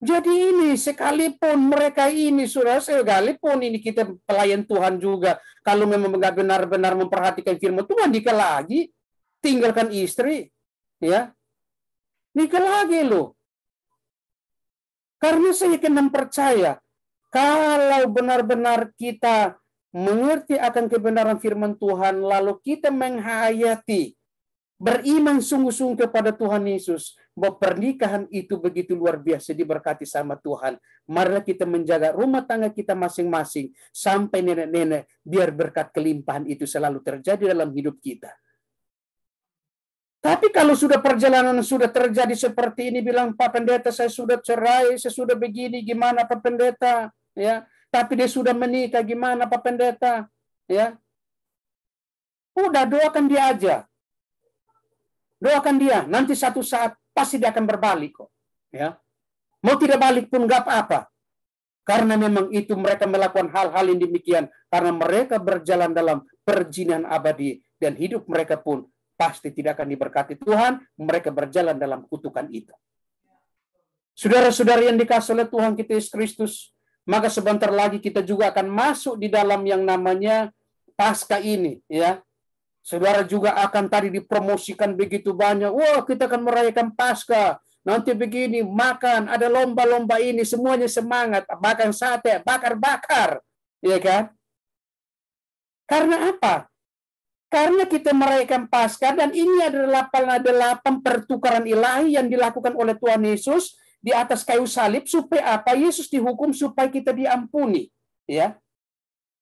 jadi ini sekalipun mereka ini, saudara, sekalipun ini kita pelayan Tuhan juga, kalau memang nggak benar-benar memperhatikan firman Tuhan, nikah lagi. Tinggalkan istri, ya, nikah lagi loh. Karena saya kena percaya, kalau benar-benar kita mengerti akan kebenaran firman Tuhan, lalu kita menghayati beriman sungguh-sungguh kepada Tuhan Yesus, bahwa pernikahan itu begitu luar biasa diberkati sama Tuhan. Marilah kita menjaga rumah tangga kita masing-masing sampai nenek-nenek, biar berkat kelimpahan itu selalu terjadi dalam hidup kita. Tapi kalau sudah perjalanan sudah terjadi seperti ini, bilang, Pak Pendeta, saya sudah cerai, saya sudah begini, gimana Pak Pendeta? Ya, tapi dia sudah menikah, gimana Pak Pendeta? Ya, udah doakan dia aja. Doakan dia, nanti satu saat pasti dia akan berbalik kok. Ya, mau tidak balik pun nggak apa-apa. Karena memang itu mereka melakukan hal-hal yang demikian karena mereka berjalan dalam perjinahan abadi dan hidup mereka pun pasti tidak akan diberkati Tuhan. Mereka berjalan dalam kutukan itu. Saudara-saudara yang dikasihi oleh Tuhan kita Yesus Kristus, maka sebentar lagi kita juga akan masuk di dalam yang namanya Paskah ini, ya. Saudara juga akan tadi dipromosikan begitu banyak. Wah, kita akan merayakan Paskah. Nanti begini, makan, ada lomba-lomba ini, semuanya semangat. Bahkan sate, bakar-bakar. Ya kan? Karena apa? Karena kita merayakan Paskah, dan ini adalah 8 pertukaran ilahi yang dilakukan oleh Tuhan Yesus di atas kayu salib. Supaya apa? Yesus dihukum supaya kita diampuni. Ya.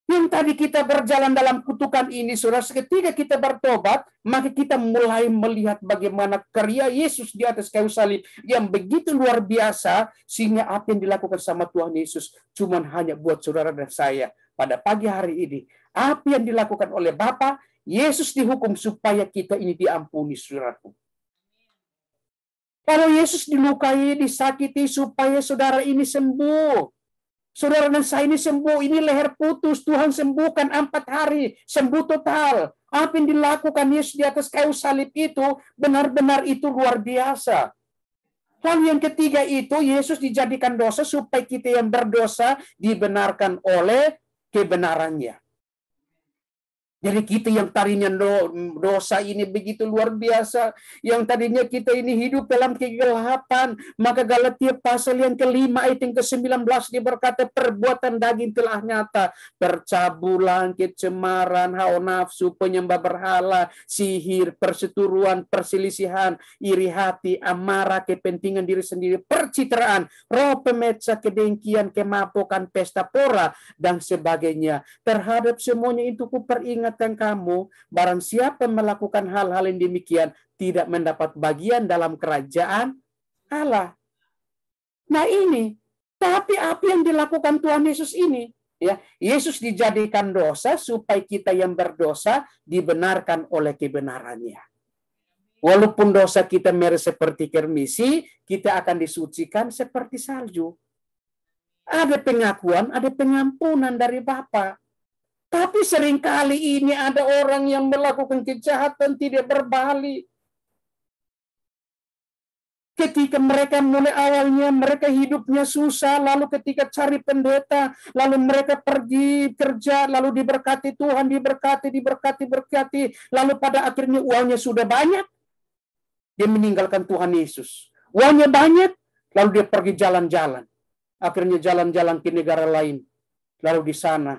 Yang tadi kita berjalan dalam kutukan ini, saudara, ketika kita bertobat, maka kita mulai melihat bagaimana karya Yesus di atas kayu salib yang begitu luar biasa, sehingga apa yang dilakukan sama Tuhan Yesus cuman hanya buat saudara dan saya pada pagi hari ini. Apa yang dilakukan oleh Bapa, Yesus dihukum supaya kita ini diampuni, saudaraku. Kalau Yesus dilukai, disakiti supaya saudara ini sembuh. Saudara dan saya ini sembuh, ini leher putus, Tuhan sembuhkan 4 hari, sembuh total. Apa yang dilakukan Yesus di atas kayu salib itu, benar-benar itu luar biasa. Lalu yang ketiga itu, Yesus dijadikan dosa supaya kita yang berdosa dibenarkan oleh kebenarannya. Jadi kita yang tadinya dosa ini begitu luar biasa, yang tadinya kita ini hidup dalam kegelapan, maka Galatia pasal yang ke-5 ayat yang ke-19 dia berkata, perbuatan daging telah nyata, percabulan, kecemaran, hawa nafsu, penyembah berhala, sihir, perseteruan, perselisihan, iri hati, amarah, kepentingan diri sendiri, percitraan, roh pemecah, kedengkian, kemabukan, pesta pora, dan sebagainya. Terhadap semuanya itu ku peringat kamu, barang siapa melakukan hal-hal yang demikian tidak mendapat bagian dalam kerajaan Allah. Nah ini, tapi apa yang dilakukan Tuhan Yesus ini? Ya, Yesus dijadikan dosa supaya kita yang berdosa dibenarkan oleh kebenarannya. Walaupun dosa kita merah seperti kermisi, kita akan disucikan seperti salju. Ada pengakuan, ada pengampunan dari Bapa. Tapi seringkali ini ada orang yang melakukan kejahatan tidak berbalik. Ketika mereka mulai awalnya mereka hidupnya susah, lalu ketika cari pendeta, lalu mereka pergi kerja, lalu diberkati Tuhan, diberkati, lalu pada akhirnya uangnya sudah banyak, dia meninggalkan Tuhan Yesus. Uangnya banyak, lalu dia pergi jalan-jalan. Akhirnya jalan-jalan ke negara lain. Lalu di sana,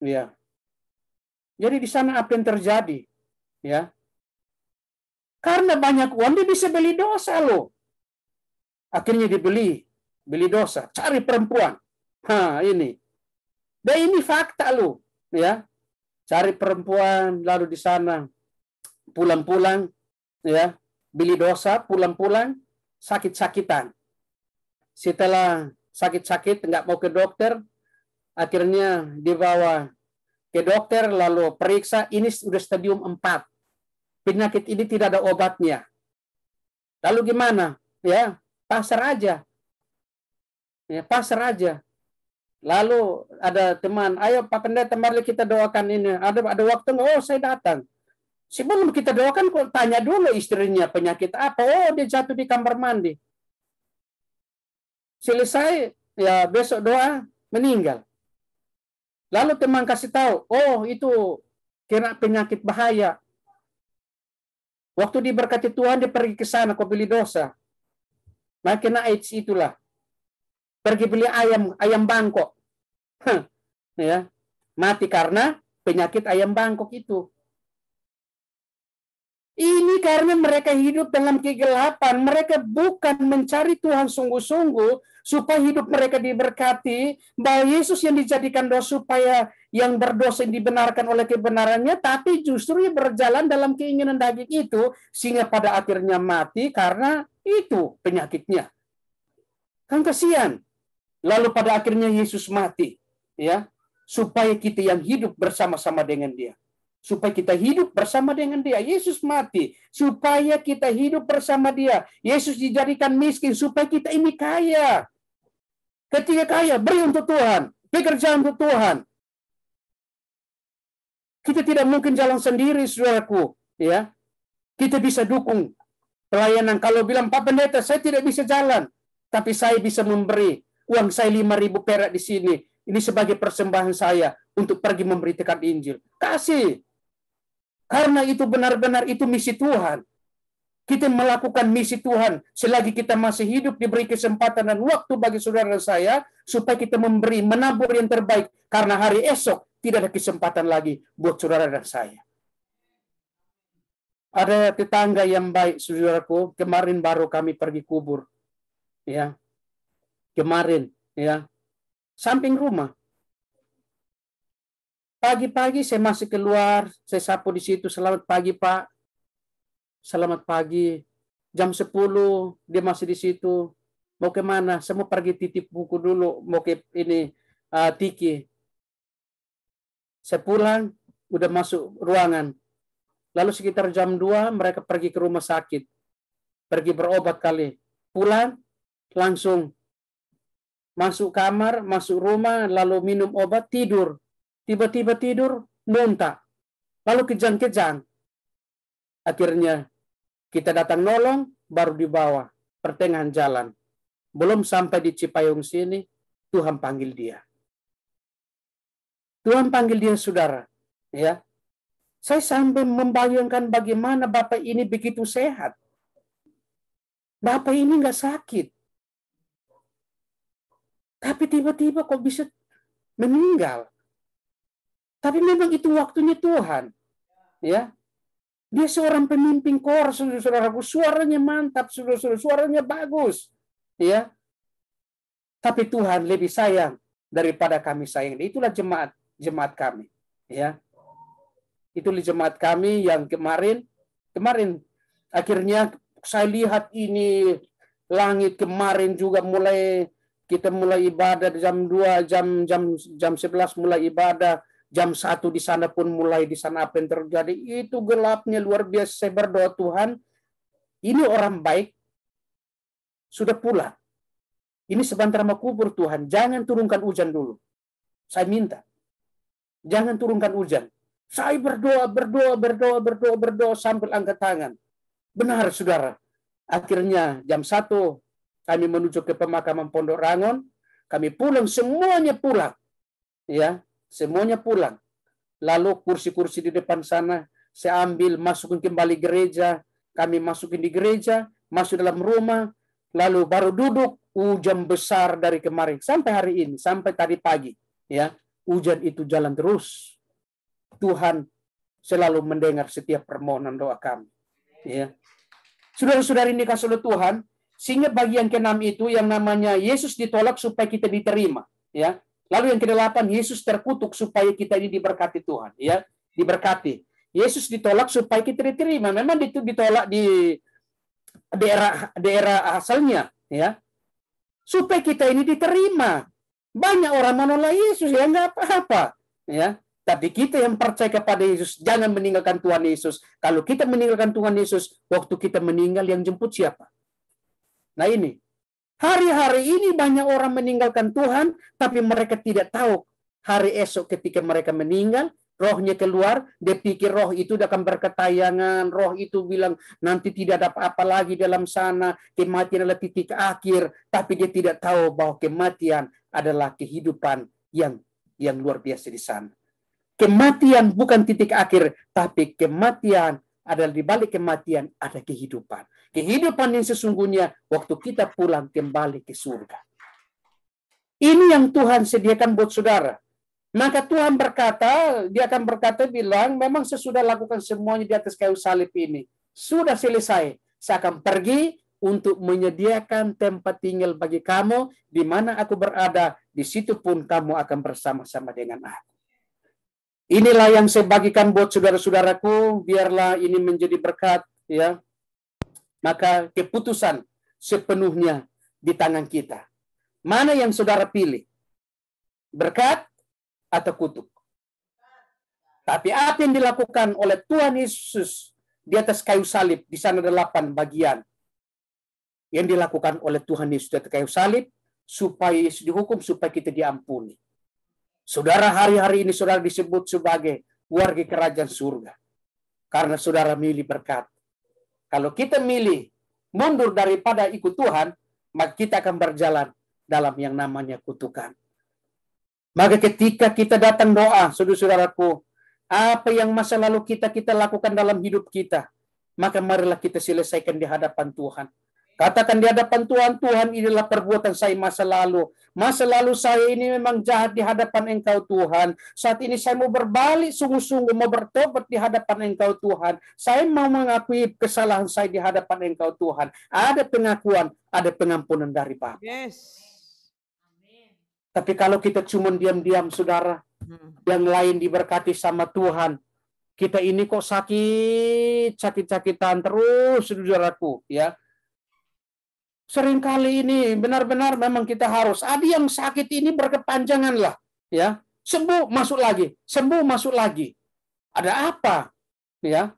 ya. Jadi di sana apa yang terjadi? Ya. Karena banyak uang dia bisa beli dosa loh. Akhirnya dibeli dosa, cari perempuan. Ini. Dan ini fakta loh, ya. Cari perempuan lalu di sana pulang-pulang, ya, beli dosa, pulang-pulang sakit-sakitan. Setelah sakit-sakit nggak mau ke dokter, akhirnya dibawa ke dokter lalu periksa, ini sudah stadium 4. Penyakit ini tidak ada obatnya. Lalu gimana? Ya, pasrah aja. Ya, pasrah aja. Lalu ada teman, ayo Pak Pendeta, mari kita doakan ini. Ada waktu nggak? Oh, saya datang. Sebelum kita doakan, tanya dulu istrinya penyakit apa. Oh, dia jatuh di kamar mandi. Selesai, ya besok doa, meninggal. Lalu teman kasih tahu, oh itu kena penyakit bahaya. Waktu diberkati Tuhan, dia pergi ke sana, kok beli dosa. Nah, kena AIDS itulah. Pergi beli ayam Bangkok. Ya, mati karena penyakit ayam Bangkok itu. Ini karena mereka hidup dalam kegelapan. Mereka bukan mencari Tuhan sungguh-sungguh supaya hidup mereka diberkati, bahwa Yesus yang dijadikan dosa supaya yang berdosa dibenarkan oleh kebenarannya, tapi justru berjalan dalam keinginan daging itu, sehingga pada akhirnya mati karena itu penyakitnya. Kan kasihan. Lalu pada akhirnya Yesus mati, ya, supaya kita yang hidup bersama-sama dengan Dia. Supaya kita hidup bersama dengan Dia. Yesus mati supaya kita hidup bersama Dia. Yesus dijadikan miskin supaya kita ini kaya. Ketika kaya, beri untuk Tuhan, bekerja untuk Tuhan. Kita tidak mungkin jalan sendiri, saudaraku, ya. Kita bisa dukung pelayanan. Kalau bilang, Pak Pendeta, saya tidak bisa jalan, tapi saya bisa memberi uang saya 5.000 perak di sini. Ini sebagai persembahan saya untuk pergi memberitakan Injil. Kasih. Karena itu benar-benar itu misi Tuhan. Kita melakukan misi Tuhan selagi kita masih hidup, diberi kesempatan dan waktu bagi saudara dan saya supaya kita memberi, menabur yang terbaik, karena hari esok tidak ada kesempatan lagi buat saudara dan saya. Ada tetangga yang baik, saudaraku, kemarin baru kami pergi kubur. Ya. Kemarin, ya. Samping rumah. Pagi-pagi saya masih keluar, saya sapu di situ, selamat pagi Pak. Selamat pagi. Jam 10 dia masih di situ. Mau kemana? Saya mau pergi titip buku dulu, mau ke ini Tiki. Saya pulang, udah masuk ruangan. Lalu sekitar jam 2 mereka pergi ke rumah sakit. Pergi berobat kali. Pulang, langsung masuk kamar, masuk rumah, lalu minum obat, tidur. Tiba-tiba tidur, muntah. Lalu kejang-kejang. Akhirnya kita datang nolong, baru dibawa pertengahan jalan. Belum sampai di Cipayung sini, Tuhan panggil dia. Tuhan panggil dia, saudara. Ya, saya sampai membayangkan bagaimana Bapak ini begitu sehat. Bapak ini nggak sakit. Tapi tiba-tiba kok bisa meninggal. Tapi memang itu waktunya Tuhan. Ya. Dia seorang pemimpin kor, saudara-saudaraku. Suaranya mantap, saudara-saudara. Suaranya bagus. Ya. Tapi Tuhan lebih sayang daripada kami sayang. Itulah jemaat kami. Ya. Itulah jemaat kami yang kemarin akhirnya saya lihat ini langit kemarin juga kita mulai ibadah jam 2, jam 11 mulai ibadah. Jam 1 di sana pun mulai di sana apa yang terjadi. Itu gelapnya luar biasa. Saya berdoa, Tuhan, ini orang baik sudah pulang. Ini sebentar mau kubur, Tuhan. Jangan turunkan hujan dulu. Saya minta. Jangan turunkan hujan. Saya berdoa sambil angkat tangan. Benar, saudara. Akhirnya jam 1 kami menuju ke pemakaman Pondok Rangon. Kami pulang, semuanya pulang. Ya. Semuanya pulang. Lalu kursi-kursi di depan sana, saya ambil, masukin kembali gereja. Kami masukin di gereja, masuk dalam rumah, lalu baru duduk. Hujan besar dari kemarin sampai hari ini, sampai tadi pagi. Ya, hujan itu jalan terus. Tuhan selalu mendengar setiap permohonan doa kami. Ya, saudara-saudari ini kasih oleh Tuhan, sehingga bagian ke-6 itu yang namanya Yesus ditolak supaya kita diterima. Ya. Lalu yang ke-8, Yesus terkutuk supaya kita ini diberkati Tuhan, ya, diberkati. Yesus ditolak supaya kita diterima. Memang itu ditolak di daerah asalnya, ya, supaya kita ini diterima. Banyak orang menolak Yesus, ya nggak apa-apa, ya. Tapi kita yang percaya kepada Yesus, jangan meninggalkan Tuhan Yesus. Kalau kita meninggalkan Tuhan Yesus, waktu kita meninggal yang jemput siapa? Nah ini. Hari-hari ini banyak orang meninggalkan Tuhan, tapi mereka tidak tahu hari esok ketika mereka meninggal, rohnya keluar, dia pikir roh itu akan berketayangan, roh itu bilang nanti tidak ada apa-apa lagi dalam sana, kematian adalah titik akhir, tapi dia tidak tahu bahwa kematian adalah kehidupan yang luar biasa di sana. Kematian bukan titik akhir, tapi kematian adalah di balik kematian ada kehidupan. Kehidupan yang sesungguhnya waktu kita pulang kembali ke surga. Ini yang Tuhan sediakan buat saudara. Maka Tuhan berkata, dia akan berkata bilang, memang sesudah lakukan semuanya di atas kayu salib ini. sudah selesai. Saya akan pergi untuk menyediakan tempat tinggal bagi kamu, di mana aku berada, di situ pun kamu akan bersama-sama dengan aku. Inilah yang saya bagikan buat saudara-saudaraku, biarlah ini menjadi berkat, ya. Maka keputusan sepenuhnya di tangan kita. Mana yang saudara pilih? Berkat atau kutuk? Tapi apa yang dilakukan oleh Tuhan Yesus di atas kayu salib, di sana ada 8 bagian yang dilakukan oleh Tuhan Yesus di atas kayu salib, supaya Yesus dihukum, supaya kita diampuni. Saudara, hari-hari ini saudara disebut sebagai warga kerajaan surga, karena saudara milih berkat. Kalau kita milih mundur daripada ikut Tuhan, maka kita akan berjalan dalam yang namanya kutukan. Maka ketika kita datang doa, saudara-saudaraku, apa yang masa lalu kita lakukan dalam hidup kita, maka marilah kita selesaikan di hadapan Tuhan. Katakan di hadapan Tuhan, Tuhan, inilah perbuatan saya masa lalu. Masa lalu saya ini memang jahat di hadapan Engkau, Tuhan. Saat ini saya mau berbalik sungguh-sungguh, mau bertobat di hadapan Engkau, Tuhan. Saya mau mengakui kesalahan saya di hadapan Engkau, Tuhan. Ada pengakuan, ada pengampunan dari Bapa. Yes. Tapi kalau kita cuma diam-diam, saudara, yang lain diberkati sama Tuhan, kita ini kok sakit-sakitan terus, saudaraku, ya. Seringkali ini benar-benar memang kita harus, ada yang sakit ini berkepanjangan lah, ya. Sembuh masuk lagi, sembuh masuk lagi. Ada apa? Ya.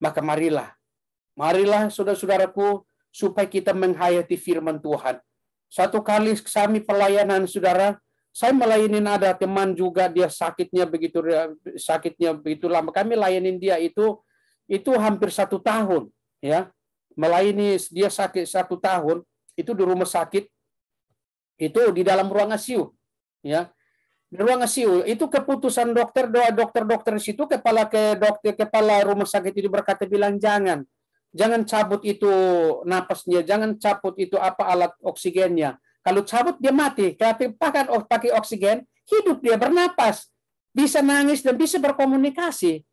Maka marilah saudara-saudaraku, supaya kita menghayati firman Tuhan. Satu kali kami pelayanan, saudara, saya melayani ada teman juga, dia sakitnya begitu lama. Kami layanin dia itu hampir 1 tahun, ya. Melayani dia sakit 1 tahun, itu di rumah sakit, itu di dalam ruang ICU, ya. Di ruang ICU itu keputusan dokter, doa dokter situ, kepala rumah sakit itu berkata, bilang jangan cabut itu napasnya, jangan cabut itu alat oksigennya. Kalau cabut dia mati, tapi pakai oksigen, hidup dia bernapas, bisa nangis dan bisa berkomunikasi.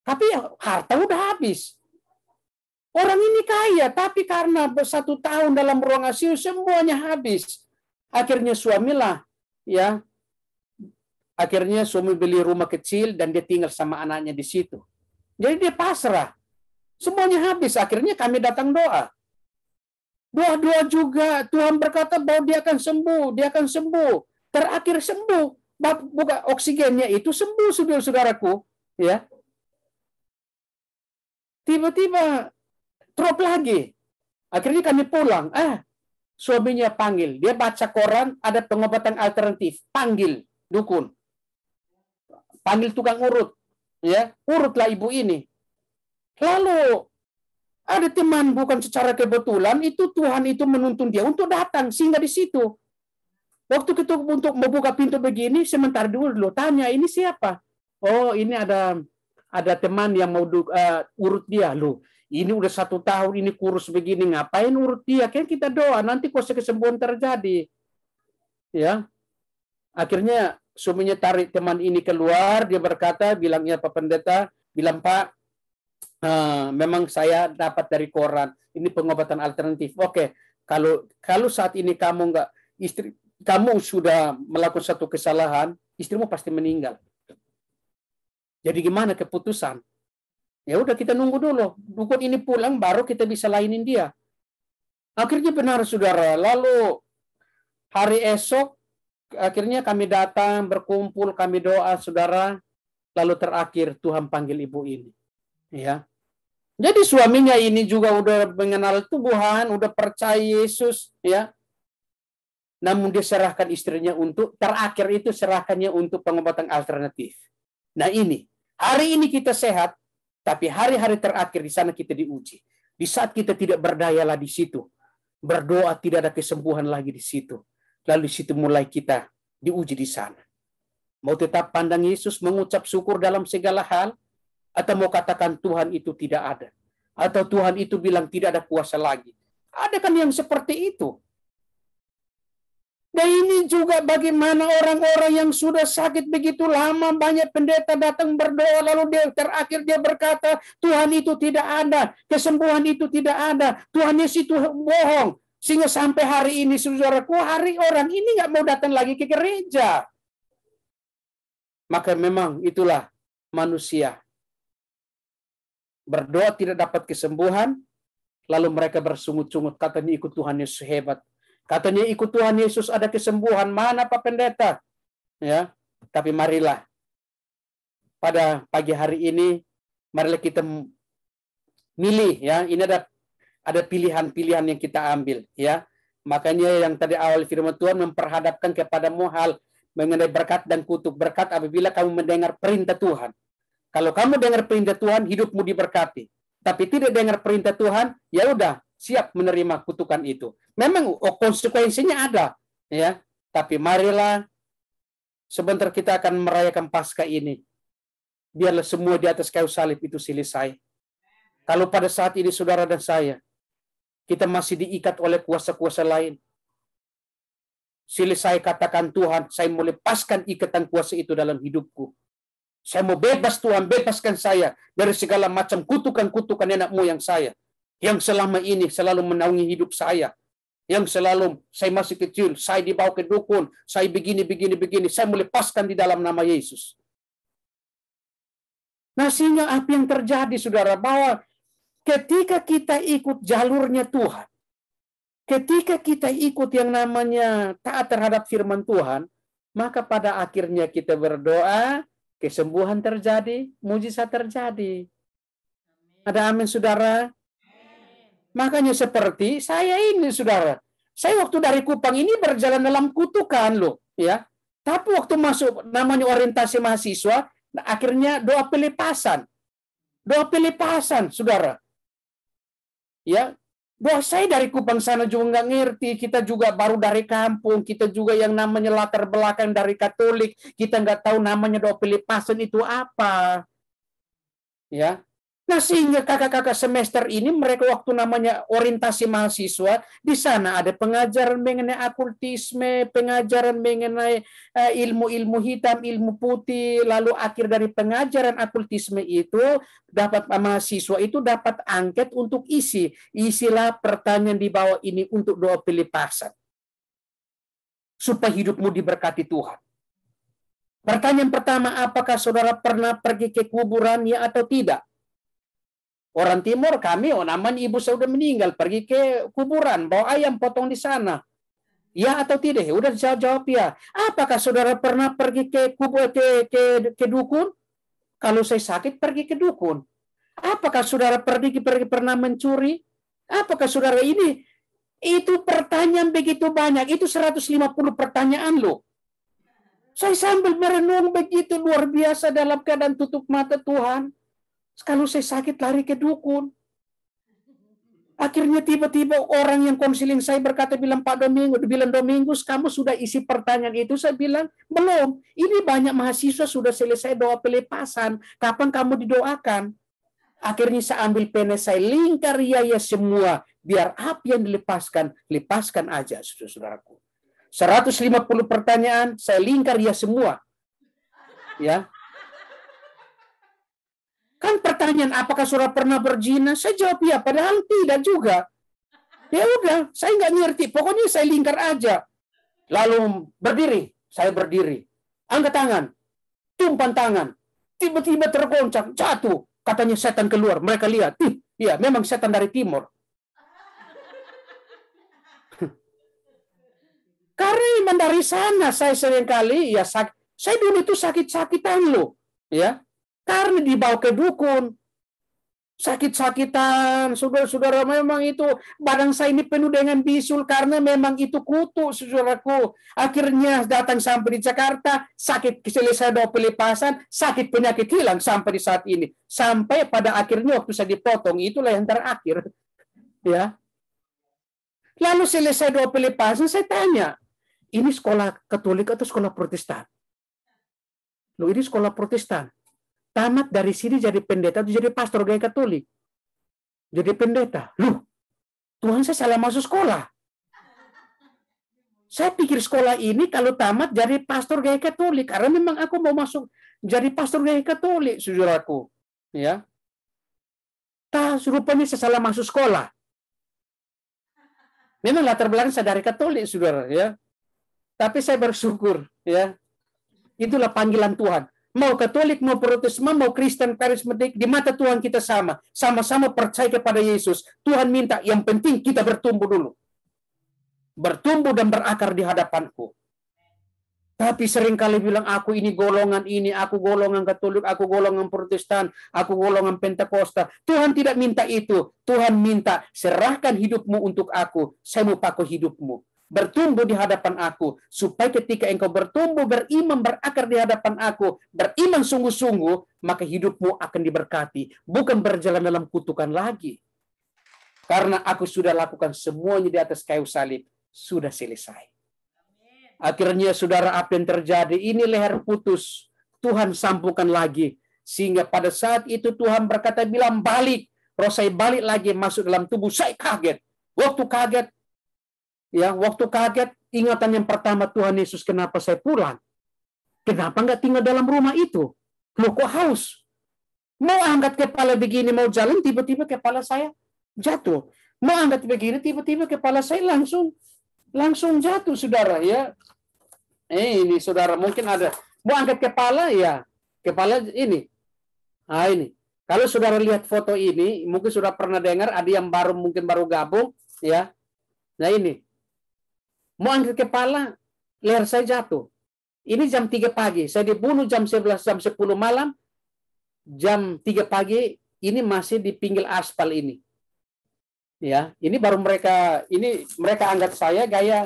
Tapi harta udah habis. Orang ini kaya, tapi karena 1 tahun dalam ruang ICU semuanya habis. Akhirnya suami beli rumah kecil dan dia tinggal sama anaknya di situ. Jadi dia pasrah. Semuanya habis. Akhirnya kami datang doa. Doa juga, Tuhan berkata bahwa dia akan sembuh. Terakhir sembuh. Bukan oksigennya itu sembuh, saudara-saudaraku. Ya. Tiba-tiba drop lagi. Akhirnya kami pulang. Suaminya panggil. Dia baca koran, ada pengobatan alternatif. Panggil dukun. Panggil tukang urut. Ya, urutlah ibu ini. Lalu ada teman, bukan secara kebetulan, itu Tuhan itu menuntun dia untuk datang, sehingga di situ. Waktu kita untuk membuka pintu begini, sebentar dulu tanya, ini siapa? Oh, ini ada teman yang mau urut dia. Loh, ini udah 1 tahun, ini kurus begini, ngapain urut dia? Kan kita doa, nanti kuasa kesembuhan terjadi. Ya. Akhirnya suaminya tarik teman ini keluar, dia berkata, bilangnya Pak Pendeta, bilang, Pak, memang saya dapat dari koran, ini pengobatan alternatif. Oke, kalau saat ini kamu sudah melakukan satu kesalahan, istrimu pasti meninggal. Jadi gimana keputusan? Ya udah, kita nunggu dulu. Dukun ini pulang, baru kita bisa lainin dia. Akhirnya benar, saudara. Lalu hari esok, akhirnya kami datang, berkumpul, kami doa, saudara. Lalu terakhir Tuhan panggil ibu ini. Ya. Jadi suaminya ini juga udah mengenal Tuhan, udah percaya Yesus, ya. Namun dia serahkan istrinya terakhir itu serahkannya untuk pengobatan alternatif. Nah ini, hari ini kita sehat, tapi hari-hari terakhir di sana kita diuji. Di saat kita tidak berdaya di situ, berdoa tidak ada kesembuhan lagi di situ. Lalu di situ mulai kita diuji di sana. Mau tetap pandang Yesus, mengucap syukur dalam segala hal, atau mau katakan Tuhan itu tidak ada, atau Tuhan itu bilang tidak ada kuasa lagi. Ada kan yang seperti itu? Dan ini juga bagaimana orang-orang yang sudah sakit begitu lama, banyak pendeta datang berdoa, lalu terakhir dia berkata, Tuhan itu tidak ada, kesembuhan itu tidak ada, Tuhan Yesus itu bohong. Sehingga sampai hari ini, saudaraku, hari orang ini nggak mau datang lagi ke gereja. Maka memang itulah manusia. Berdoa tidak dapat kesembuhan, lalu mereka bersungut-sungut, katanya ikut Tuhan Yesus hebat. Katanya ikut Tuhan Yesus ada kesembuhan. Mana Pak Pendeta? Ya, tapi marilah pada pagi hari ini, marilah kita milih. Ya, ini ada pilihan-pilihan yang kita ambil. Ya, makanya yang tadi awal firman Tuhan memperhadapkan kepadamu hal mengenai berkat dan kutuk. Berkat apabila kamu mendengar perintah Tuhan. Kalau kamu dengar perintah Tuhan, hidupmu diberkati. Tapi tidak dengar perintah Tuhan, ya udah, siap menerima kutukan itu. Memang konsekuensinya ada, ya. Tapi marilah sebentar kita akan merayakan Paskah ini. Biarlah semua di atas kayu salib itu selesai. Kalau pada saat ini saudara dan saya, kita masih diikat oleh kuasa-kuasa lain. Selesai katakan Tuhan, saya mau lepaskan ikatan kuasa itu dalam hidupku. Saya mau bebas Tuhan, bebaskan saya dari segala macam kutukan-kutukan nenek moyang saya. Yang selama ini selalu menaungi hidup saya. Yang selalu, saya masih kecil, saya dibawa ke dukun, saya begini, saya melepaskan di dalam nama Yesus. Nah, sehingga apa yang terjadi, saudara, bahwa ketika kita ikut jalurnya Tuhan, ketika kita ikut yang namanya taat terhadap firman Tuhan, maka pada akhirnya kita berdoa, kesembuhan terjadi, mujizat terjadi. Ada amin, saudara? Makanya seperti saya ini, saudara. Saya waktu dari Kupang ini berjalan dalam kutukan loh, ya. Tapi waktu masuk namanya orientasi mahasiswa, akhirnya doa pelepasan. Doa pelepasan, saudara. Ya, doa saya dari Kupang sana juga nggak ngerti. Kita juga baru dari kampung, kita juga yang namanya latar belakang dari Katolik, kita nggak tahu namanya doa pelepasan itu apa. Ya. Nah, sehingga kakak-kakak semester ini mereka waktu namanya orientasi mahasiswa, di sana ada pengajaran mengenai okultisme, pengajaran mengenai ilmu-ilmu hitam, ilmu putih, lalu akhir dari pengajaran okultisme itu dapat mahasiswa itu dapat angket untuk isilah pertanyaan di bawah ini untuk doa pelepasan. Supaya hidupmu diberkati Tuhan. Pertanyaan pertama, apakah saudara pernah pergi ke kuburan ya atau tidak? Orang Timur kami, namanya ibu saya udah meninggal, pergi ke kuburan, bawa ayam potong di sana. Ya atau tidak? Udah jawab ya. Apakah saudara pernah pergi ke dukun? Kalau saya sakit pergi ke dukun. Apakah saudara pernah mencuri? Apakah saudara ini? Itu pertanyaan begitu banyak. Itu 150 pertanyaan loh. Saya sambil merenung begitu luar biasa dalam keadaan tutup mata Tuhan. Kalau saya sakit lari ke dukun. Akhirnya tiba-tiba orang yang konseling saya berkata, bilang Pak Domingus, kamu sudah isi pertanyaan itu? Saya bilang, belum. Ini banyak mahasiswa sudah selesai doa pelepasan. Kapan kamu didoakan? Akhirnya saya ambil pena, saya lingkar ya semua. Biar apa yang dilepaskan, lepaskan aja, saudaraku. 150 pertanyaan, saya lingkar ya semua. Ya. Kan pertanyaan, apakah saudara pernah berzina? Saya jawab ya, padahal tidak juga. Ya udah, saya nggak ngerti. Pokoknya saya lingkar aja. Lalu berdiri, saya berdiri. Angkat tangan, tumpan tangan. Tiba-tiba tergoncang, jatuh. Katanya setan keluar. Mereka lihat, iya memang setan dari timur. Karena dari sana saya seringkali, ya saya dulu itu sakit-sakitan loh. Ya. Karena dibawa ke dukun, sakit-sakitan, saudara-saudara, memang itu badan saya ini penuh dengan bisul karena memang itu kutu, saudaraku. Akhirnya datang sampai di Jakarta, sakit selesai doa pelepasan, sakit penyakit hilang sampai di saat ini. Sampai pada akhirnya waktu saya dipotong, itulah yang terakhir. Ya. Lalu selesai doa pelepasan, saya tanya, ini sekolah Katolik atau sekolah Protestan? Loh, ini sekolah Protestan. Tamat dari sini jadi pendeta atau jadi pastor gaya Katolik. Jadi pendeta. Loh, Tuhan saya salah masuk sekolah. Saya pikir sekolah ini kalau tamat jadi pastor gaya Katolik, karena memang aku mau masuk jadi pastor gaya Katolik, saudaraku. Ya, rupanya saya salah masuk sekolah. Memang latar belakang saya dari Katolik, saudara. Ya, tapi saya bersyukur. Ya, itulah panggilan Tuhan. Mau Katolik, mau Protestan, mau Kristen, karismatik, di mata Tuhan kita sama. Sama-sama percaya kepada Yesus. Tuhan minta, yang penting kita bertumbuh dulu. Bertumbuh dan berakar di hadapanku. Tapi seringkali bilang, aku ini, aku golongan Katolik, aku golongan Protestan, aku golongan Pentakosta. Tuhan tidak minta itu. Tuhan minta, serahkan hidupmu untuk aku. Saya mau pakai hidupmu. Bertumbuh di hadapan aku, supaya ketika engkau bertumbuh, beriman, berakar di hadapan aku, beriman sungguh-sungguh, maka hidupmu akan diberkati, bukan berjalan dalam kutukan lagi. Karena aku sudah lakukan semuanya di atas kayu salib, sudah selesai. Akhirnya saudara, apa yang terjadi? Ini leher putus, Tuhan sambungkan lagi, sehingga pada saat itu Tuhan berkata, bilang balik. Roh saya balik lagi masuk dalam tubuh, saya kaget. Waktu kaget, ingatan yang pertama, Tuhan Yesus, kenapa saya pulang? Kenapa nggak tinggal dalam rumah itu? Loh, kok haus? Mau angkat kepala begini, mau jalan, tiba-tiba kepala saya jatuh. Mau angkat begini, tiba-tiba kepala saya langsung jatuh, saudara. Ya, ini saudara, mungkin ada. Mau angkat kepala, ya, kepala ini. Nah, ini. Kalau saudara lihat foto ini, mungkin sudah pernah dengar, ada yang mungkin baru gabung, ya. Nah, ini. Mau angkat kepala, leher saya jatuh. Ini jam 3 pagi. Saya dibunuh jam 11, jam 10 malam. Jam 3 pagi, ini masih di pinggir aspal ini. Ya, ini baru mereka angkat saya gaya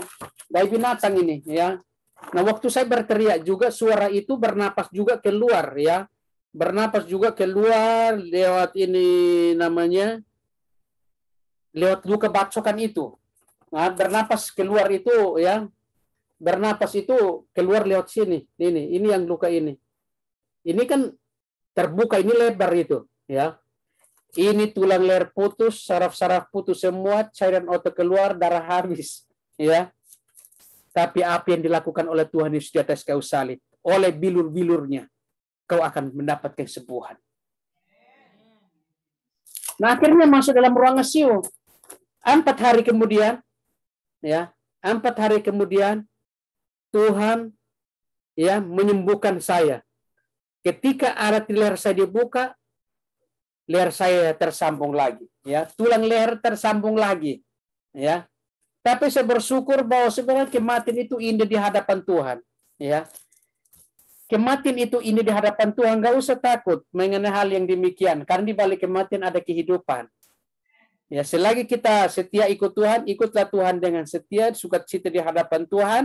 binatang ini, ya. Nah, waktu saya berteriak juga, suara itu bernapas juga keluar, ya. Bernapas juga keluar lewat ini namanya, lewat luka bacokan itu. Nah, bernapas keluar itu, ya, bernapas itu keluar lewat sini. Ini yang luka ini. Ini kan terbuka, ini lebar itu, ya. Ini tulang leher putus, saraf-saraf putus semua, cairan otot keluar, darah habis, ya. Tapi apa yang dilakukan oleh Tuhan Yesus di atas kayu salib, oleh bilur-bilurnya, kau akan mendapatkan kesembuhan. Nah, akhirnya masuk dalam ruang ICU. 4 hari kemudian, ya, 4 hari kemudian Tuhan, ya, menyembuhkan saya. Ketika alat leher saya dibuka, leher saya tersambung lagi, ya, tulang leher tersambung lagi, ya. Tapi saya bersyukur bahwa sebenarnya kematian itu indah di hadapan Tuhan, ya. Kematian itu indah di hadapan Tuhan, nggak usah takut mengenai hal yang demikian, karena di balik kematian ada kehidupan. Ya, selagi kita setia ikut Tuhan, ikutlah Tuhan dengan setia, sukacita di hadapan Tuhan.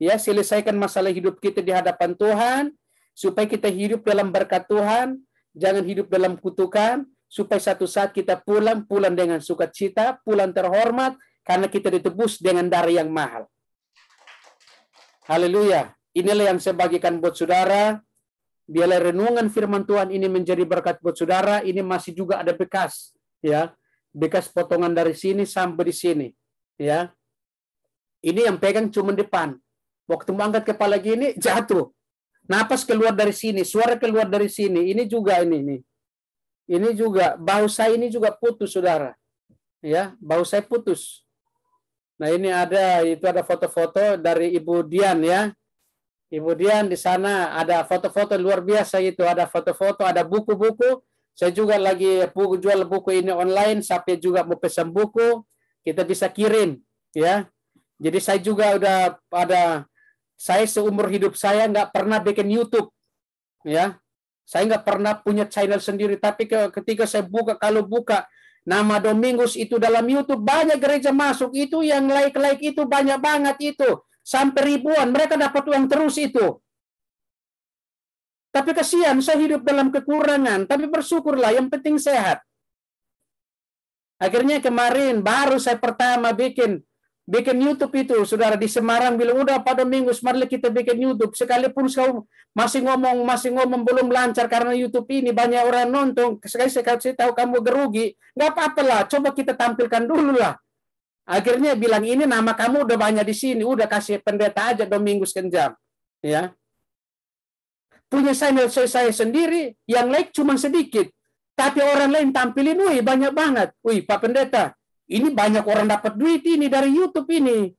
Ya, selesaikan masalah hidup kita di hadapan Tuhan, supaya kita hidup dalam berkat Tuhan, jangan hidup dalam kutukan, supaya satu saat kita pulang dengan sukacita, pulang terhormat, karena kita ditebus dengan darah yang mahal. Haleluya. Inilah yang saya bagikan buat saudara. Biarlah renungan firman Tuhan ini menjadi berkat buat saudara. Ini masih juga ada bekas, ya. Bekas potongan dari sini sampai di sini, ya. Ini yang pegang cuma depan. Waktu mengangkat kepala gini jatuh. Napas keluar dari sini, suara keluar dari sini. Ini juga ini. Ini juga bahu saya ini juga putus, saudara. Ya, bahu saya putus. Nah, ini ada foto-foto dari Ibu Dian, ya. Ibu Dian di sana ada foto-foto luar biasa itu, ada foto-foto, ada buku-buku. Saya juga lagi jual buku ini online, siapa juga mau pesan buku, kita bisa kirim, ya. Jadi saya juga saya seumur hidup saya nggak pernah bikin YouTube, ya. Saya nggak pernah punya channel sendiri, tapi ketika saya buka nama Domingus itu dalam YouTube, banyak gereja masuk, itu yang like itu banyak banget itu, sampai ribuan, mereka dapat uang terus itu. Tapi kasihan, saya hidup dalam kekurangan. Tapi bersyukurlah, yang penting sehat. Akhirnya kemarin baru saya pertama bikin YouTube itu, saudara, di Semarang bilang, udah pada minggu mari kita bikin YouTube. Sekalipun kau masih ngomong belum lancar karena YouTube ini banyak orang nonton. Sekali saya tahu kamu gerugi, nggak apa-apa lah. Coba kita tampilkan dulu lah. Akhirnya bilang, ini nama kamu udah banyak di sini, udah kasih pendeta aja Domingus Kenjam. Ya. Punya saya sendiri, yang like cuma sedikit. Tapi orang lain tampilin, wih banyak banget. Wih Pak Pendeta, ini banyak orang dapat duit ini dari YouTube ini.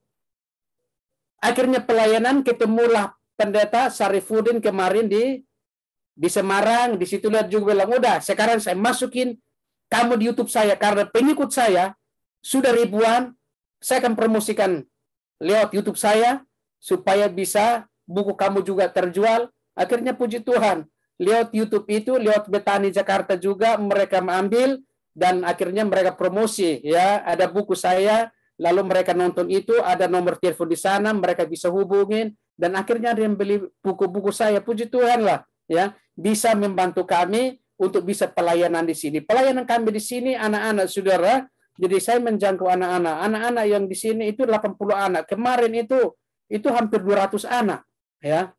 Akhirnya pelayanan, ketemulah Pendeta Sarifudin kemarin di Semarang. Di situ lihat juga bilang, udah sekarang saya masukin kamu di YouTube saya. Karena pengikut saya sudah ribuan, saya akan promosikan lewat YouTube saya, supaya bisa buku kamu juga terjual. Akhirnya puji Tuhan, lewat YouTube itu, lewat Betani Jakarta juga mereka mengambil, dan akhirnya mereka promosi. Ya, ada buku saya, lalu mereka nonton itu, ada nomor telepon di sana, mereka bisa hubungin, dan akhirnya ada yang beli buku-buku saya. Puji Tuhan lah, ya, bisa membantu kami untuk bisa pelayanan di sini. Pelayanan kami di sini anak-anak saudara. Jadi saya menjangkau anak-anak. Anak-anak yang di sini itu 80 anak. Kemarin itu hampir 200 anak, ya.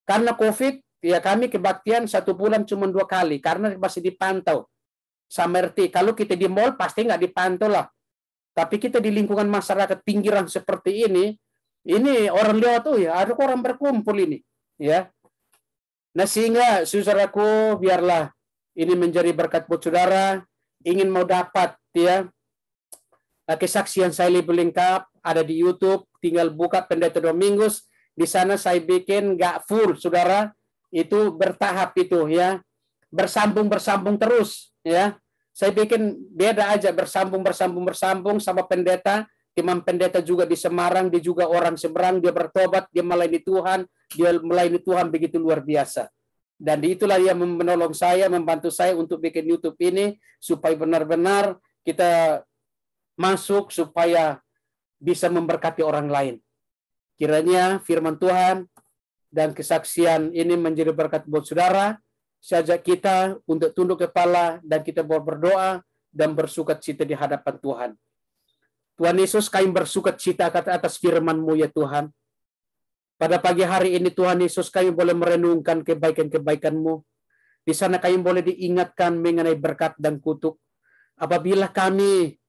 Karena COVID, ya kami kebaktian 1 bulan cuma 2 kali karena masih dipantau sama RT. Kalau kita di mall pasti nggak dipantau lah. Tapi kita di lingkungan masyarakat pinggiran seperti ini orang lewat tuh ya ada orang berkumpul ini, ya. Nah sehingga saudaraku, biarlah ini menjadi berkat buat saudara. Ingin mau dapat ya kesaksian saya lebih lengkap ada di YouTube. Tinggal buka Pendeta Domingus. Di sana saya bikin nggak full, saudara. Itu bertahap itu ya. Bersambung terus ya. Saya bikin beda aja, bersambung sama pendeta. Imam pendeta juga di Semarang, dia juga orang Seberang, dia bertobat, dia melayani Tuhan begitu luar biasa. Dan itulah yang menolong saya, membantu saya untuk bikin YouTube ini, supaya benar-benar kita masuk, supaya bisa memberkati orang lain. Kiranya firman Tuhan dan kesaksian ini menjadi berkat buat saudara. Saya ajak kita untuk tunduk kepala dan kita berdoa dan bersukacita di hadapan Tuhan. Tuhan Yesus, kami bersukacita atas firman-Mu ya Tuhan. Pada pagi hari ini Tuhan Yesus, kami boleh merenungkan kebaikan-kebaikan-Mu. Di sana kami boleh diingatkan mengenai berkat dan kutuk. Apabila kami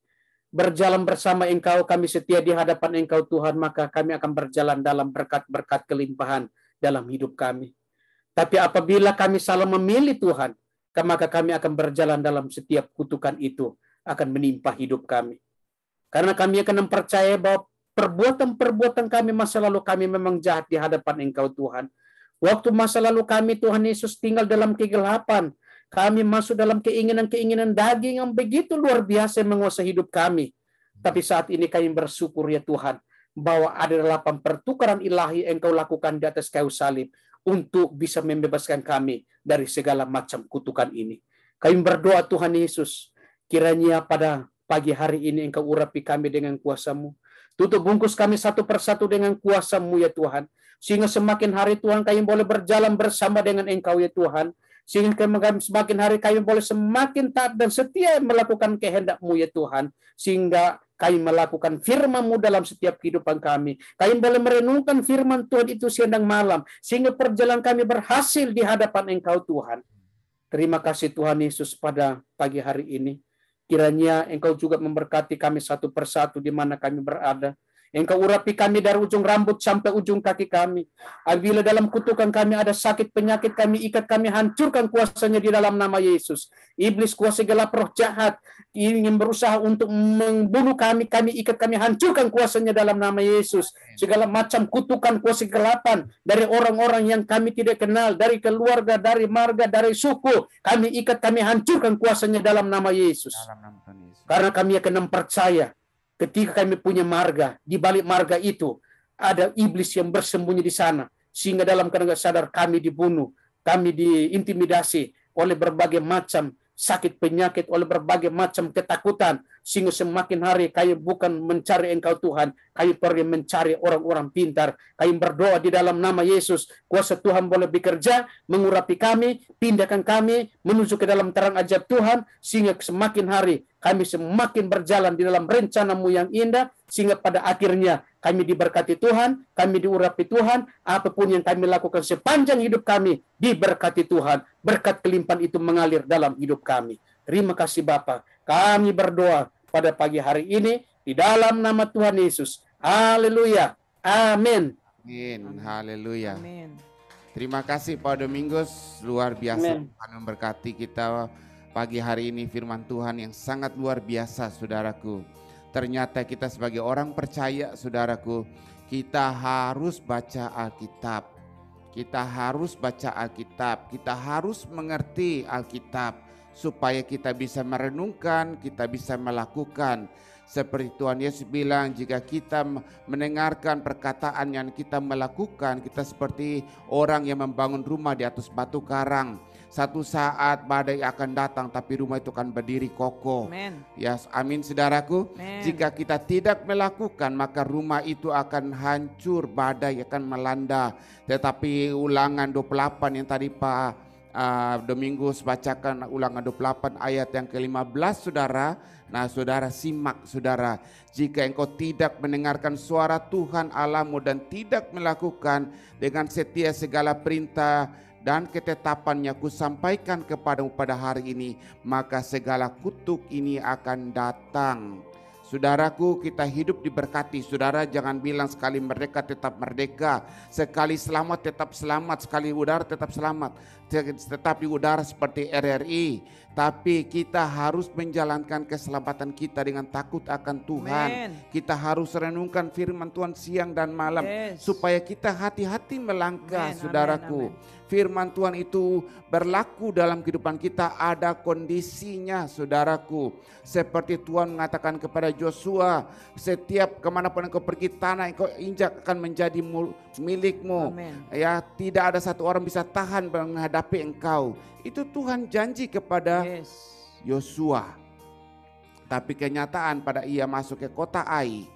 berjalan bersama Engkau, kami setia di hadapan Engkau Tuhan, maka kami akan berjalan dalam berkat-berkat kelimpahan dalam hidup kami. Tapi apabila kami salah memilih Tuhan, maka kami akan berjalan dalam setiap kutukan itu akan menimpa hidup kami. Karena kami akan mempercayai bahwa perbuatan-perbuatan kami masa lalu kami memang jahat di hadapan Engkau Tuhan. Waktu masa lalu kami Tuhan Yesus tinggal dalam kegelapan, kami masuk dalam keinginan-keinginan daging yang begitu luar biasa menguasai hidup kami. Tapi saat ini kami bersyukur ya Tuhan, bahwa ada 8 pertukaran ilahi Engkau lakukan di atas kayu salib untuk bisa membebaskan kami dari segala macam kutukan ini. Kami berdoa Tuhan Yesus, kiranya pada pagi hari ini Engkau urapi kami dengan kuasa-Mu. Tutup bungkus kami satu persatu dengan kuasa-Mu ya Tuhan. Sehingga semakin hari Tuhan kami boleh berjalan bersama dengan Engkau ya Tuhan. Sehingga semakin hari kami boleh semakin taat dan setia melakukan kehendak-Mu ya Tuhan. Sehingga kami melakukan firman-Mu dalam setiap kehidupan kami. Kami boleh merenungkan firman Tuhan itu siang dan malam. Sehingga perjalanan kami berhasil di hadapan Engkau Tuhan. Terima kasih Tuhan Yesus pada pagi hari ini. Kiranya Engkau juga memberkati kami satu persatu di mana kami berada. Engkau urapi kami dari ujung rambut sampai ujung kaki kami. Apabila dalam kutukan kami ada sakit penyakit, kami ikat, kami hancurkan kuasanya di dalam nama Yesus. Iblis kuasa gelap roh jahat ingin berusaha untuk membunuh kami, kami ikat, kami hancurkan kuasanya dalam nama Yesus. Segala macam kutukan kuasa kegelapan dari orang-orang yang kami tidak kenal, dari keluarga, dari marga, dari suku, kami ikat, kami hancurkan kuasanya dalam nama Yesus. Karena kami akan mempercaya ketika kami punya marga, di balik marga itu ada iblis yang bersembunyi di sana. Sehingga dalam keadaan sadar kami dibunuh, kami diintimidasi oleh berbagai macam sakit penyakit, oleh berbagai macam ketakutan. Sehingga semakin hari kami bukan mencari Engkau Tuhan, kami pergi mencari orang-orang pintar. Kami berdoa di dalam nama Yesus, kuasa Tuhan boleh bekerja, mengurapi kami, pindahkan kami, menuju ke dalam terang ajaib Tuhan, sehingga semakin hari kami semakin berjalan di dalam rencana-Mu yang indah, sehingga pada akhirnya kami diberkati Tuhan, kami diurapi Tuhan, apapun yang kami lakukan sepanjang hidup kami, diberkati Tuhan, berkat kelimpahan itu mengalir dalam hidup kami. Terima kasih Bapa. Kami berdoa pada pagi hari ini, Di dalam nama Tuhan Yesus. Haleluya. Amin. Amin. Haleluya. Amin. Terima kasih Pak Domingos, luar biasa. Amin. Tuhan memberkati kita pagi hari ini, firman Tuhan yang sangat luar biasa saudaraku. Ternyata kita sebagai orang percaya saudaraku, kita harus baca Alkitab. Kita harus baca Alkitab, kita harus mengerti Alkitab supaya kita bisa merenungkan, kita bisa melakukan. Seperti Tuhan Yesus bilang, jika kita mendengarkan perkataan yang kita melakukan, kita seperti orang yang membangun rumah di atas batu karang. Satu saat badai akan datang, tapi rumah itu akan berdiri kokoh. Amen. Ya, amin saudaraku. Amen. Jika kita tidak melakukan, maka rumah itu akan hancur, badai akan melanda. Tetapi Ulangan 28 yang tadi Pak Domingos bacakan, Ulangan 28 ayat yang ke-15 saudara. Nah saudara simak saudara, jika engkau tidak mendengarkan suara Tuhan Allahmu dan tidak melakukan dengan setia segala perintah dan ketetapannya kusampaikan kepadamu pada hari ini, maka segala kutuk ini akan datang. Saudaraku, kita hidup diberkati. Saudara jangan bilang sekali merdeka tetap merdeka, sekali selamat tetap selamat, sekali udara tetap selamat. Tetapi udara seperti RRI, tapi kita harus menjalankan keselamatan kita dengan takut akan Tuhan. Amen. Kita harus renungkan firman Tuhan siang dan malam, supaya kita hati-hati melangkah. Amen, saudaraku. amen. Firman Tuhan itu berlaku dalam kehidupan kita, ada kondisinya saudaraku. Seperti Tuhan mengatakan kepada Joshua, setiap kemanapun engkau pergi, tanah engkau injak akan menjadi milikmu. Amen. Ya, tidak ada satu orang bisa tahan menghadapi engkau. Itu Tuhan janji kepada Yosua. Tapi kenyataan pada ia masuk ke kota Ai,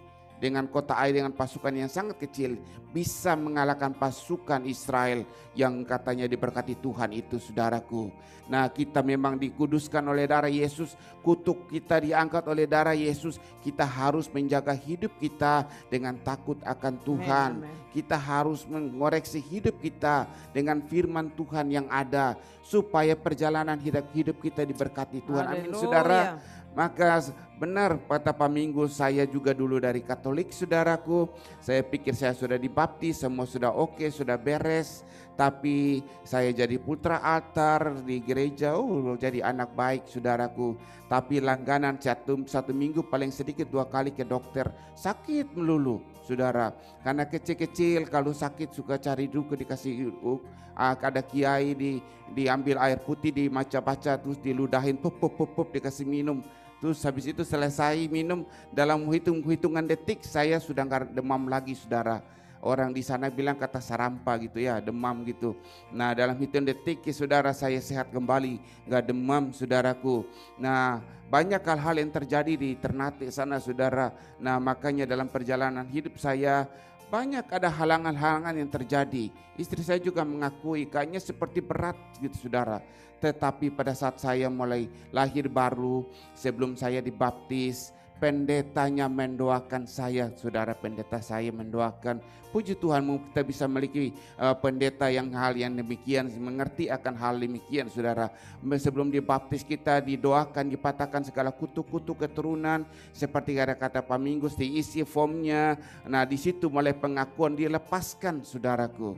dengan kota Ai dengan pasukan yang sangat kecil, bisa mengalahkan pasukan Israel yang katanya diberkati Tuhan itu saudaraku. Nah kita memang dikuduskan oleh darah Yesus, kutuk kita diangkat oleh darah Yesus. Kita harus menjaga hidup kita dengan takut akan Tuhan. Kita harus mengoreksi hidup kita dengan firman Tuhan yang ada, supaya perjalanan hidup kita diberkati Tuhan. Amin saudara. Maka benar kata Pak Minggu, saya juga dulu dari Katolik saudaraku. Saya pikir saya sudah dibaptis, semua sudah oke, sudah beres. Tapi saya jadi putra altar di gereja, jadi anak baik saudaraku. Tapi langganan satu minggu paling sedikit 2 kali ke dokter, sakit melulu saudara. Karena kecil-kecil kalau sakit suka cari duku, dikasih ada kiai diambil air putih, dibaca-baca, terus diludahin, pop dikasih minum. Terus habis itu selesai minum, dalam hitungan detik saya sudah nggak demam lagi saudara. Orang di sana bilang kata sarampa gitu ya, demam gitu. Nah dalam hitungan detik saudara saya sehat kembali, nggak demam saudaraku. Nah banyak hal-hal yang terjadi di Ternate sana saudara. Nah makanya dalam perjalanan hidup saya banyak ada halangan-halangan yang terjadi. Istri saya juga mengakui kayaknya seperti berat gitu saudara. Tetapi pada saat saya mulai lahir baru, sebelum saya dibaptis, pendetanya mendoakan saya, saudara. Pendeta saya mendoakan, puji Tuhanmu kita bisa memiliki pendeta yang hal yang demikian, mengerti akan hal demikian saudara. Sebelum dibaptis kita didoakan, dipatahkan segala kutuk-kutuk keturunan, seperti ada kata Pak Minggus, diisi formnya. Nah di situ mulai pengakuan dilepaskan saudaraku.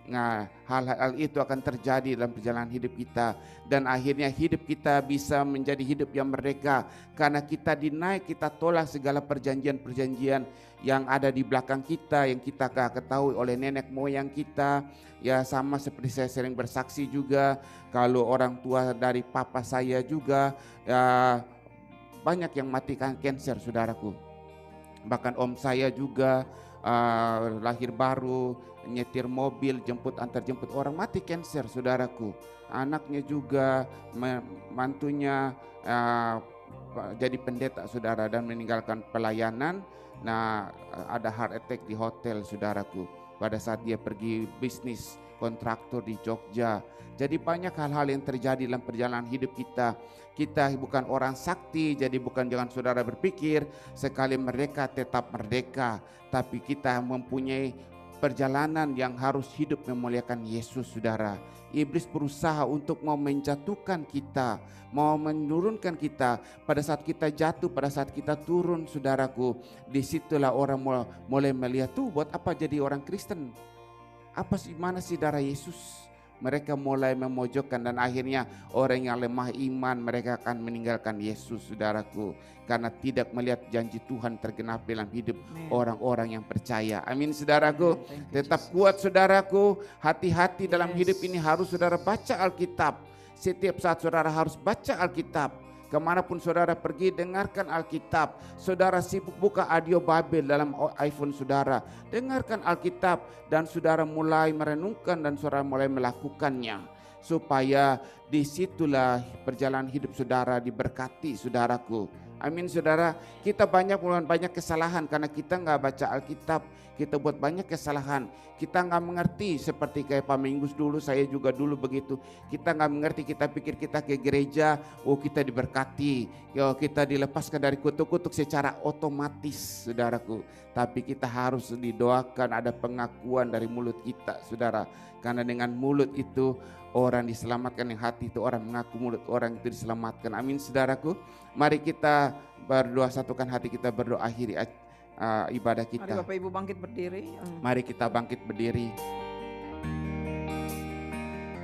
Nah hal-hal itu akan terjadi dalam perjalanan hidup kita, dan akhirnya hidup kita bisa menjadi hidup yang merdeka karena kita dinaik, kita tolak segala perjanjian-perjanjian yang ada di belakang kita, yang kita ketahui oleh nenek moyang kita. Ya sama seperti saya sering bersaksi juga, kalau orang tua dari papa saya juga ya, banyak yang mati kanker saudaraku. Bahkan om saya juga lahir baru, nyetir mobil, antar jemput orang, mati kanker saudaraku. Anaknya juga, mantunya jadi pendeta saudara dan meninggalkan pelayanan. Nah ada heart attack di hotel saudaraku pada saat dia pergi bisnis kontraktor di Jogja. Jadi banyak hal-hal yang terjadi dalam perjalanan hidup kita. Kita bukan orang sakti, jadi jangan saudara berpikir sekali mereka tetap merdeka. Tapi kita mempunyai perjalanan yang harus hidup memuliakan Yesus, saudara. Iblis berusaha untuk mau menjatuhkan kita, mau menurunkan kita. Pada saat kita jatuh, pada saat kita turun, saudaraku, disitulah orang mulai melihat, tuh buat apa jadi orang Kristen? Apa sih, mana sih darah Yesus? Mereka mulai memojokkan dan akhirnya orang yang lemah iman mereka akan meninggalkan Yesus, saudaraku, karena tidak melihat janji Tuhan tergenapi dalam hidup orang-orang yang percaya. Amin, saudaraku. Tetap kuat, saudaraku. Hati-hati dalam hidup ini harus saudara baca Alkitab. Setiap saat saudara harus baca Alkitab. Kemanapun saudara pergi, dengarkan Alkitab. Saudara sibuk buka audio Babel dalam iPhone saudara, dengarkan Alkitab dan saudara mulai merenungkan dan saudara mulai melakukannya, supaya disitulah perjalanan hidup saudara diberkati, saudaraku. Amin, saudara. Kita banyak kesalahan karena kita nggak baca Alkitab. Kita buat banyak kesalahan. Kita nggak mengerti, seperti kayak Pak Minggus dulu, saya juga dulu begitu. Kita nggak mengerti, kita pikir kita ke gereja, oh kita diberkati, kita dilepaskan dari kutuk-kutuk secara otomatis, saudaraku. Tapi kita harus didoakan, ada pengakuan dari mulut kita, saudara. Karena dengan mulut itu orang diselamatkan, yang hati itu orang mengaku, mulut orang itu diselamatkan. Amin, saudaraku. Mari kita berdoa, satukan hati kita, berdoa akhiri ibadah kita. Mari Bapak Ibu bangkit berdiri. Mari kita bangkit berdiri.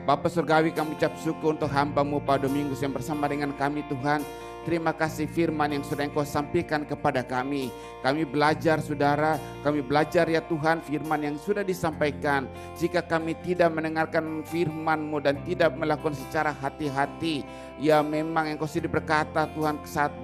Bapa Surgawi, kami ucap syukur untuk hamba-Mu pada minggu yang bersama dengan kami, Tuhan. Terima kasih firman yang sudah Engkau sampaikan kepada kami. Kami belajar, saudara, kami belajar ya Tuhan firman yang sudah disampaikan. Jika kami tidak mendengarkan firman-Mu dan tidak melakukan secara hati-hati, ya memang Engkau sudah berkata Tuhan, saat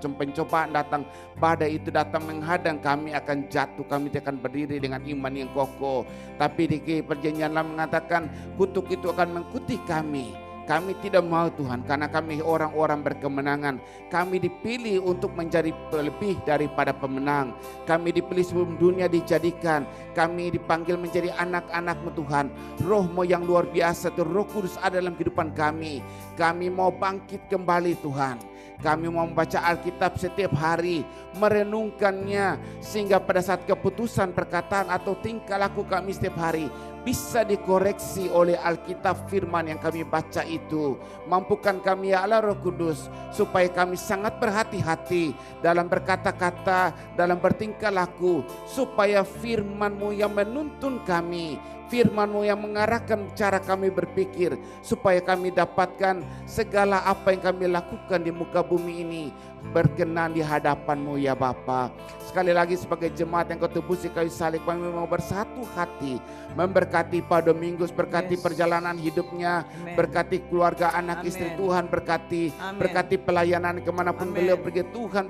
pencobaan datang, badai itu datang menghadang, kami akan jatuh, kami tidak akan berdiri dengan iman yang kokoh. Tapi di perjanjian lama mengatakan kutuk itu akan mengikuti kami. Kami tidak mau Tuhan, karena kami orang-orang berkemenangan. Kami dipilih untuk menjadi lebih daripada pemenang. Kami dipilih sebelum dunia dijadikan. Kami dipanggil menjadi anak-anak-Mu Tuhan. Roh-Mu yang luar biasa, Roh Kudus ada dalam kehidupan kami. Kami mau bangkit kembali Tuhan. Kami mau membaca Alkitab setiap hari, merenungkannya, sehingga pada saat keputusan, perkataan atau tingkah laku kami setiap hari bisa dikoreksi oleh Alkitab firman yang kami baca itu. Mampukan kami ya Allah Roh Kudus, supaya kami sangat berhati-hati dalam berkata-kata, dalam bertingkah laku, supaya firman-Mu yang menuntun kami, firman-Mu yang mengarahkan cara kami berpikir, supaya kami dapatkan segala apa yang kami lakukan di muka bumi ini berkenan di hadapan-Mu ya Bapa. Sekali lagi sebagai jemaat yang Kau tebus di kayu salib, kami mau bersatu hati memberkati pada minggu, berkati perjalanan hidupnya, berkati keluarga anak istri Tuhan, berkati pelayanan kemanapun beliau pergi Tuhan,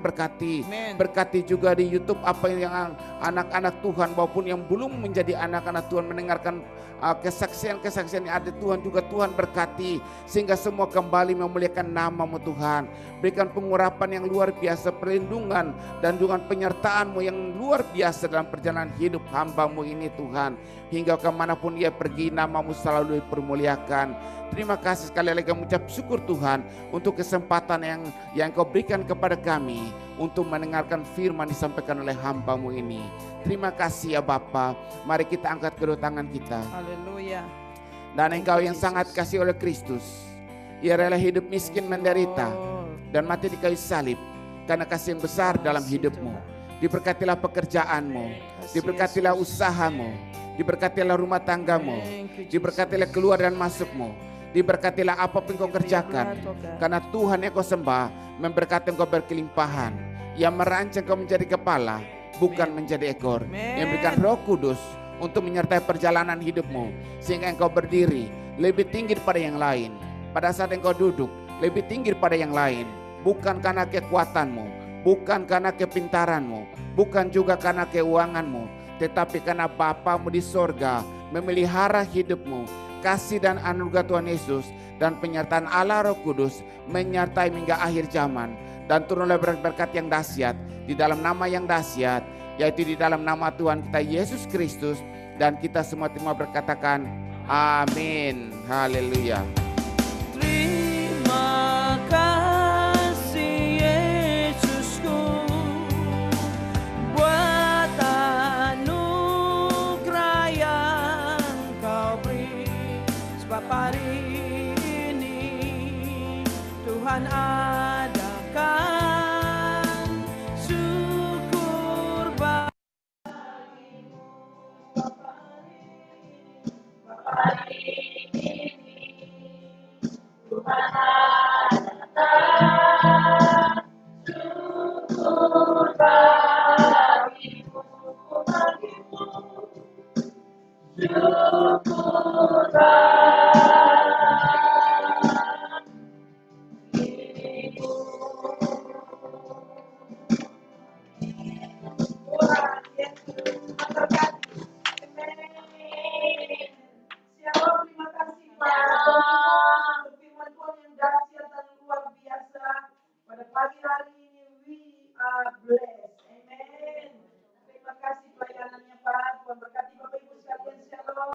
berkati juga di YouTube apa yang anak-anak Tuhan maupun yang belum menjadi anak-anak Tuhan mendengarkan kesaksian-kesaksian yang ada Tuhan, juga Tuhan berkati sehingga semua kembali memuliakan nama-Mu Tuhan. Berikan pengurapan yang luar biasa, perlindungan dan juga penyertaan-Mu yang luar biasa dalam perjalanan hidup hamba-Mu ini Tuhan, hingga kemanapun ia pergi nama-Mu selalu dipermuliakan. Terima kasih sekali lagi kami ucap syukur Tuhan untuk kesempatan yang Kau berikan kepada kami untuk mendengarkan firman disampaikan oleh hamba-Mu ini. Terima kasih ya Bapa. Mari kita angkat kedua tangan kita. Haleluya. Dan Engkau yang sangat kasih oleh Kristus, ia rela hidup miskin menderita dan mati di kayu salib karena kasih yang besar dalam hidupmu. Diberkatilah pekerjaanmu, diberkatilah usahamu, diberkatilah rumah tanggamu, diberkatilah keluar dan masukmu, diberkatilah apapun kau kerjakan, karena Tuhan yang kau sembah memberkati engkau berkelimpahan, yang merancang kau menjadi kepala bukan menjadi ekor, yang berikan Roh Kudus untuk menyertai perjalanan hidupmu sehingga engkau berdiri lebih tinggi daripada yang lain. Pada saat engkau duduk lebih tinggi daripada yang lain, bukan karena kekuatanmu, bukan karena kepintaranmu, bukan juga karena keuanganmu, tetapi karena Bapa-Mu di sorga memelihara hidupmu. Kasih dan anugerah Tuhan Yesus dan penyertaan Allah Roh Kudus menyertai hingga akhir zaman. Dan turunlah berkat yang dahsyat di dalam nama yang dahsyat, yaitu di dalam nama Tuhan kita Yesus Kristus. Dan kita semua berkatakan amin. Haleluya.